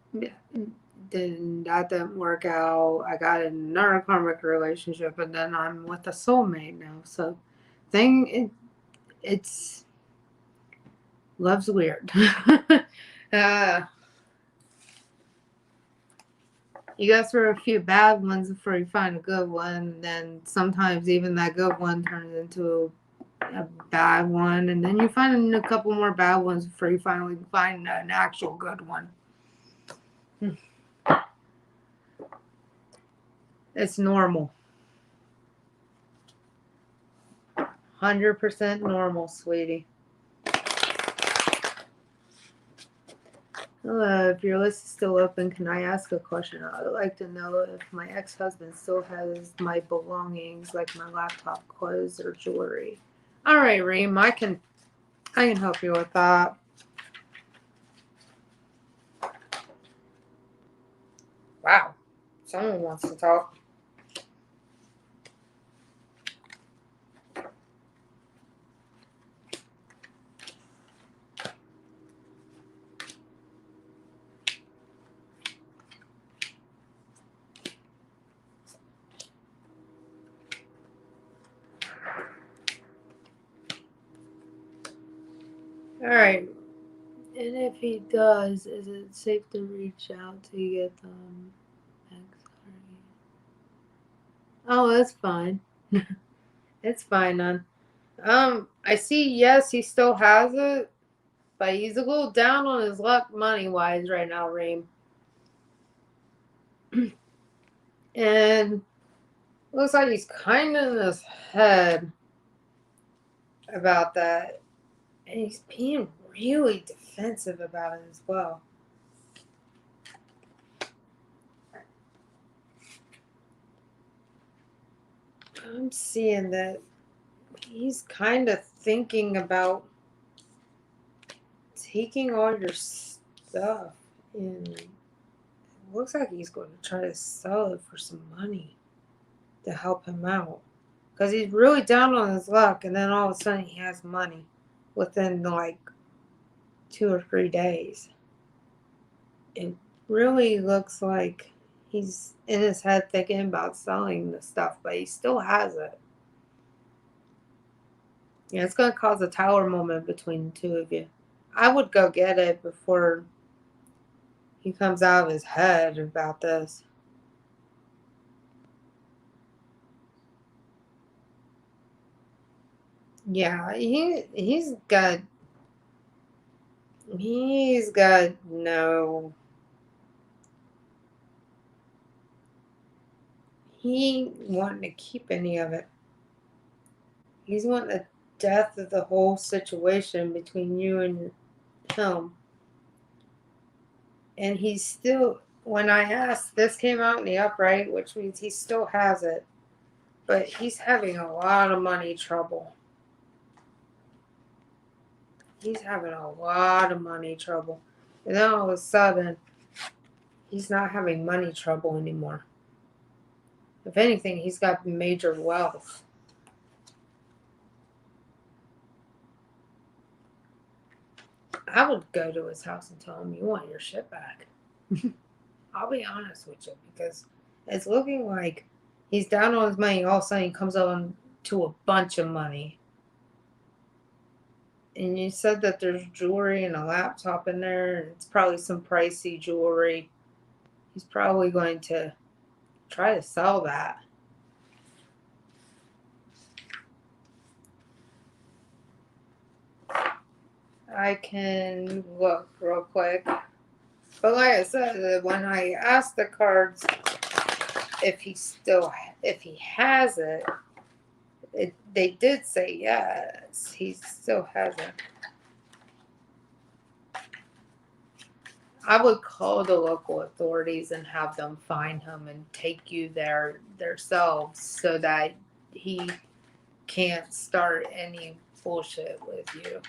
that didn't work out. I got in another karmic relationship, and then I'm with a soulmate now. So, it's love's weird. You go through a few bad ones before you find a good one, and then sometimes even that good one turns into a bad one, and then you find a couple more bad ones before you finally find an actual good one. It's normal. 100% normal, sweetie. If your list is still open, can I ask a question? I would like to know if my ex-husband still has my belongings, like my laptop, clothes, or jewelry. All right, Reem, I can help you with that. Wow, someone wants to talk. All right. And if he does, is it safe to reach out to get them? Oh, that's fine. It's fine, none. I see. Yes, he still has it, but he's a little down on his luck money wise right now, Reem. And looks like he's kind of in his head about that, and he's being really defensive about it as well. I'm seeing that he's kind of thinking about taking all your stuff, and it looks like he's going to try to sell it for some money to help him out. Because he's really down on his luck, and then all of a sudden he has money within like 2 or 3 days. It really looks like he's in his head thinking about selling the stuff, but he still has it. Yeah, it's going to cause a tower moment between the two of you. I would go get it before he comes out of his head about this. Yeah, he's got no. He wanting to keep any of it. He's wanting the death of the whole situation between you and him. And he's still, when I asked, this came out in the upright, which means he still has it. But he's having a lot of money trouble. He's having a lot of money trouble. And then all of a sudden, he's not having money trouble anymore. If anything, he's got major wealth. I would go to his house and tell him, you want your shit back. I'll be honest with you, because it's looking like he's down on his money. All of a sudden, he comes on to a bunch of money. And you said that there's jewelry and a laptop in there, and it's probably some pricey jewelry. He's probably going to try to sell that. I can look real quick. But like I said, when I asked the cards if he has it, They did say yes. He still hasn't. I would call the local authorities and have them find him and take you there themselves so that he can't start any bullshit with you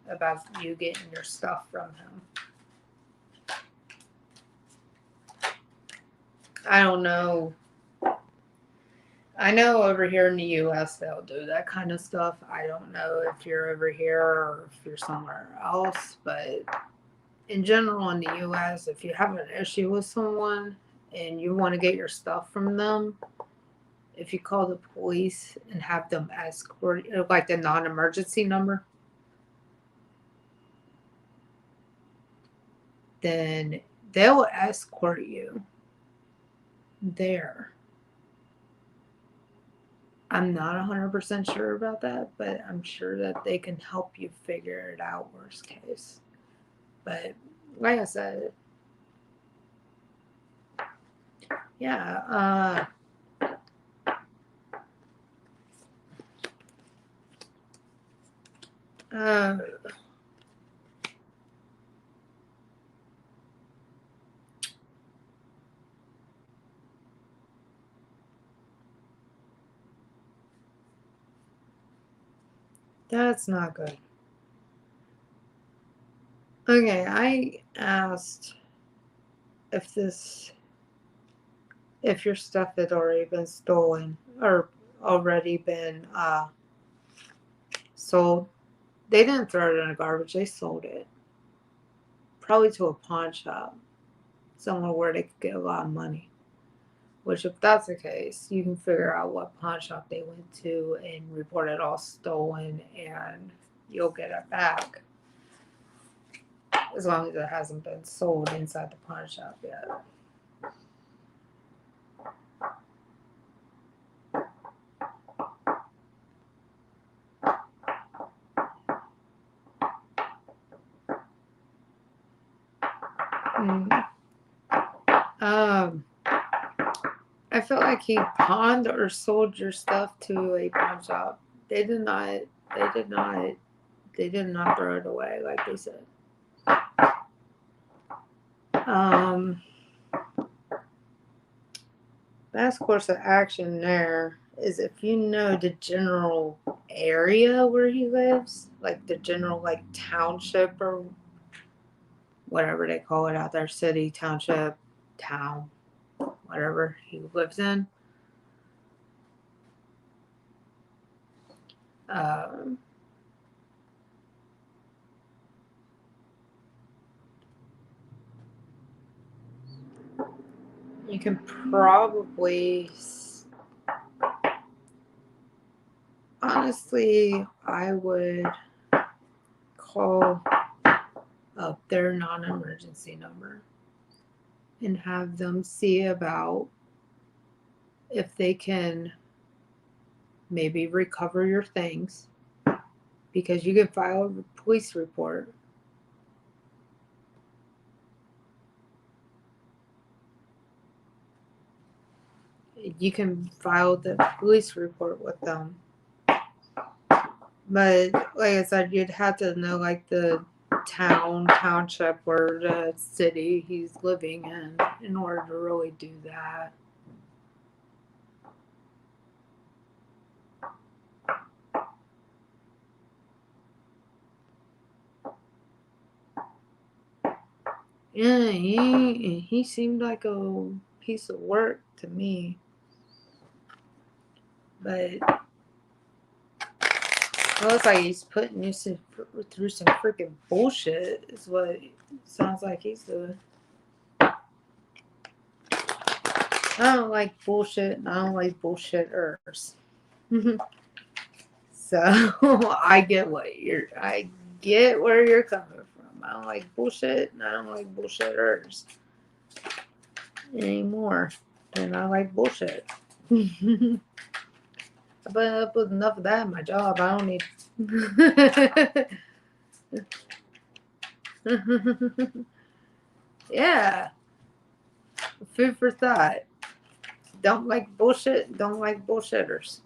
about you getting your stuff from him. I don't know. I know over here in the U.S. they'll do that kind of stuff. I don't know if you're over here or if you're somewhere else, but in general in the U.S., if you have an issue with someone and you want to get your stuff from them, if you call the police and have them escort, like the non-emergency number, then they'll escort you there. I'm not 100% sure about that, but I'm sure that they can help you figure it out, worst case. But like I said, yeah, that's not good. Okay, I asked if your stuff had already been stolen or already been sold. They didn't throw it in the garbage, they sold it. Probably to a pawn shop, somewhere where they could get a lot of money. Which, if that's the case, you can figure out what pawn shop they went to and report it all stolen, and you'll get it back. As long as it hasn't been sold inside the pawn shop yet. I felt like he pawned or sold your stuff to a pawn shop. They did not throw it away like they said. Best course of action there is if you know the general area where he lives, like the general like township or whatever they call it out there, city, township, town, whatever he lives in. You can probably, honestly, I would call up their non-emergency number and have them see about if they can maybe recover your things, because you can file a police report. You can file the police report with them. But like I said, you'd have to know like the township, or the city he's living in order to really do that. Yeah, he seemed like a piece of work to me. But it looks like he's putting you through some freaking bullshit, is what it sounds like he's doing. I don't like bullshit, and I don't like bullshitters. So I get where you're coming from. I don't like bullshit, and I don't like bullshitters anymore. And I like bullshit. I put up with enough of that in my job. I don't need. Yeah. Food for thought. Don't like bullshit. Don't like bullshitters.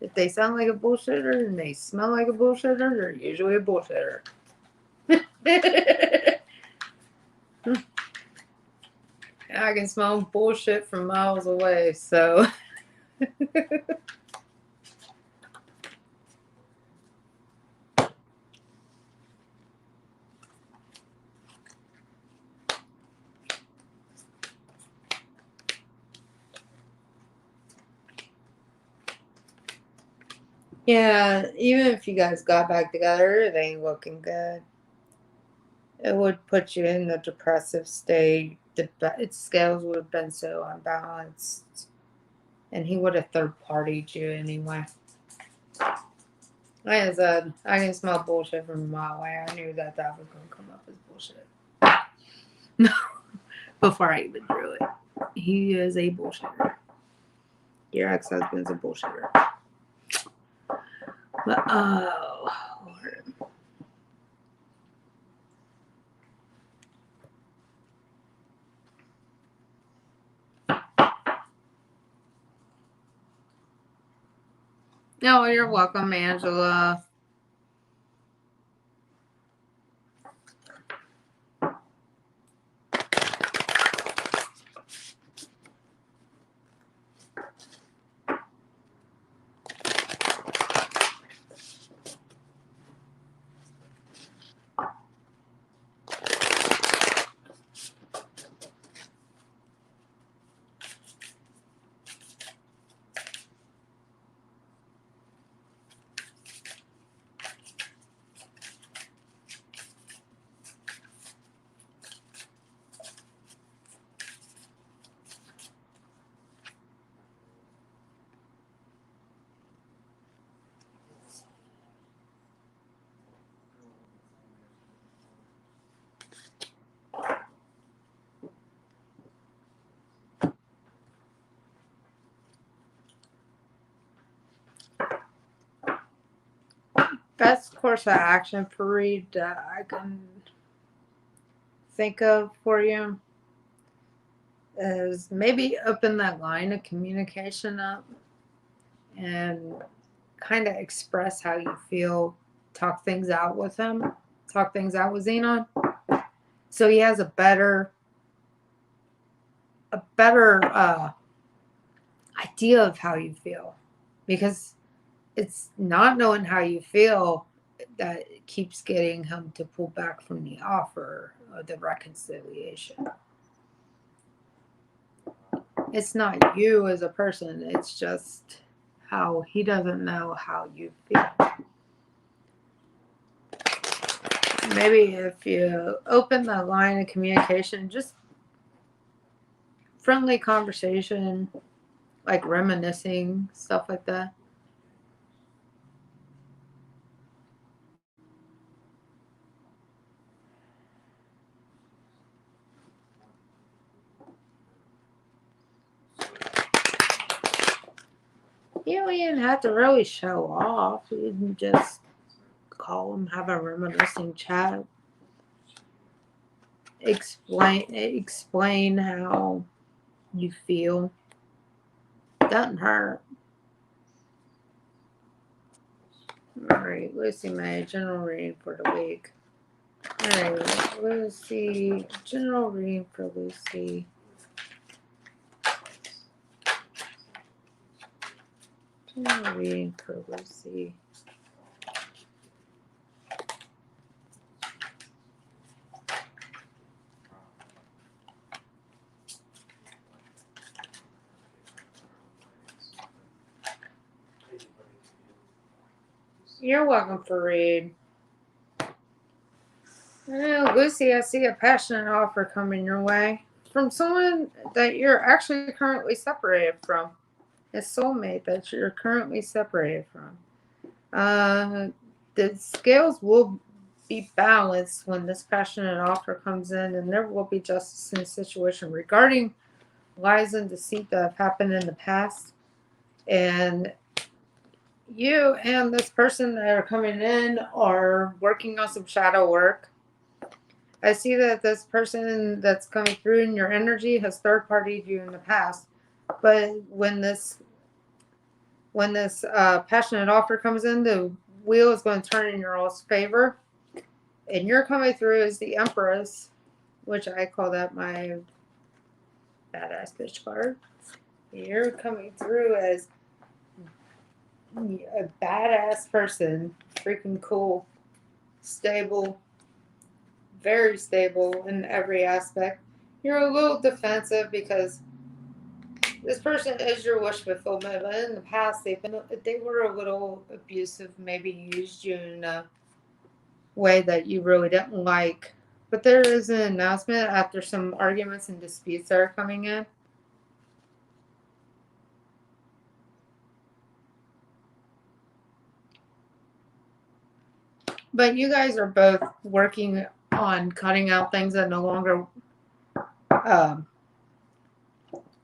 If they sound like a bullshitter and they smell like a bullshitter, they're usually a bullshitter. I can smell bullshit from miles away, so. Yeah, even if you guys got back together, it ain't looking good. It would put you in the depressive state. Its scales would have been so unbalanced. And he would have third-partied you anyway. Like I said, I can smell bullshit from a mile away. I knew that was going to come up as bullshit. Before I even drew it. He is a bullshitter. Your ex-husband's a bullshitter. But, oh, Lord. No, you're welcome, Angela. Best course of action for Reed that I can think of for you is maybe open that line of communication up and kind of express how you feel. Talk things out with him. Talk things out with Xenon. So he has a better idea of how you feel. Because it's not knowing how you feel that keeps getting him to pull back from the offer of the reconciliation. It's not you as a person. It's just how he doesn't know how you feel. Maybe if you open the line of communication, just friendly conversation, like reminiscing, stuff like that. You don't even have to really show off. You can just call him, have a reminiscing chat. Explain how you feel. Doesn't hurt. Alright, Lucy May, general reading for the week. Alright, Lucy, general reading for Lucy. General reading for Lucy. You're welcome for read. Lucy, I see a passionate offer coming your way from someone that you're actually currently separated from. A soulmate that you're currently separated from. The scales will be balanced when this passionate offer comes in, and there will be justice in the situation regarding lies and deceit that have happened in the past. And you and this person that are coming in are working on some shadow work. I see that this person that's coming through in your energy has third-partied you in the past. But when this when this passionate offer comes in, the wheel is going to turn in your all's favor. And you're coming through as the Empress, which I call that my badass bitch card. You're coming through as a badass person, freaking cool, stable, very stable in every aspect. You're a little defensive because this person is your wish fulfillment, but in the past they were a little abusive, maybe used you in a way that you really didn't like. But there is an announcement after some arguments and disputes that are coming in. But you guys are both working on cutting out things that no longer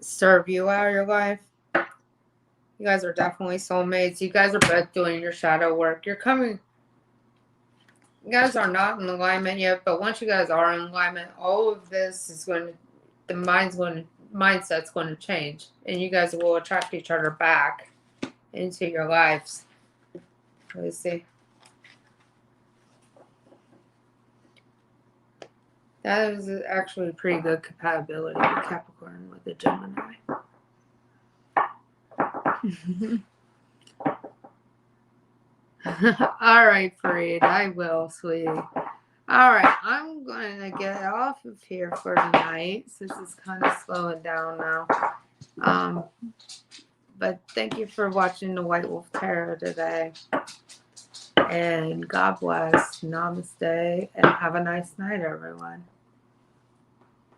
serve you out of your life. You guys are definitely soulmates. You guys are both doing your shadow work. You guys are not in alignment yet, but once you guys are in alignment, all of this is the mindset's going to change, and you guys will attract each other back into your lives. Let's see. That is actually pretty good compatibility with Capricorn with the Gemini. All right, Fareed, I will, sweetie. All right, I'm going to get off of here for tonight since it's kind of slowing down now. But thank you for watching the White Wolf Tarot today. And God bless. Namaste. And have a nice night, everyone.